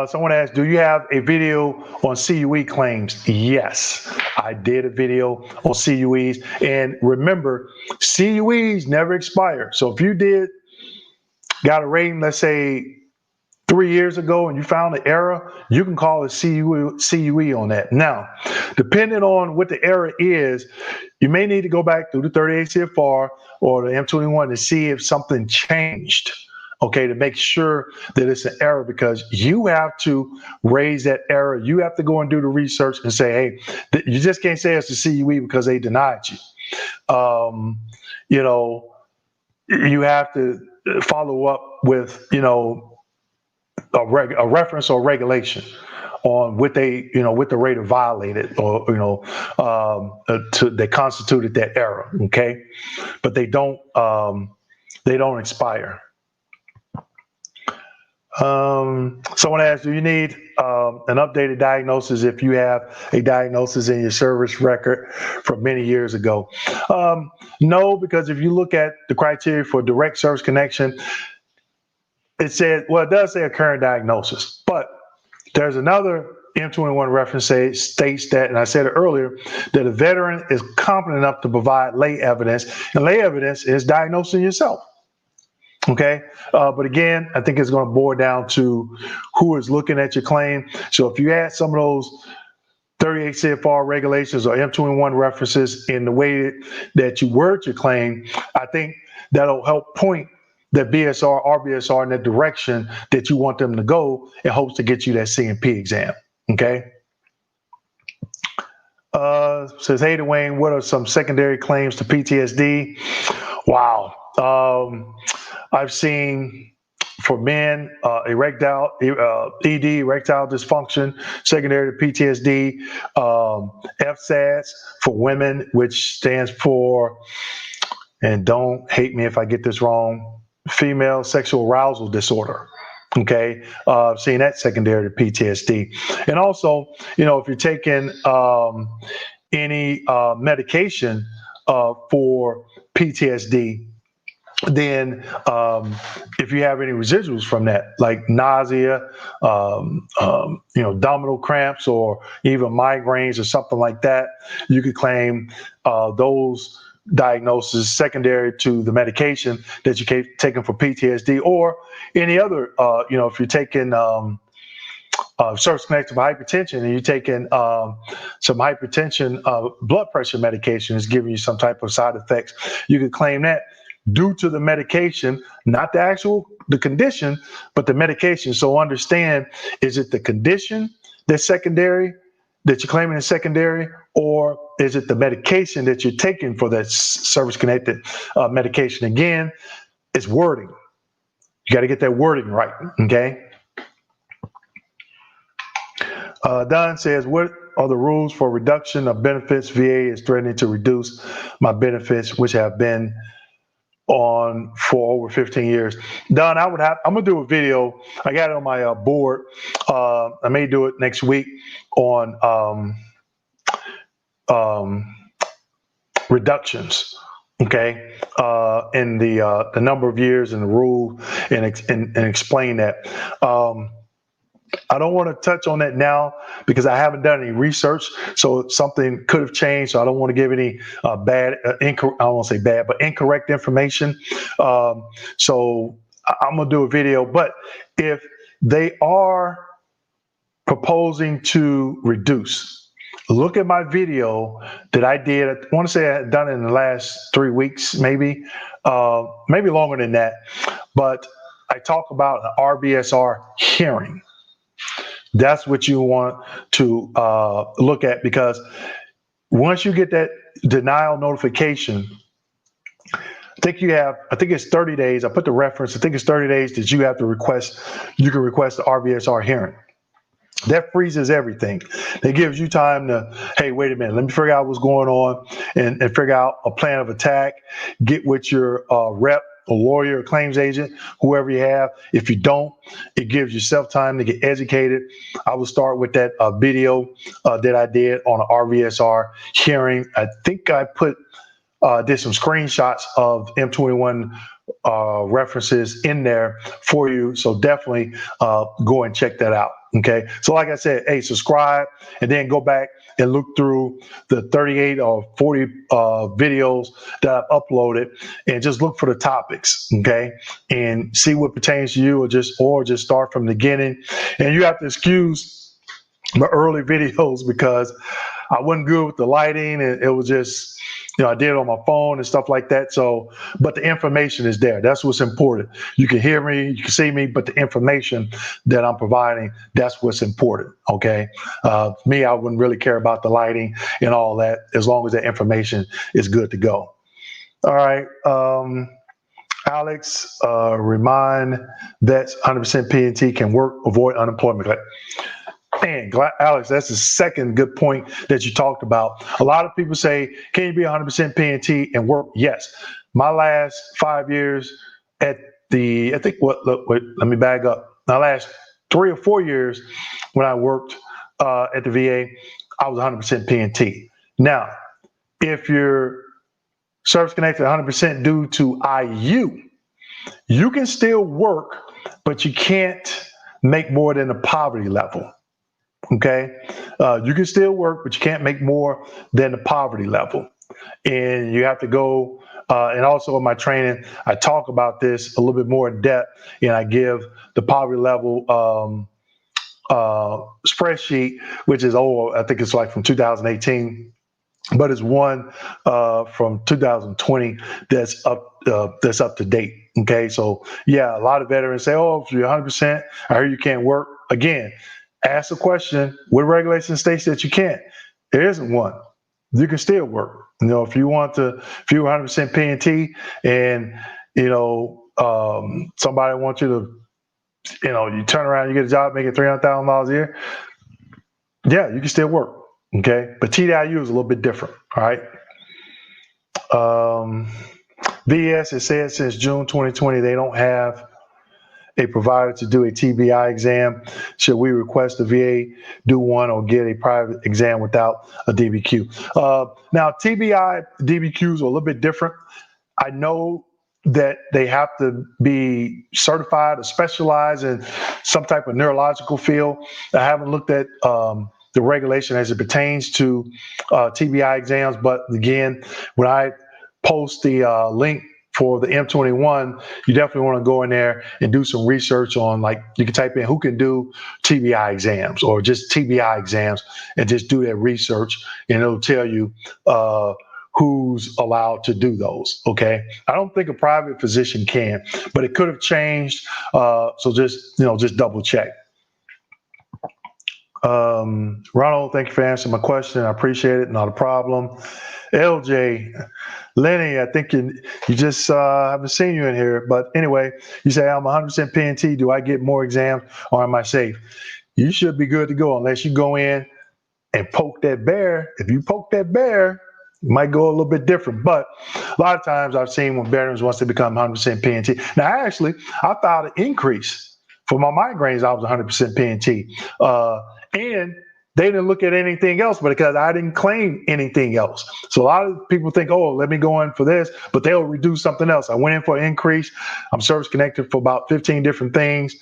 Someone asked, do you have a video on CUE claims? Yes, I did a video on CUEs. And remember, CUEs never expire. So if you got a rating, let's say 3 years ago, and you found an error, you can call a CUE on that. Now, depending on what the error is, you may need to go back through the 38 CFR or the M21 to see if something changed. Okay, to make sure that it's an error, because you have to raise that error. You have to go and do the research and say, hey, you just can't say it's a CUE because they denied you. You have to follow up with, a reference or regulation on what what the rater violated, or they constituted that error. Okay, but they don't expire. Someone asked, do you need an updated diagnosis if you have a diagnosis in your service record from many years ago? No, because if you look at the criteria for direct service connection, it does say a current diagnosis, but there's another M21 reference states that, and I said it earlier, that a veteran is competent enough to provide lay evidence, and lay evidence is diagnosing yourself. Okay, but again, I think it's going to boil down to who is looking at your claim. So if you add some of those 38 CFR regulations or M21 references in the way that you word your claim, I think that'll help point that BSR, RBSR in that direction that you want them to go, in hopes to get you that CMP exam. Okay. Says, hey, Dwayne, what are some secondary claims to PTSD? Wow. I've seen for men, erectile dysfunction, secondary to PTSD, FSADS for women, which stands for, and don't hate me if I get this wrong, female sexual arousal disorder. Okay, I've seen that secondary to PTSD. And also, if you're taking any medication for PTSD, then if you have any residuals from that, like nausea, abdominal cramps, or even migraines or something like that, you could claim those diagnoses secondary to the medication that you taking for PTSD, or any other, if you're taking service-connected hypertension and you're taking some hypertension blood pressure medication is giving you some type of side effects, you could claim that due to the medication, not the condition, but the medication. So understand, is it the condition that's secondary, that you're claiming is secondary, or is it the medication that you're taking for that service-connected medication? Again, it's wording. You got to get that wording right, okay? Don says, what are the rules for reduction of benefits? VA is threatening to reduce my benefits, which have been on for over 15 years. Don, I'm gonna do a video. I got it on my board. I may do it next week on reductions. Okay, in the number of years and the rule, and explain that. I don't want to touch on that now because I haven't done any research, so something could have changed. So I don't want to give any I don't want to say bad, but incorrect information. So I'm gonna do a video. But if they are proposing to reduce, look at my video that I did. I want to say I had done it in the last 3 weeks, maybe longer than that. but I talk about an RBSR hearing. That's what you want to look at, because once you get that denial notification, I think it's 30 days. I put the reference. I think it's 30 days that you have to request. You can request the RBSR hearing. That freezes everything. That gives you time to, hey, wait a minute, let me figure out what's going on and figure out a plan of attack. Get with your rep, a lawyer, a claims agent, whoever you have. If you don't, it gives yourself time to get educated. I will start with that video that I did on an RVSR hearing. I think I did some screenshots of M21 references in there for you. So definitely go and check that out. Okay. So like I said, hey, subscribe and then go back and look through the 38 or 40 videos that I've uploaded and just look for the topics. Okay. And see what pertains to you, or just start from the beginning. And you have to excuse my early videos because I wasn't good with the lighting, and it was just, I did it on my phone and stuff like that. So, but the information is there. That's what's important. You can hear me, you can see me, but the information that I'm providing, that's what's important. Okay. Me, I wouldn't really care about the lighting and all that, as long as that information is good to go. All right. Alex, remind vets 100% P&T can work, avoid unemployment. Man, Alex, that's the second good point that you talked about. A lot of people say, can you be 100% P&T and work? Yes. My last 5 years at let me back up. My last 3 or 4 years when I worked at the VA, I was 100% P&T. Now, if you're service connected 100% due to IU, you can still work, but you can't make more than the poverty level. Okay, you can still work, but you can't make more than the poverty level. And you have to go, and also in my training, I talk about this a little bit more in depth, and I give the poverty level spreadsheet, which is old. I think it's like from 2018, but it's one from 2020 that's up to date. Okay, so yeah, a lot of veterans say, oh, if you're 100%, I hear you can't work. Again, ask the question, what regulation states that you can't? There isn't one. You can still work. If you want to, if you're 100% P&T and, somebody wants you to, you turn around, you get a job making $300,000 a year. Yeah, you can still work. Okay. But TDIU is a little bit different. All right. VES has said since June 2020, they don't have a provider to do a TBI exam. Should we request the VA do one or get a private exam without a DBQ? Now, TBI, DBQs are a little bit different. I know that they have to be certified or specialized in some type of neurological field. I haven't looked at the regulation as it pertains to TBI exams, but again, when I post the link for the M21, you definitely want to go in there and do some research on, like, you can type in who can do TBI exams or just TBI exams and just do that research, and it'll tell you who's allowed to do those. Okay. I don't think a private physician can, but it could have changed. So just double check. Ronald, thank you for answering my question. I appreciate it. Not a problem. LJ, Lenny, I think you just haven't seen you in here, but anyway, you say I'm 100% P&T. Do I get more exams or am I safe? You should be good to go unless you go in and poke that bear. If you poke that bear, it might go a little bit different. But a lot of times I've seen when veterans, once they become 100% P&T. Now, actually, I filed an increase for my migraines. I was 100% P&T. And they didn't look at anything else, but because I didn't claim anything else. So a lot of people think, oh, let me go in for this, but they'll reduce something else. I went in for an increase. I'm service connected for about 15 different things.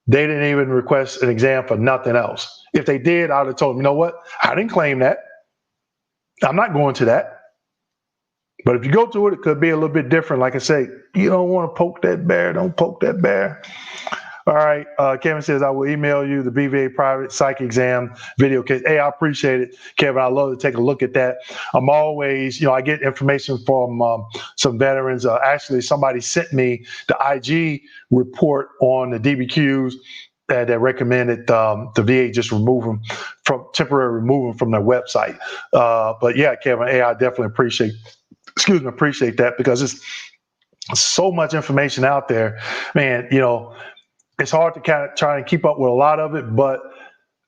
They didn't even request an exam for nothing else. If they did, I would have told them, you know what? I didn't claim that. I'm not going to that. But if you go to it, it could be a little bit different. Like I say, you don't want to poke that bear. Don't poke that bear. All right. Kevin says, I will email you the BVA private psych exam video case. Hey, I appreciate it, Kevin. I love to take a look at that. I'm always, I get information from some veterans. Actually, somebody sent me the IG report on the DBQs that recommended the VA just remove them remove them from their website. But yeah, Kevin, hey, I definitely appreciate that, because it's so much information out there, man. It's hard to kind of try and keep up with a lot of it, but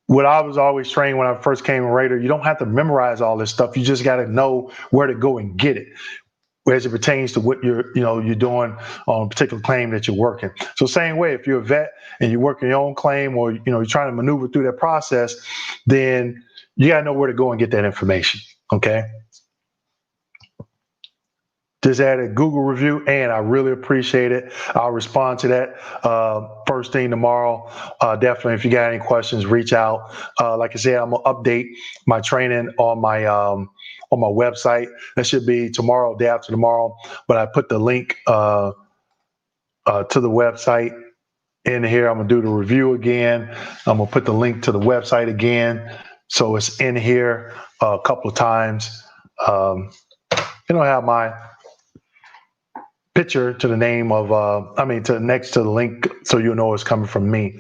what I was always trained when I first came in Raider, you don't have to memorize all this stuff. You just got to know where to go and get it, as it pertains to what you're doing on a particular claim that you're working. So same way, if you're a vet and you're working your own claim, or you're trying to maneuver through that process, then you got to know where to go and get that information. Okay. Just add a Google review, and I really appreciate it. I'll respond to that first thing tomorrow. Definitely, if you got any questions, reach out. Like I said, I'm gonna update my training on my website. That should be tomorrow, day after tomorrow. But I put the link to the website in here. I'm gonna do the review again. I'm gonna put the link to the website again, so it's in here a couple of times. Have my picture to the name of next to the link, so you know it's coming from me.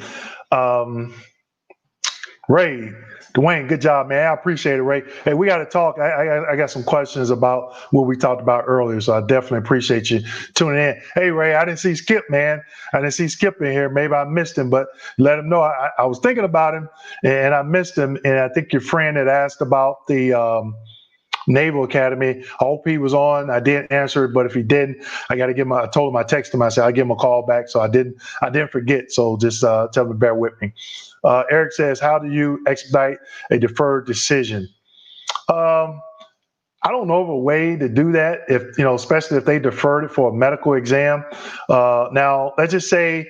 Ray, Dwayne, good job, man. I appreciate it, Ray. Hey, we got to talk. I got some questions about what we talked about earlier, so I definitely appreciate you tuning in. Hey, Ray, I didn't see Skip, man. I didn't see Skip in here. Maybe I missed him, but let him know I was thinking about him and I missed him. And I think your friend had asked about the Naval Academy. I hope he was on. I didn't answer it, but if he didn't, I got to give him. I told him, I texted him. I said I'll give him a call back. So I didn't forget. So just tell him to bear with me. Eric says, how do you expedite a deferred decision? I don't know of a way to do that, if especially if they deferred it for a medical exam. Now, let's just say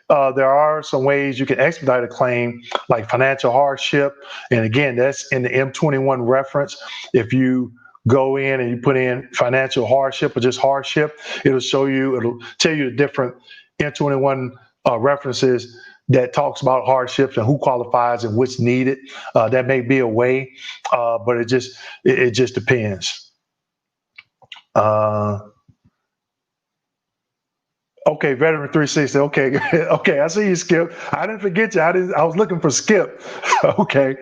there are some ways you can expedite a claim, like financial hardship. And again, that's in the M21 reference. If you go in and you put in financial hardship or just hardship, it'll tell you the different M21 references that talks about hardships and who qualifies and what's needed. That may be a way, but it just depends. Okay, Veteran 360. Okay, okay. I see you, Skip. I didn't forget you. I was looking for Skip. Okay.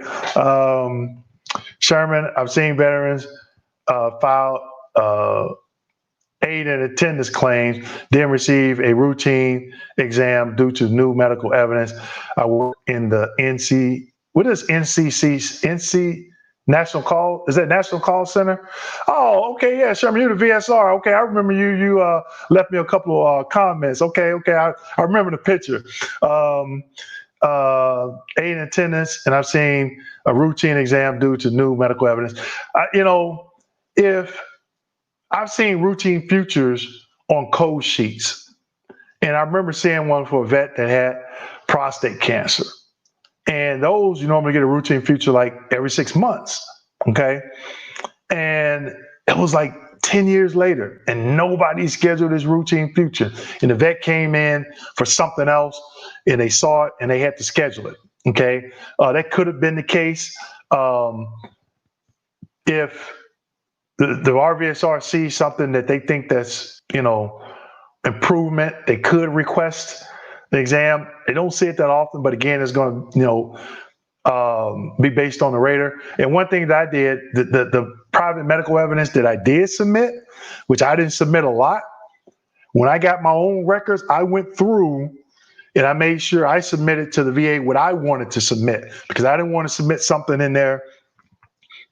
Sherman, I've seen veterans file aid and attendance claims, then receive a routine exam due to new medical evidence. I work in the NC. What is NC National Call? Is that National Call Center? Oh, okay, yeah, Sherman, you're the VSR. Okay, I remember you. You left me a couple of comments. Okay, I remember the picture. Aid and attendance, and I've seen a routine exam due to new medical evidence. If I've seen routine futures on code sheets, and I remember seeing one for a vet that had prostate cancer. And those, you normally get a routine future like every 6 months, okay? And it was like 10 years later, and nobody scheduled his routine future. And the vet came in for something else, and they saw it, and they had to schedule it, okay? That could have been the case if the RVSR sees something that they think that's, improvement, they could request the exam. They don't see it that often, but again, it's going to, be based on the rater. And one thing that I did, the private medical evidence that I did submit, which I didn't submit a lot, when I got my own records, I went through and I made sure I submitted to the VA what I wanted to submit, because I didn't want to submit something in there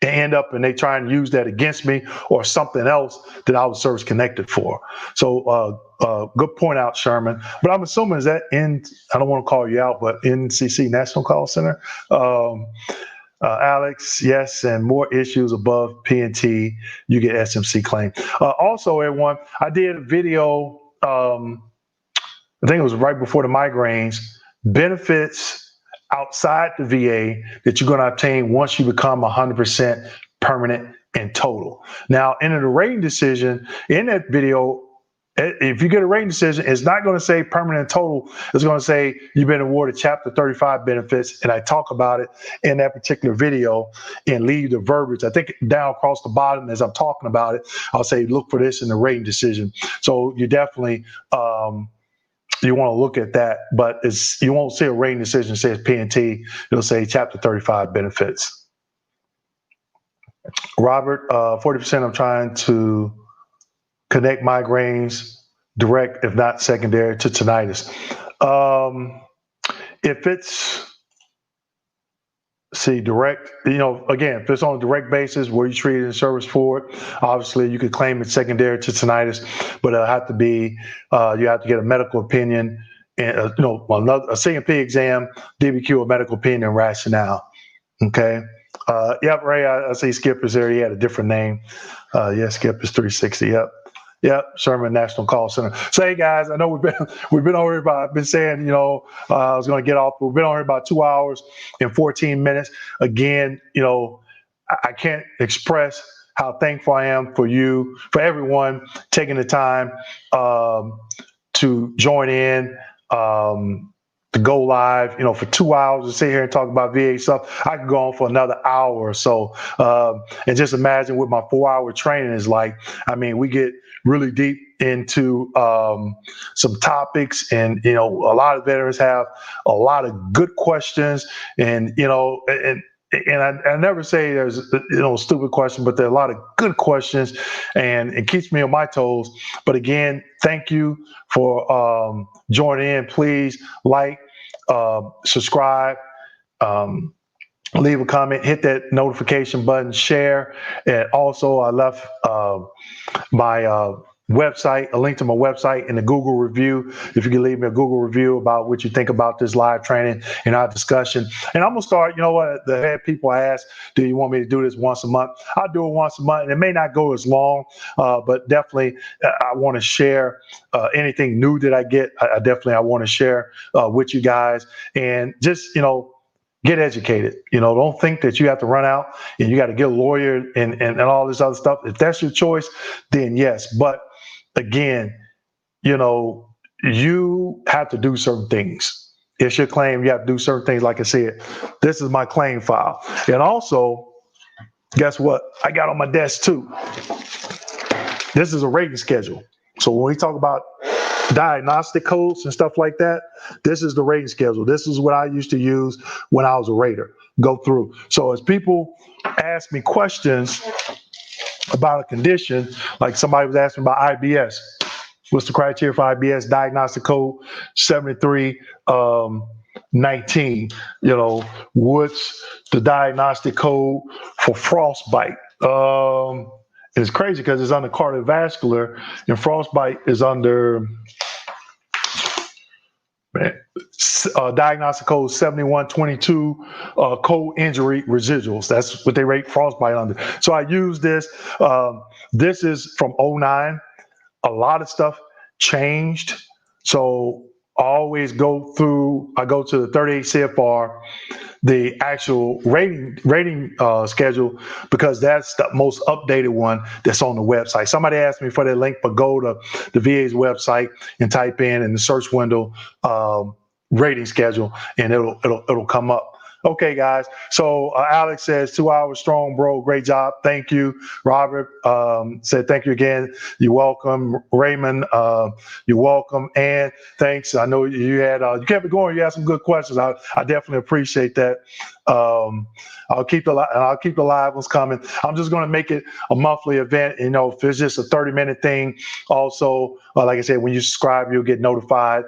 and end up and they try and use that against me or something else that I was service connected for. So good point out, Sherman. But I'm assuming is that I don't want to call you out, but NCC National Call Center. Alex, yes, and more issues above P&T, you get SMC claim. Also, everyone, I did a video, I think it was right before the migraines, benefits outside the VA that you're going to obtain once you become 100% permanent and total. Now, in the rating decision, in that video, If you get a rating decision, it's not going to say permanent total. It's going to say you've been awarded Chapter 35 benefits, and I talk about it in that particular video and leave the verbiage. I think down across the bottom as I'm talking about it, I'll say look for this in the rating decision. So you definitely you want to look at that, but you won't see a rating decision that says P&T. It'll say Chapter 35 benefits. Robert, 40% I'm trying to connect migraines direct, if not secondary, to tinnitus. If it's direct, again, if it's on a direct basis where you treat it in service for it, obviously you could claim it's secondary to tinnitus, but it'll have to be, you have to get a medical opinion and, a CMP exam, DBQ, a medical opinion, and rationale. Okay. Yep, Ray, I see Skip is there. He had a different name. Skip is 360. Yep, Sherman National Call Center. So hey guys, I know we've been over here about. I've been saying, I was going to get off. We've been on here about 2 hours and 14 minutes. Again, I can't express how thankful I am for you, for everyone taking the time to join in. To go live, for 2 hours to sit here and talk about VA stuff. I could go on for another hour or so. And just imagine what my 4-hour training is like. I mean, we get really deep into some topics, and a lot of veterans have a lot of good questions, and I never say there's stupid questions, but there are a lot of good questions, and it keeps me on my toes. But again, thank you for joining in. Please like, subscribe, leave a comment, hit that notification button, share, and also I left my website, a link to my website in the Google review. If you can leave me a Google review about what you think about this live training and our discussion. And I'm gonna start, the head people ask, do you want me to do this once a month? I'll do it once a month, and it may not go as long, but definitely I want to share anything new that I get. I want to share with you guys, and just, get educated. Don't think that you have to run out and you got to get a lawyer and all this other stuff. If that's your choice, then yes. But again, you have to do certain things. It's your claim. You have to do certain things. Like I said, this is my claim file. And also, guess what? I got on my desk too. This is a rating schedule. So when we talk about diagnostic codes and stuff like that, this is the rating schedule. This is what I used to use when I was a rater. Go through. So as people ask me questions about a condition, like somebody was asking about IBS, what's the criteria for IBS? Diagnostic code 7319. What's the diagnostic code for frostbite? It's crazy because it's under cardiovascular, and frostbite is under diagnostic code 7122, cold injury residuals. That's what they rate frostbite under. So I use this. This is from 2009. A lot of stuff changed. So I always go to the 38 CFR, the actual rating schedule, because that's the most updated one that's on the website. Somebody asked me for that link, but go to the VA's website and type in the search window rating schedule, and it'll come up. Okay, guys. So Alex says 2 hours strong, bro. Great job. Thank you. Robert said thank you again. You're welcome. Raymond, you're welcome. And thanks. I know you kept it going. You had some good questions. I definitely appreciate that. I'll keep the live ones coming. I'm just going to make it a monthly event. If it's just a 30-minute thing. Also, like I said, when you subscribe, you'll get notified.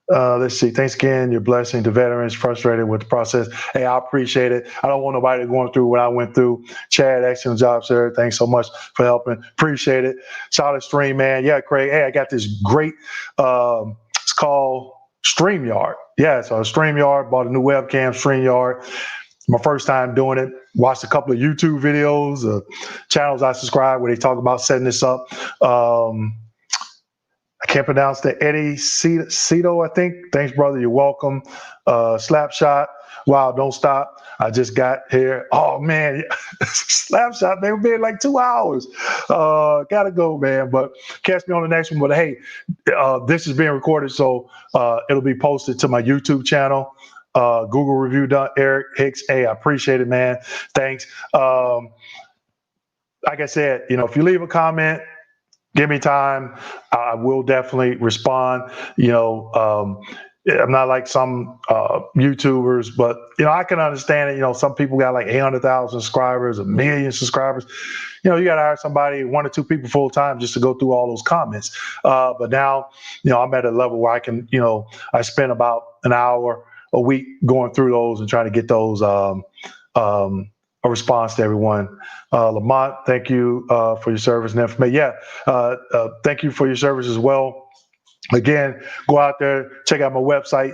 Let's see. Thanks again. Your blessing to veterans frustrated with the process. Hey, I appreciate it. I don't want nobody going through what I went through. Chad, excellent job, sir. Thanks so much for helping. Appreciate it. Solid stream, man. Yeah, Craig. Hey, I got this great, it's called StreamYard. Yeah, so StreamYard, bought a new webcam, StreamYard. My first time doing it. Watched a couple of YouTube videos, channels I subscribe where they talk about setting this up. I can't pronounce the Eddie Cito, I think. Thanks, brother. You're welcome. Slapshot. Wow, don't stop. I just got here. Oh man, Slapshot, they were been like 2 hours. Gotta go, man. But catch me on the next one. But hey, this is being recorded, so it'll be posted to my YouTube channel. Google review done. Eric Hicks. Hey, I appreciate it, man. Thanks. Like I said, if you leave a comment, give me time. I will definitely respond. I'm not like some YouTubers, but I can understand it. Some people got like 800,000 subscribers, 1 million subscribers. You got to hire somebody, 1 or 2 people full time, just to go through all those comments. But now, I'm at a level where I can, I spend about an hour a week going through those and trying to get those a response to everyone. Lamont, thank you for your service and information. Yeah, thank you for your service as well. Again, go out there, check out my website,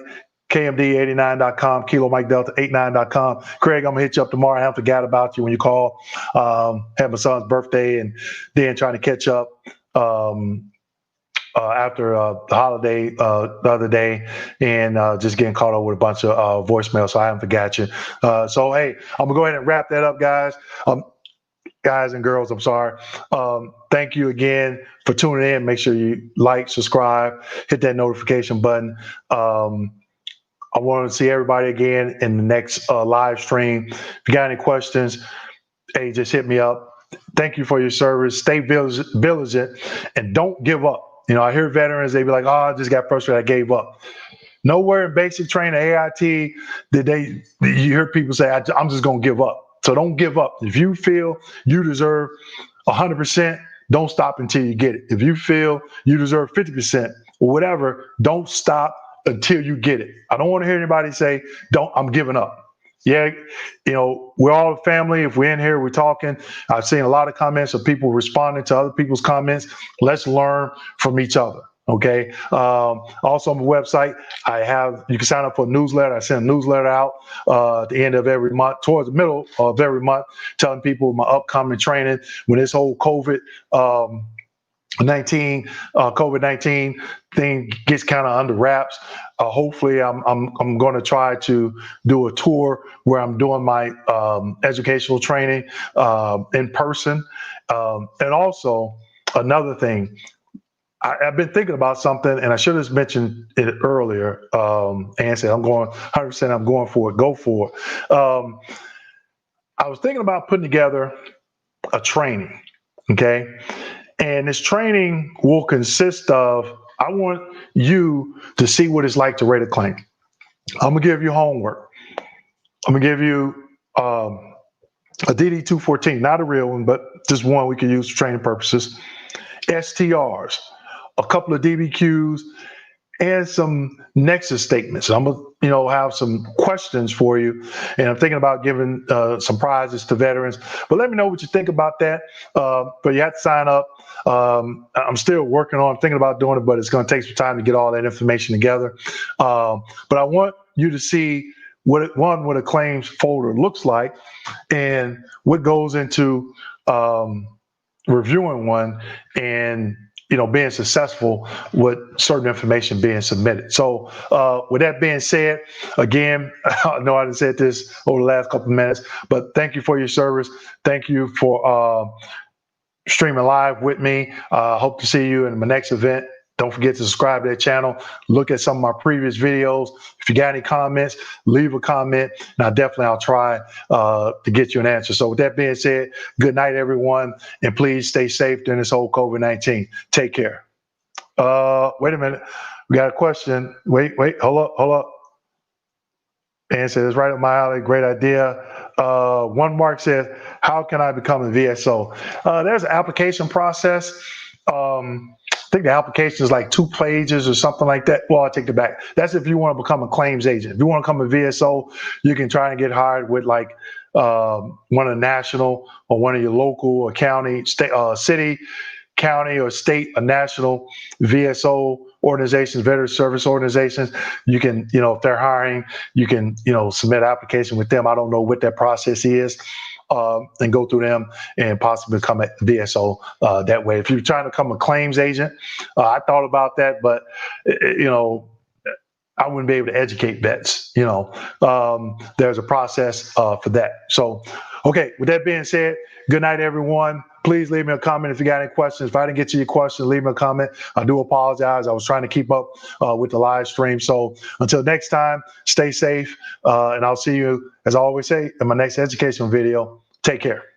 kmd89.com, Kilo Mike Delta 89.com. Craig, I'm gonna hit you up tomorrow. I haven't forgot about you when you call. Had my son's birthday and then trying to catch up after the holiday the other day, and just getting caught up with a bunch of voicemail, so I haven't forgot you. So hey, I'm gonna go ahead and wrap that up, guys. Guys and girls, I'm sorry. Thank you again for tuning in. Make sure you like, subscribe, hit that notification button. I want to see everybody again in the next live stream. If you got any questions, hey, just hit me up. Thank you for your service. Stay vigilant and don't give up. I hear veterans, they be like, oh, I just got frustrated, I gave up. Nowhere in basic training, AIT, you hear people say, I'm just going to give up. So don't give up. If you feel you deserve 100%, don't stop until you get it. If you feel you deserve 50% or whatever, don't stop until you get it. I don't want to hear anybody say, I'm giving up. Yeah, we're all a family. If we're in here, we're talking. I've seen a lot of comments of people responding to other people's comments. Let's learn from each other. Okay. Also on my website, you can sign up for a newsletter. I send a newsletter out at the end of every month, towards the middle of every month, telling people my upcoming training when this whole COVID-19 thing gets kind of under wraps. Hopefully, I'm going to try to do a tour where I'm doing my educational training in person, and also another thing. I've been thinking about something, and I should have mentioned it earlier. And said, I'm going 100%. I'm going for it. Go for it. I was thinking about putting together a training. Okay. And this training will consist of, I want you to see what it's like to rate a claim. I'm going to give you homework. I'm going to give you a DD-214, not a real one, but just one we can use for training purposes. STRs, a couple of DBQs, and some nexus statements. I'm gonna, have some questions for you, and I'm thinking about giving some prizes to veterans. But let me know what you think about that. But you have to sign up. I'm still thinking about doing it, but it's going to take some time to get all that information together. But I want you to see what a claims folder looks like, and what goes into reviewing one, and being successful with certain information being submitted. So with that being said, again, I know I said this over the last couple of minutes, but thank you for your service. Thank you for streaming live with me. Hope to see you in my next event. Don't forget to subscribe to that channel. Look at some of my previous videos. If you got any comments, leave a comment, and I'll try to get you an answer. So with that being said, good night, everyone, and please stay safe during this whole COVID-19. Take care. Wait a minute. We got a question. Wait, hold up. And says, right up my alley, great idea. One Mark says, how can I become a VSO? There's an application process. I think the application is like 2 pages or something like that. Well, I take it back. That's if you want to become a claims agent. If you want to become a VSO, you can try and get hired with like one of the national or one of your local or county, state, city, county or state or national VSO organizations, veteran service organizations. You can, if they're hiring, you can, submit an application with them. I don't know what that process is. And go through them and possibly become a VSO that way. If you're trying to become a claims agent, I thought about that, but I wouldn't be able to educate vets. There's a process for that. So, okay, with that being said, good night, everyone. Please leave me a comment if you got any questions. If I didn't get to your question, leave me a comment. I do apologize. I was trying to keep up with the live stream. So until next time, stay safe, and I'll see you, as I always say, in my next educational video. Take care.